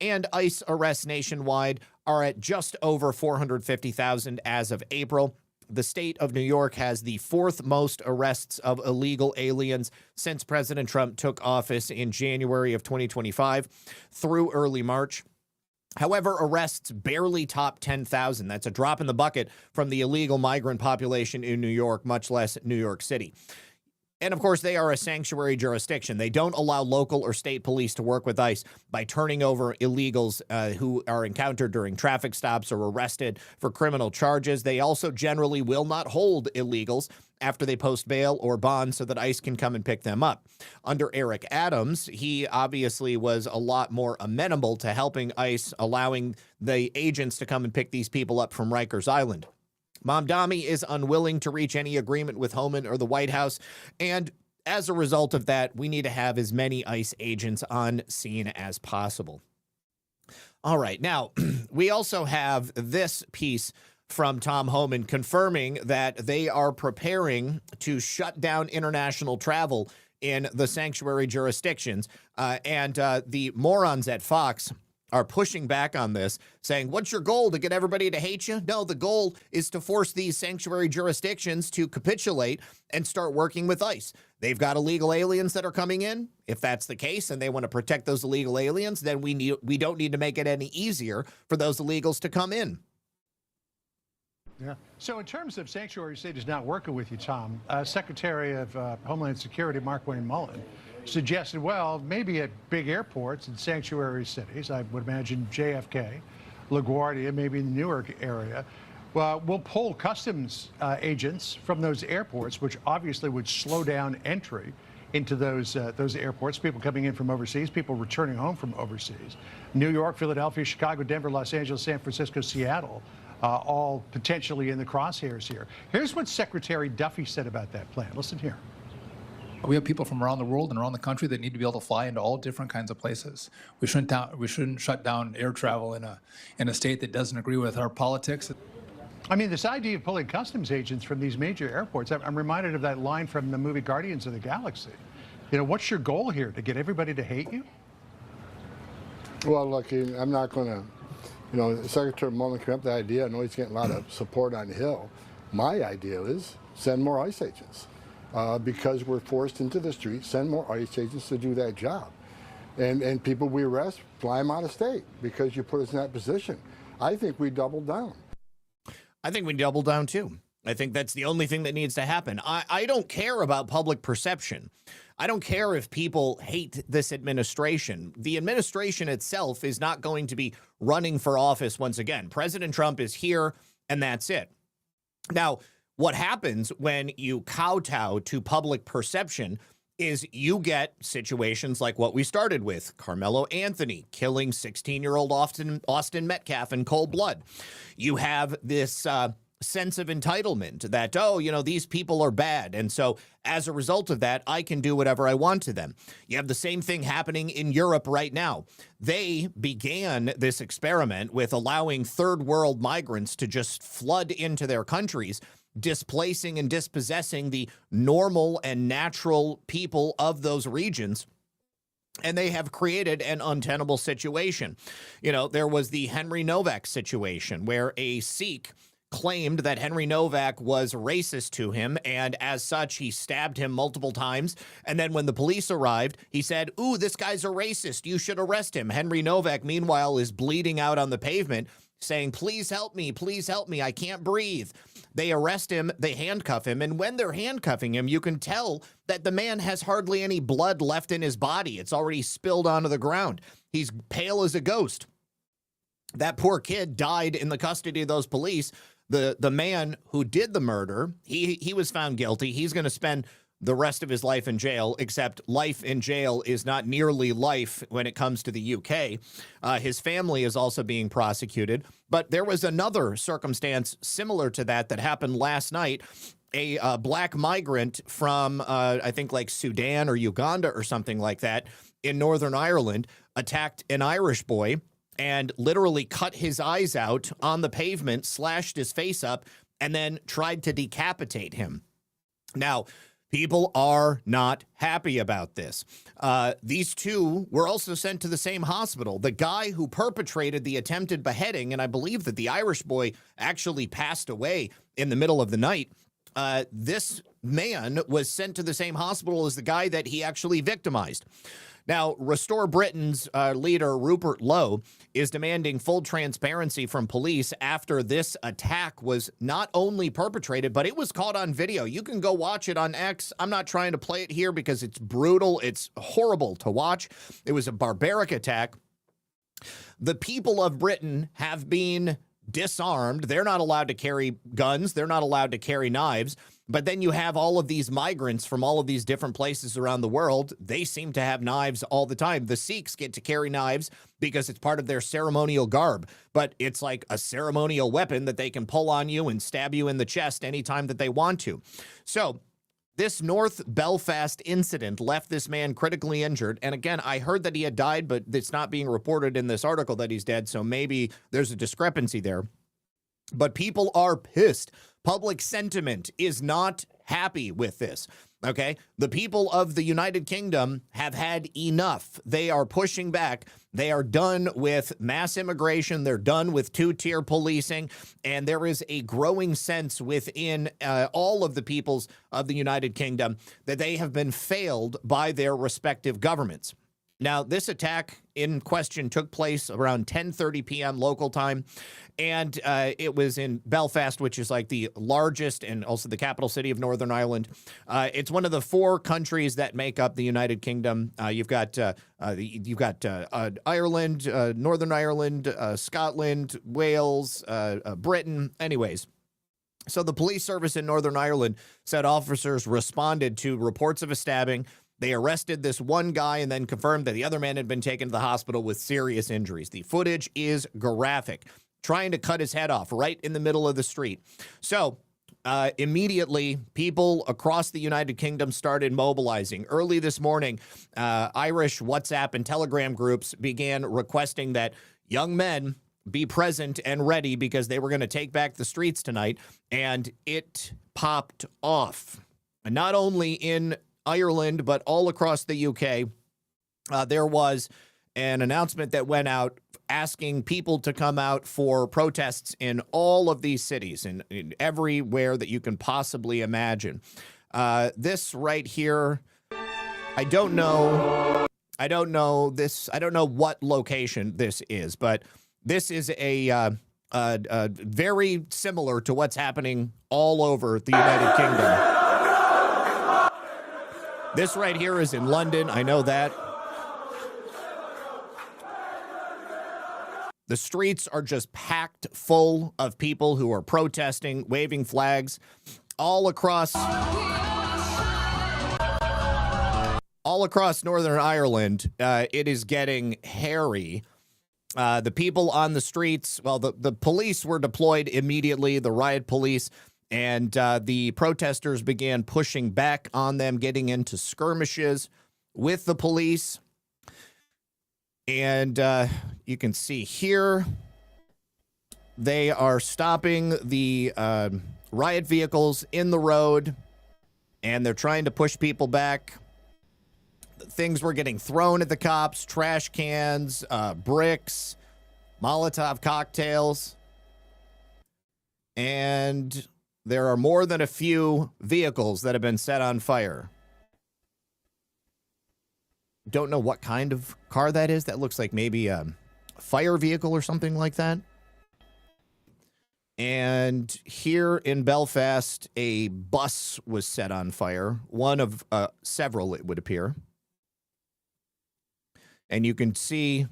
And ICE arrests nationwide are at just over 450,000 as of April. the state of New York has the 4th most arrests of illegal aliens since President Trump took office in January of 2025 through early March. However, arrests barely top 10,000. That's a drop in the bucket from the illegal migrant population in New York, much less New York City. And of course, they are a sanctuary jurisdiction. They don't allow local or state police to work with ICE by turning over illegals who are encountered during traffic stops or arrested for criminal charges. They also generally will not hold illegals after they post bail or bond so that ICE can come and pick them up. Under Eric Adams, he obviously was a lot more amenable to helping ICE, allowing the agents to come and pick these people up from Rikers Island. Mamdani is unwilling to reach any agreement with Homan or the White House, and as a result of that, we need to have as many ICE agents on scene as possible. All right, now, we also have this piece from Tom Homan confirming that they are preparing to shut down international travel in the sanctuary jurisdictions, and the morons at Fox are pushing back on this, saying, what's your goal, to get everybody to hate you? No, the goal is to force these sanctuary jurisdictions to capitulate and start working with ICE. They've got illegal aliens that are coming in. If that's the case and they want to protect those illegal aliens, then we don't need to make it any easier for those illegals to come in. Yeah. So in terms of sanctuary cities not working with you, Tom, Secretary of Homeland Security Markwayne Mullin suggested, well, maybe at big airports and sanctuary cities, I would imagine JFK, LaGuardia, maybe in the Newark area, we'll pull customs agents from those airports, which obviously would slow down entry into those airports, people coming in from overseas, people returning home from overseas. New York, Philadelphia, Chicago, Denver, Los Angeles, San Francisco, Seattle, all potentially in the crosshairs here. Here's what Secretary Duffy said about that plan. Listen here. We have people from around the world and around the country that need to be able to fly into all different kinds of places. We shouldn't shut down air travel in a state that doesn't agree with our politics. I mean, this idea of pulling customs agents from these major airports, I'm reminded of that line from the movie Guardians of the Galaxy. You know, what's your goal here, to get everybody to hate you? Well, look, I'm not going to, you know, Secretary Mullin came up with the idea. I know he's getting a lot of support on the Hill. My idea is send more ICE agents. Because we're forced into the streets, send more ICE agents to do that job. And people we arrest, fly them out of state because you put us in that position. I think we double down. I think we double down, too. I think that's the only thing that needs to happen. I don't care about public perception. I don't care if people hate this administration. The administration itself is not going to be running for office once again. President Trump is here, and that's it. Now, what happens when you kowtow to public perception is you get situations like what we started with, Karmello Anthony killing 16-year-old Austin Metcalf in cold blood. You have this sense of entitlement that, oh, you know, these people are bad, and so as a result of that, I can do whatever I want to them. You have the same thing happening in Europe right now. They began this experiment with allowing third world migrants to just flood into their countries, displacing and dispossessing the normal and natural people of those regions. And they have created an untenable situation. You know, there was the Henry Novak situation where a Sikh claimed that Henry Novak was racist to him, and as such, he stabbed him multiple times. And then when the police arrived, he said, ooh, this guy's a racist. You should arrest him. Henry Novak, meanwhile, is bleeding out on the pavement, saying, please help me, I can't breathe. They arrest him, they handcuff him, and when they're handcuffing him, you can tell that the man has hardly any blood left in his body. It's already spilled onto the ground. He's pale as a ghost. That poor kid died in the custody of those police. The man who did the murder, he was found guilty. He's going to spend the rest of his life in jail, except life in jail is not nearly life when it comes to the UK. His family is also being prosecuted. But there was another circumstance similar to that happened last night. A black migrant from, I think, like Sudan or Uganda or something like that in Northern Ireland attacked an Irish boy and literally cut his eyes out on the pavement, slashed his face up, and then tried to decapitate him. Now, People are not happy about this. These two were also sent to the same hospital. The guy who perpetrated the attempted beheading, and I believe that the Irish boy actually passed away in the middle of the night, this man was sent to the same hospital as the guy that he actually victimized. Now, Restore Britain's leader, Rupert Lowe, is demanding full transparency from police after this attack was not only perpetrated, but it was caught on video. You can go watch it on X. I'm not trying to play it here because it's brutal. It's horrible to watch. It was a barbaric attack. The people of Britain have been disarmed. They're not allowed to carry guns. They're not allowed to carry knives. But then you have all of these migrants from all of these different places around the world. They seem to have knives all the time. The Sikhs get to carry knives because it's part of their ceremonial garb. But it's like a ceremonial weapon that they can pull on you and stab you in the chest anytime that they want to. So this North Belfast incident left this man critically injured. And again, I heard that he had died, but it's not being reported in this article that he's dead. So maybe there's a discrepancy there. But people are pissed. Public sentiment is not happy with this, okay? The people of the United Kingdom have had enough. They are pushing back. They are done with mass immigration. They're done with two-tier policing. And there is a growing sense within all of the peoples of the United Kingdom that they have been failed by their respective governments. Now, this attack in question took place around 10:30 p.m. local time, and it was in Belfast, which is like the largest and also the capital city of Northern Ireland. It's one of the 4 countries that make up the United Kingdom. You've got Ireland, Northern Ireland, Scotland, Wales, Britain. Anyways. So the police service in Northern Ireland said officers responded to reports of a stabbing. They arrested this one guy and then confirmed that the other man had been taken to the hospital with serious injuries. The footage is graphic, trying to cut his head off right in the middle of the street. So immediately, people across the United Kingdom started mobilizing. Early this morning, Irish WhatsApp and Telegram groups began requesting that young men be present and ready because they were going to take back the streets tonight. And it popped off. And not only in Ireland, but all across the UK, there was an announcement that went out asking people to come out for protests in all of these cities and in everywhere that you can possibly imagine. This right here, I don't know what location this is, but this is a very similar to what's happening all over the United Kingdom. This right here is in London. I know that. The streets are just packed full of people who are protesting, waving flags all across Northern Ireland. It is getting hairy. The people on the streets, well, the police were deployed immediately, the riot police. And the protesters began pushing back on them, getting into skirmishes with the police. And you can see here, they are stopping the riot vehicles in the road, and they're trying to push people back. Things were getting thrown at the cops, trash cans, bricks, Molotov cocktails. And there are more than a few vehicles that have been set on fire. Don't know what kind of car that is. That looks like maybe a fire vehicle or something like that. And here in Belfast, a bus was set on fire. One of several, it would appear. And you can see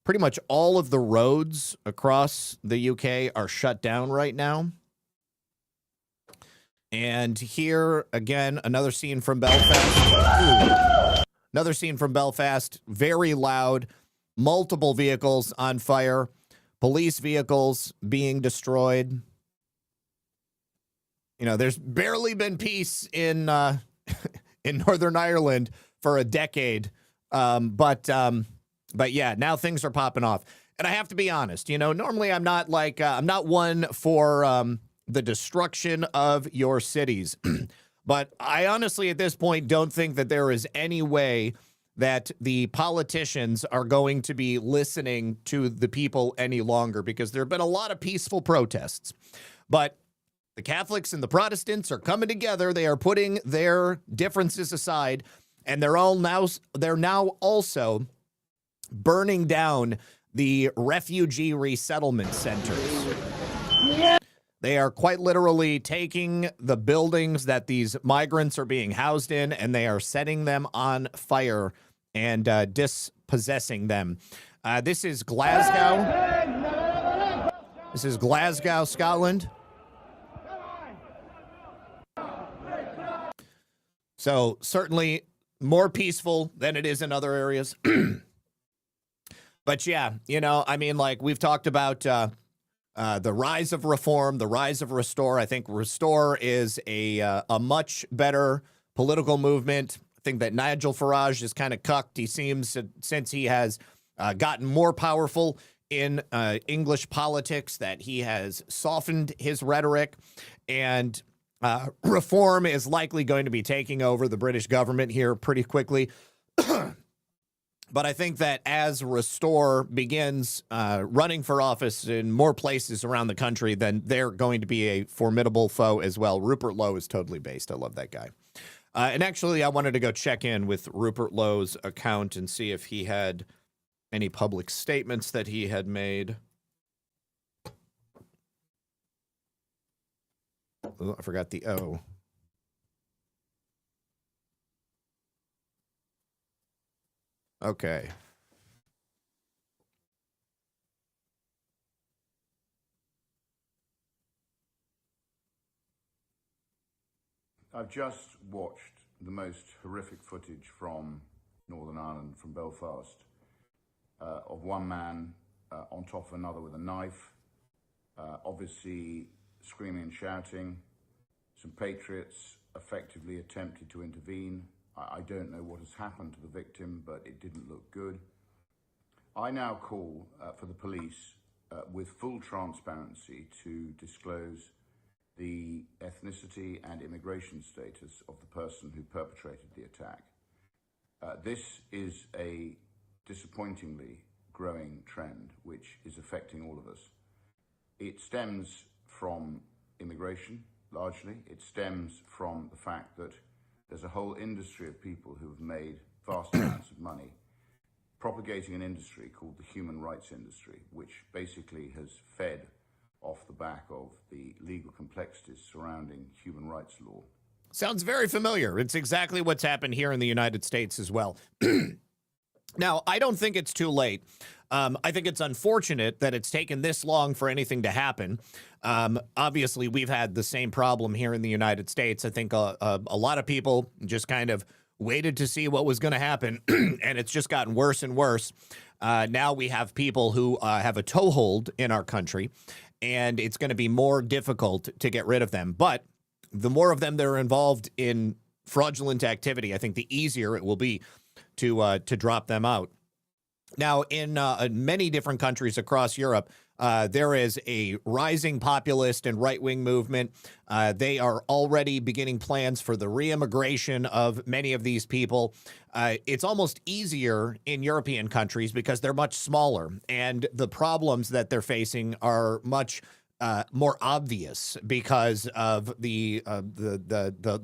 pretty much all of the roads across the UK are shut down right now. And here, again, another scene from Belfast. Another scene from Belfast. Very loud. Multiple vehicles on fire. Police vehicles being destroyed. You know, there's barely been peace in Northern Ireland for a decade. But yeah, now things are popping off. And I have to be honest, you know, normally I'm not like, I'm not one for the destruction of your cities. But I honestly, at this point, don't think that there is any way that the politicians are going to be listening to the people any longer, because there have been a lot of peaceful protests. But the Catholics and the Protestants are coming together. They are putting their differences aside, and they're now also burning down the refugee resettlement centers. They are quite literally taking the buildings that these migrants are being housed in, and they are setting them on fire and dispossessing them. This is Glasgow. This is Glasgow, Scotland. So certainly more peaceful than it is in other areas. But yeah, you know, I mean, like we've talked about the rise of reform, the rise of Restore. I think Restore is a much better political movement. I think that Nigel Farage is kind of cucked. He seems, since he has gotten more powerful in English politics, that he has softened his rhetoric, and Reform is likely going to be taking over the British government here pretty quickly. But I think that as Restore begins running for office in more places around the country, then they're going to be a formidable foe as well. Rupert Lowe is totally based. I love that guy. And actually, I wanted to go check in with Rupert Lowe's account and see if he had any public statements that he had made. Oh, I forgot the O. Okay. I've just watched the most horrific footage from Northern Ireland, from Belfast, of one man on top of another with a knife, obviously screaming and shouting. Some patriots effectively attempted to intervene. I don't know what has happened to the victim, but it didn't look good. I now call for the police with full transparency to disclose the ethnicity and immigration status of the person who perpetrated the attack. This is a disappointingly growing trend which is affecting all of us. It stems from immigration, largely. It stems from the fact that there's a whole industry of people who have made vast amounts of money propagating an industry called the human rights industry, which basically has fed off the back of the legal complexities surrounding human rights law. Sounds very familiar. It's exactly what's happened here in the United States as well. Now, I don't think it's too late. I think it's unfortunate that it's taken this long for anything to happen. Obviously, we've had the same problem here in the United States. I think a lot of people just kind of waited to see what was going to happen, and it's just gotten worse and worse. Now we have people who have a toehold in our country, and it's going to be more difficult to get rid of them. But the more of them that are involved in fraudulent activity, I think the easier it will be to drop them out. Now, in many different countries across Europe, there is a rising populist and right-wing movement. They are already beginning plans for the re-immigration of many of these people. It's almost easier in European countries because they're much smaller, and the problems that they're facing are much more obvious because of the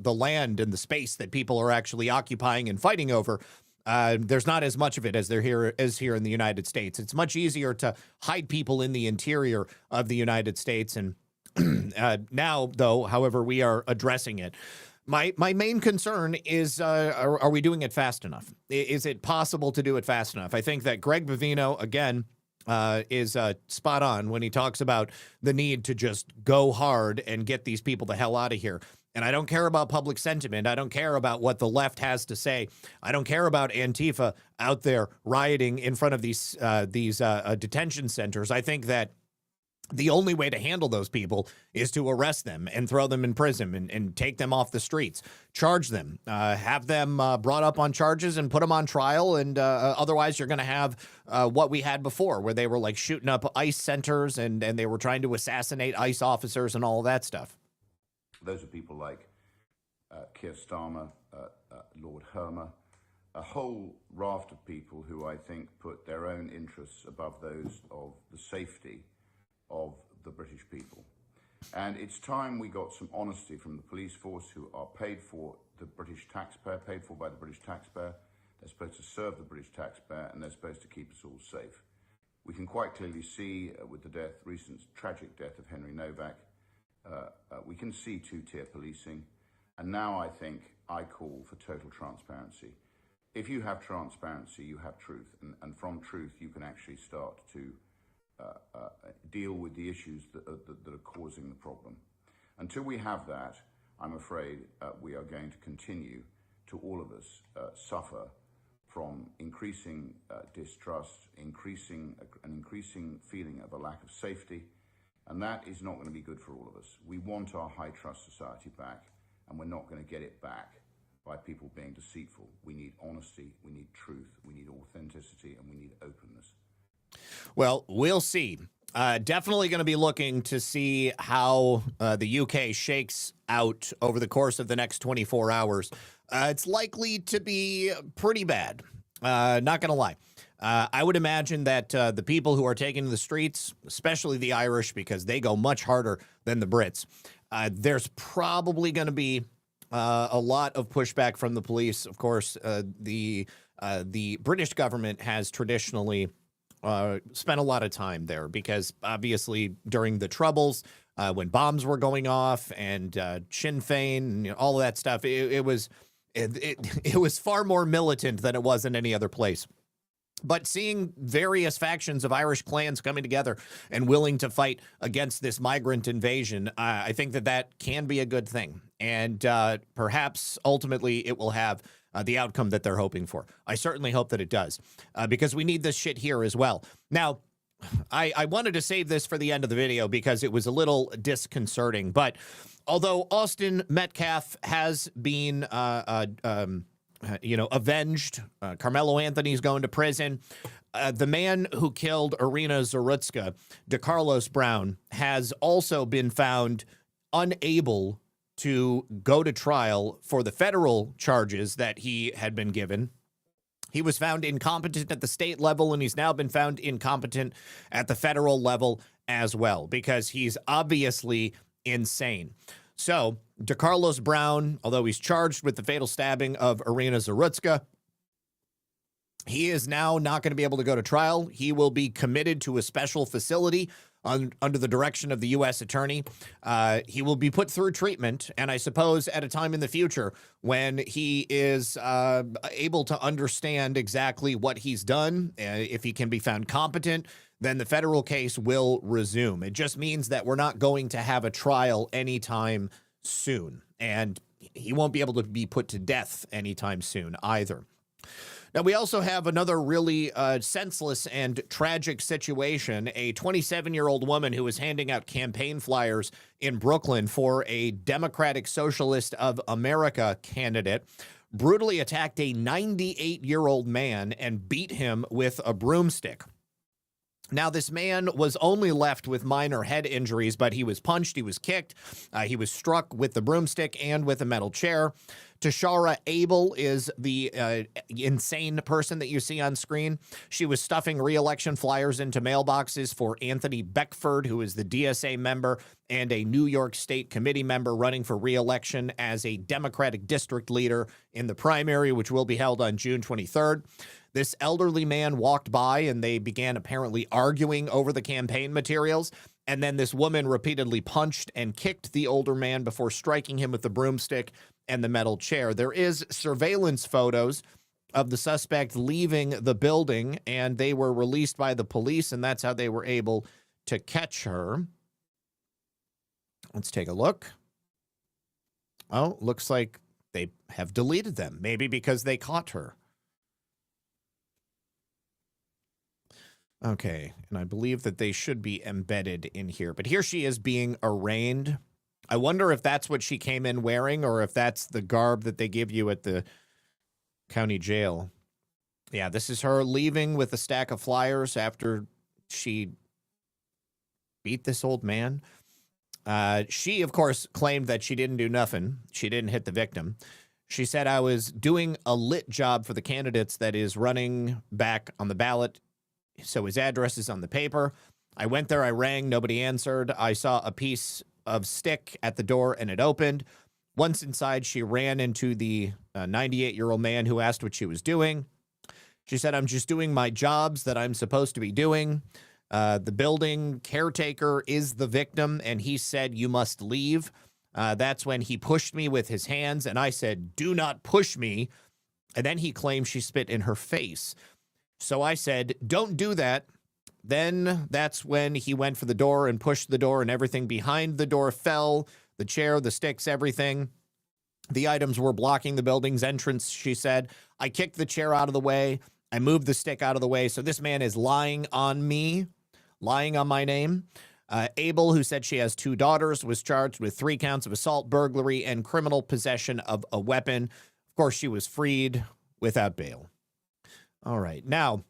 land and the space that people are actually occupying and fighting over. There's not as much of it as there here in the United States. It's much easier to hide people in the interior of the United States. And now, though, however, we are addressing it. My main concern is, are we doing it fast enough? Is it possible to do it fast enough? I think that Greg Bovino, again, is spot on when he talks about the need to just go hard and get these people the hell out of here. And I don't care about public sentiment. I don't care about what the left has to say. I don't care about Antifa out there rioting in front of these detention centers. I think that the only way to handle those people is to arrest them and throw them in prison and take them off the streets, charge them, have them brought up on charges and put them on trial. And otherwise, you're going to have what we had before, where they were like shooting up ICE centers and they were trying to assassinate ICE officers and all of that stuff. Those are people like Keir Starmer, Lord Hermer, a whole raft of people who I think put their own interests above those of the safety of the British people. And it's time we got some honesty from the police force, who are paid for the British taxpayer, paid for by the British taxpayer. They're supposed to serve the British taxpayer, and they're supposed to keep us all safe. We can quite clearly see with the recent tragic death of Henry Novak, we can see two-tier policing. And now I think I call for total transparency. If you have transparency, you have truth. And from truth, you can actually start to deal with the issues that are causing the problem. Until we have that, I'm afraid we are going to continue to, all of us, suffer from increasing distrust, an increasing feeling of a lack of safety, and that is not going to be good for all of us. We want our high trust society back, and we're not going to get it back by people being deceitful. We need honesty, we need truth, we need authenticity, and we need openness. Well, we'll see. Definitely going to be looking to see how the UK shakes out over the course of the next 24 hours. It's likely to be pretty bad. Not going to lie. I would imagine that the people who are taking to the streets, especially the Irish, because they go much harder than the Brits, there's probably going to be a lot of pushback from the police. Of course, the British government has traditionally spent a lot of time there because obviously during the Troubles, when bombs were going off and Sinn Féin and all of that stuff, it was far more militant than it was in any other place. But seeing various factions of Irish clans coming together and willing to fight against this migrant invasion, I think that can be a good thing. And perhaps ultimately it will have the outcome that they're hoping for. I certainly hope that it does, because we need this shit here as well. Now, I wanted to save this for the end of the video because it was a little disconcerting. But although Austin Metcalf has been avenged, Karmello Anthony's going to prison, the man who killed Irina Zarutska, DeCarlos Brown, has also been found unable to go to trial for the federal charges that he had been given. He was found incompetent at the state level, and he's now been found incompetent at the federal level as well, because he's obviously insane. So, DeCarlos Brown, although he's charged with the fatal stabbing of Irina Zarutska, he is now not going to be able to go to trial. He will be committed to a special facility under the direction of the U.S. attorney. He will be put through treatment, and I suppose at a time in the future when he is able to understand exactly what he's done, if he can be found competent, then the federal case will resume. It just means that we're not going to have a trial anytime soon, and he won't be able to be put to death anytime soon either. Now, we also have another really senseless and tragic situation. A 27-year-old woman who was handing out campaign flyers in Brooklyn for a Democratic Socialist of America candidate brutally attacked a 98-year-old man and beat him with a broomstick. Now, this man was only left with minor head injuries, but he was punched, he was kicked, he was struck with the broomstick and with a metal chair. Tashara Abel is the insane person that you see on screen. She was stuffing re-election flyers into mailboxes for Anthony Beckford, who is the DSA member and a New York State committee member running for re-election as a Democratic district leader in the primary, which will be held on June 23rd. This elderly man walked by and they began apparently arguing over the campaign materials. And then this woman repeatedly punched and kicked the older man before striking him with the broomstick and the metal chair. There is surveillance photos of the suspect leaving the building, and they were released by the police, and that's how they were able to catch her. Let's take a look. Oh, looks like they have deleted them, maybe because they caught her. Okay, and I believe that they should be embedded in here. But here she is being arraigned. I wonder if that's what she came in wearing or if that's the garb that they give you at the county jail. Yeah, this is her leaving with a stack of flyers after she beat this old man. She, of course, claimed that she didn't do nothing. She didn't hit the victim. She said, I was doing a lit job for the candidates that is running back on the ballot, so his address is on the paper. I went there, I rang, nobody answered. I saw a piece of stick at the door, and it opened. Once inside, she ran into the 98-year-old man who asked what she was doing. She said, I'm just doing my jobs that I'm supposed to be doing. The building caretaker is the victim, and he said, you must leave. That's when he pushed me with his hands, and I said, do not push me. And then he claimed she spit in her face. So I said, don't do that. Then that's when he went for the door and pushed the door, and everything behind the door fell. The chair, the sticks, everything. The items were blocking the building's entrance, she said. I kicked the chair out of the way. I moved the stick out of the way. So this man is lying on me, lying on my name. Abel, who said she has 2 daughters, was charged with 3 counts of assault, burglary, and criminal possession of a weapon. Of course, she was freed without bail. All right. Now,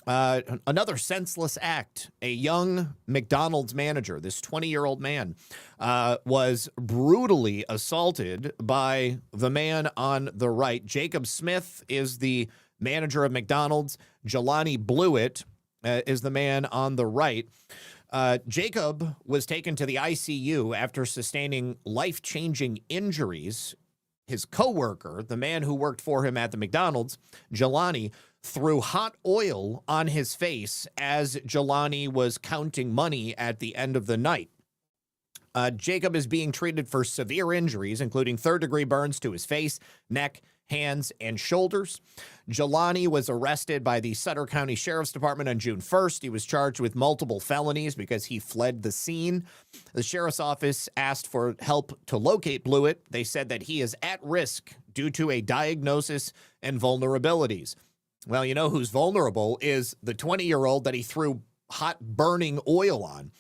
another senseless act. A young McDonald's manager, this 20-year-old man, was brutally assaulted by the man on the right. Jacob Smith is the manager of McDonald's. Jelani Blewett is the man on the right. Jacob was taken to the ICU after sustaining life-changing injuries. His coworker, the man who worked for him at the McDonald's, Jelani, threw hot oil on his face as Jelani was counting money at the end of the night. Jacob is being treated for severe injuries, including third-degree burns to his face, neck, hands, and shoulders. Jelani was arrested by the Sutter County Sheriff's Department on June 1st. He was charged with multiple felonies because he fled the scene. The sheriff's office asked for help to locate Blewett. They said that he is at risk due to a diagnosis and vulnerabilities. Well, you know who's vulnerable is the 20-year-old that he threw hot burning oil on.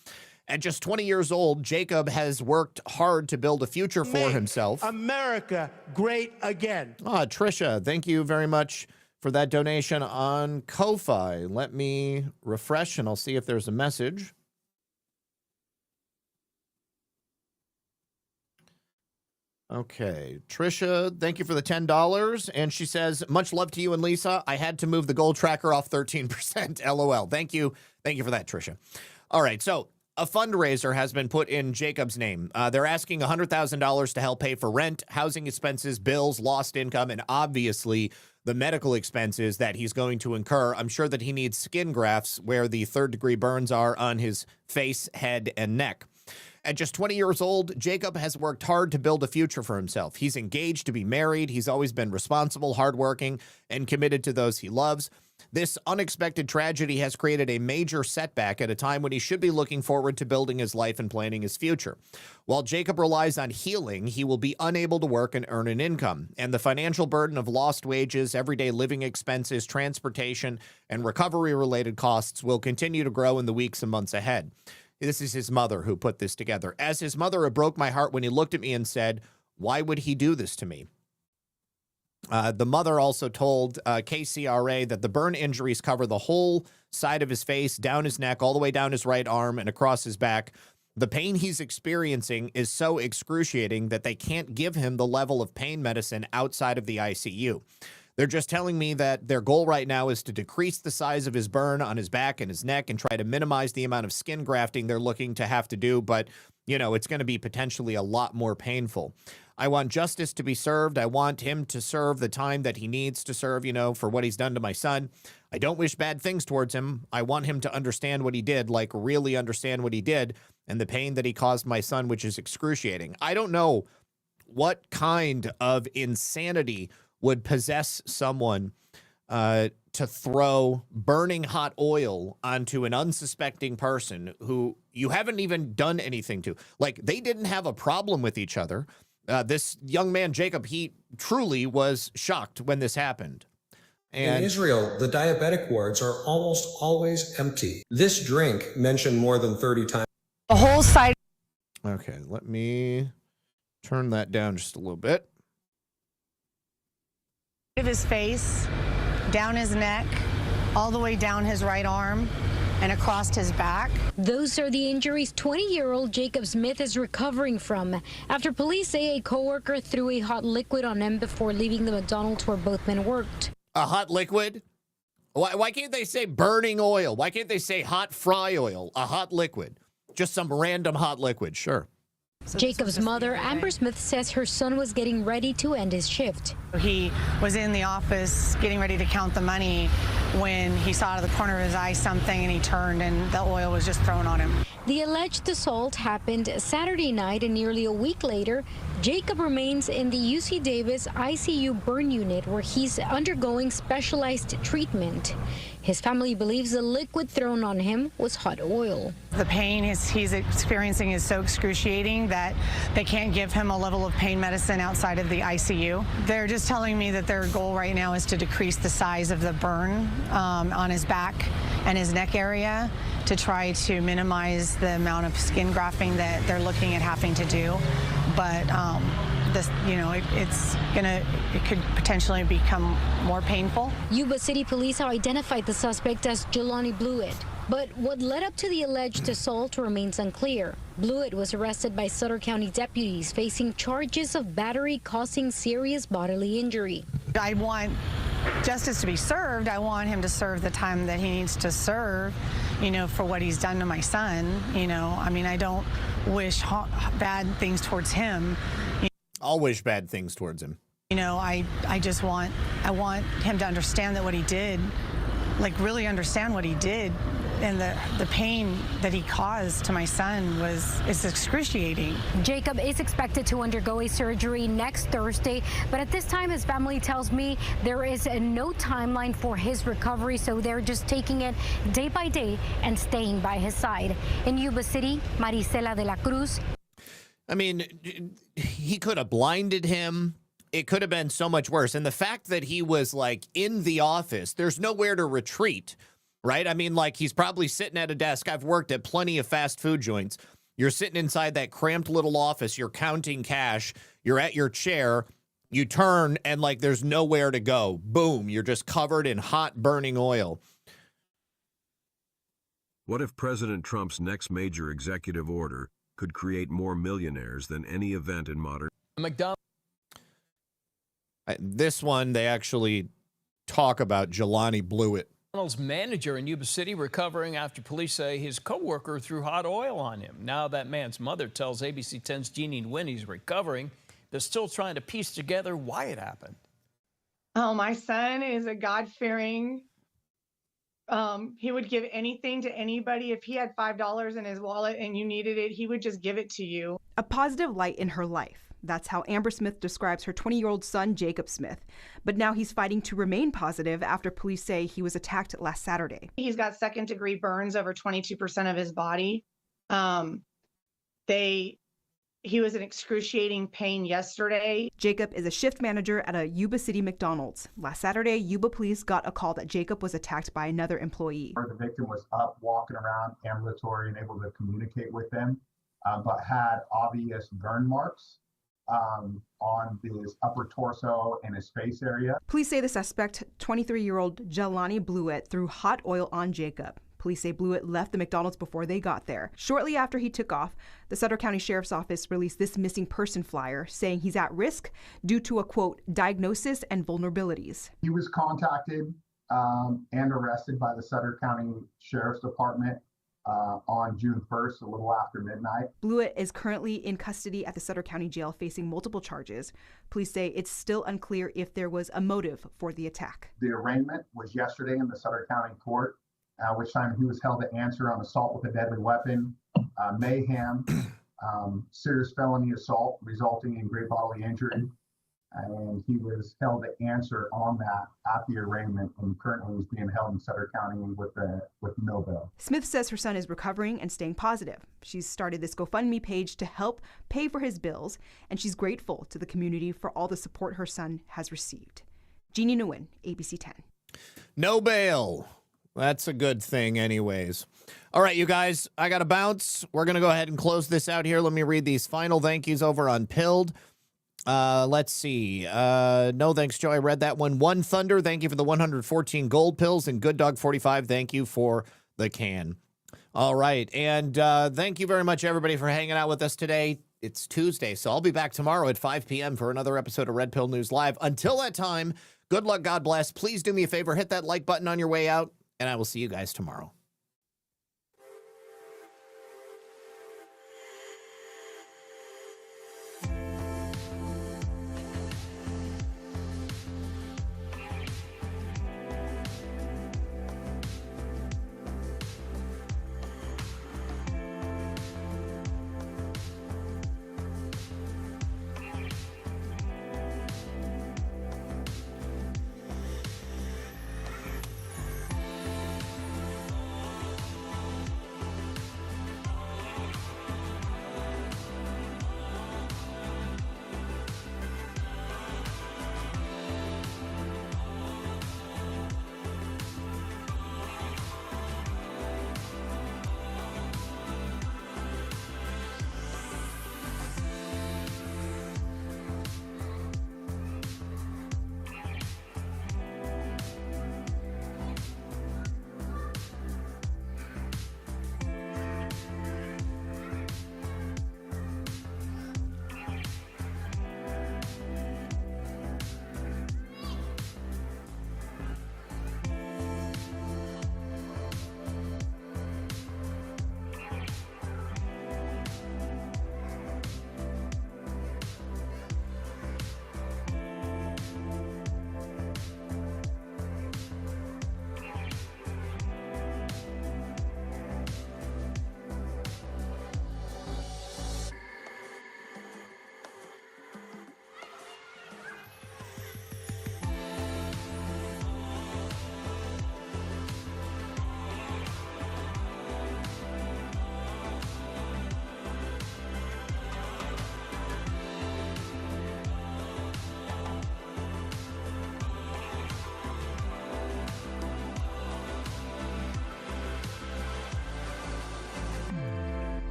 At just 20 years old, Jacob has worked hard to build a future for himself. America great again. Tricia, thank you very much for that donation on Ko-Fi. Let me refresh and I'll see if there's a message. Okay, Tricia, thank you for the $10. And she says, much love to you and Lisa. I had to move the gold tracker off 13%. LOL. Thank you. Thank you for that, Tricia. All right, so a fundraiser has been put in Jacob's name. They're asking $100,000 to help pay for rent, housing expenses, bills, lost income, and obviously the medical expenses that he's going to incur. I'm sure that he needs skin grafts where the third-degree burns are on his face, head, and neck. At just 20 years old, Jacob has worked hard to build a future for himself. He's engaged to be married. He's always been responsible, hardworking, and committed to those he loves. This unexpected tragedy has created a major setback at a time when he should be looking forward to building his life and planning his future. While Jacob relies on healing, he will be unable to work and earn an income. And the financial burden of lost wages, everyday living expenses, transportation, and recovery-related costs will continue to grow in the weeks and months ahead. This is his mother who put this together. As his mother, it broke my heart when he looked at me and said, why would he do this to me? The mother also told KCRA that the burn injuries cover the whole side of his face, down his neck, all the way down his right arm, and across his back. The pain he's experiencing is so excruciating that they can't give him the level of pain medicine outside of the ICU. They're just telling me that their goal right now is to decrease the size of his burn on his back and his neck and try to minimize the amount of skin grafting they're looking to have to do. But, you know, it's going to be potentially a lot more painful. I want justice to be served. I want him to serve the time that he needs to serve, you know, for what he's done to my son. I don't wish bad things towards him. I want him to understand what he did, like really understand what he did and the pain that he caused my son, which is excruciating. I don't know what kind of insanity would possess someone to throw burning hot oil onto an unsuspecting person who you haven't even done anything to. Like, they didn't have a problem with each other. This young man, Jacob, he truly was shocked when this happened. And in Israel, the diabetic wards are almost always empty. This drink mentioned more than 30 times. The whole side. Okay, let me turn that down just a little bit. Of his face, down his neck, all the way down his right arm, and across his back. Those are the injuries 20-year-old Jacob Smith is recovering from after police say a coworker threw a hot liquid on him before leaving the McDonald's where both men worked. A hot liquid? Why can't they say burning oil? Why can't they say hot fry oil? A hot liquid. Just some random hot liquid, sure. So Jacob's mother, Amber Smith, says her son was getting ready to end his shift. He was in the office getting ready to count the money when he saw out of the corner of his eye something, and he turned and the oil was just thrown on him. The alleged assault happened Saturday night, and nearly a week later, Jacob remains in the UC Davis ICU burn unit where he's undergoing specialized treatment. His family believes the liquid thrown on him was hot oil. The pain he's experiencing is so excruciating that they can't give him a level of pain medicine outside of the ICU. They're just telling me that their goal right now is to decrease the size of the burn on his back and his neck area to try to minimize the amount of skin grafting that they're looking at having to do. But this, it could potentially become more painful. Yuba City Police have identified the suspect as Jelani Blewett, but what led up to the alleged assault remains unclear. Blewett was arrested by Sutter County deputies facing charges of battery causing serious bodily injury. I want justice to be served. I want him to serve the time that he needs to serve, for what he's done to my son. I don't wish bad things towards him. I'll wish bad things towards him. I want him to understand that what he did, really understand what he did, and the pain that he caused to my son is excruciating. Jacob is expected to undergo a surgery next Thursday, but at this time his family tells me there is no timeline for his recovery, so they're just taking it day by day and staying by his side. In Yuba City, Marisela de la Cruz. I mean, he could have blinded him. It could have been so much worse. And the fact that he was in the office, there's nowhere to retreat, right? I mean, he's probably sitting at a desk. I've worked at plenty of fast food joints. You're sitting inside that cramped little office. You're counting cash. You're at your chair. You turn and there's nowhere to go. Boom. You're just covered in hot burning oil. What if President Trump's next major executive order could create more millionaires than any event in modern... McDonald's. This one, they actually talk about Jelani Blewett. McDonald's manager in Yuba City recovering after police say his coworker threw hot oil on him. Now that man's mother tells ABC 10's Jeannie Nguyen he's recovering. They're still trying to piece together why it happened. Oh, my son is a God-fearing. He would give anything to anybody. If he had $5 in his wallet and you needed it, he would just give it to you. A positive light in her life. That's how Amber Smith describes her 20-year-old son, Jacob Smith. But now he's fighting to remain positive after police say he was attacked last Saturday. He's got second-degree burns over 22% of his body. He was in excruciating pain yesterday. Jacob is a shift manager at a Yuba City McDonald's. Last Saturday, Yuba police got a call that Jacob was attacked by another employee. The victim was up, walking around, ambulatory, and able to communicate with them, but had obvious burn marks on his upper torso and his face area. Police say the suspect, 23-year-old Jelani Blewett, threw hot oil on Jacob. Police say Blewett left the McDonald's before they got there. Shortly after he took off, the Sutter County Sheriff's Office released this missing person flyer saying he's at risk due to a, quote, diagnosis and vulnerabilities. He was contacted and arrested by the Sutter County Sheriff's Department on June 1st, a little after midnight. Blewett is currently in custody at the Sutter County Jail facing multiple charges. Police say it's still unclear if there was a motive for the attack. The arraignment was yesterday in the Sutter County Court, which time he was held to answer on assault with a deadly weapon, mayhem, serious felony assault resulting in great bodily injury. And he was held to answer on that at the arraignment, and currently is being held in Sutter County with no bail. Smith says her son is recovering and staying positive. She's started this GoFundMe page to help pay for his bills, and she's grateful to the community for all the support her son has received. Jeannie Nguyen, ABC 10. No bail. That's a good thing anyways. All right, you guys, I got to bounce. We're going to go ahead and close this out here. Let me read these final thank yous over on Pilled. Let's see. No thanks, Joe. I read that one. One Thunder, thank you for the 114 gold pills. And Good Dog 45, thank you for the can. All right. And thank you very much, everybody, for hanging out with us today. It's Tuesday, so I'll be back tomorrow at 5 p.m. for another episode of Red Pill News Live. Until that time, good luck, God bless. Please do me a favor, hit that like button on your way out, and I will see you guys tomorrow.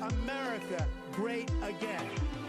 America great again.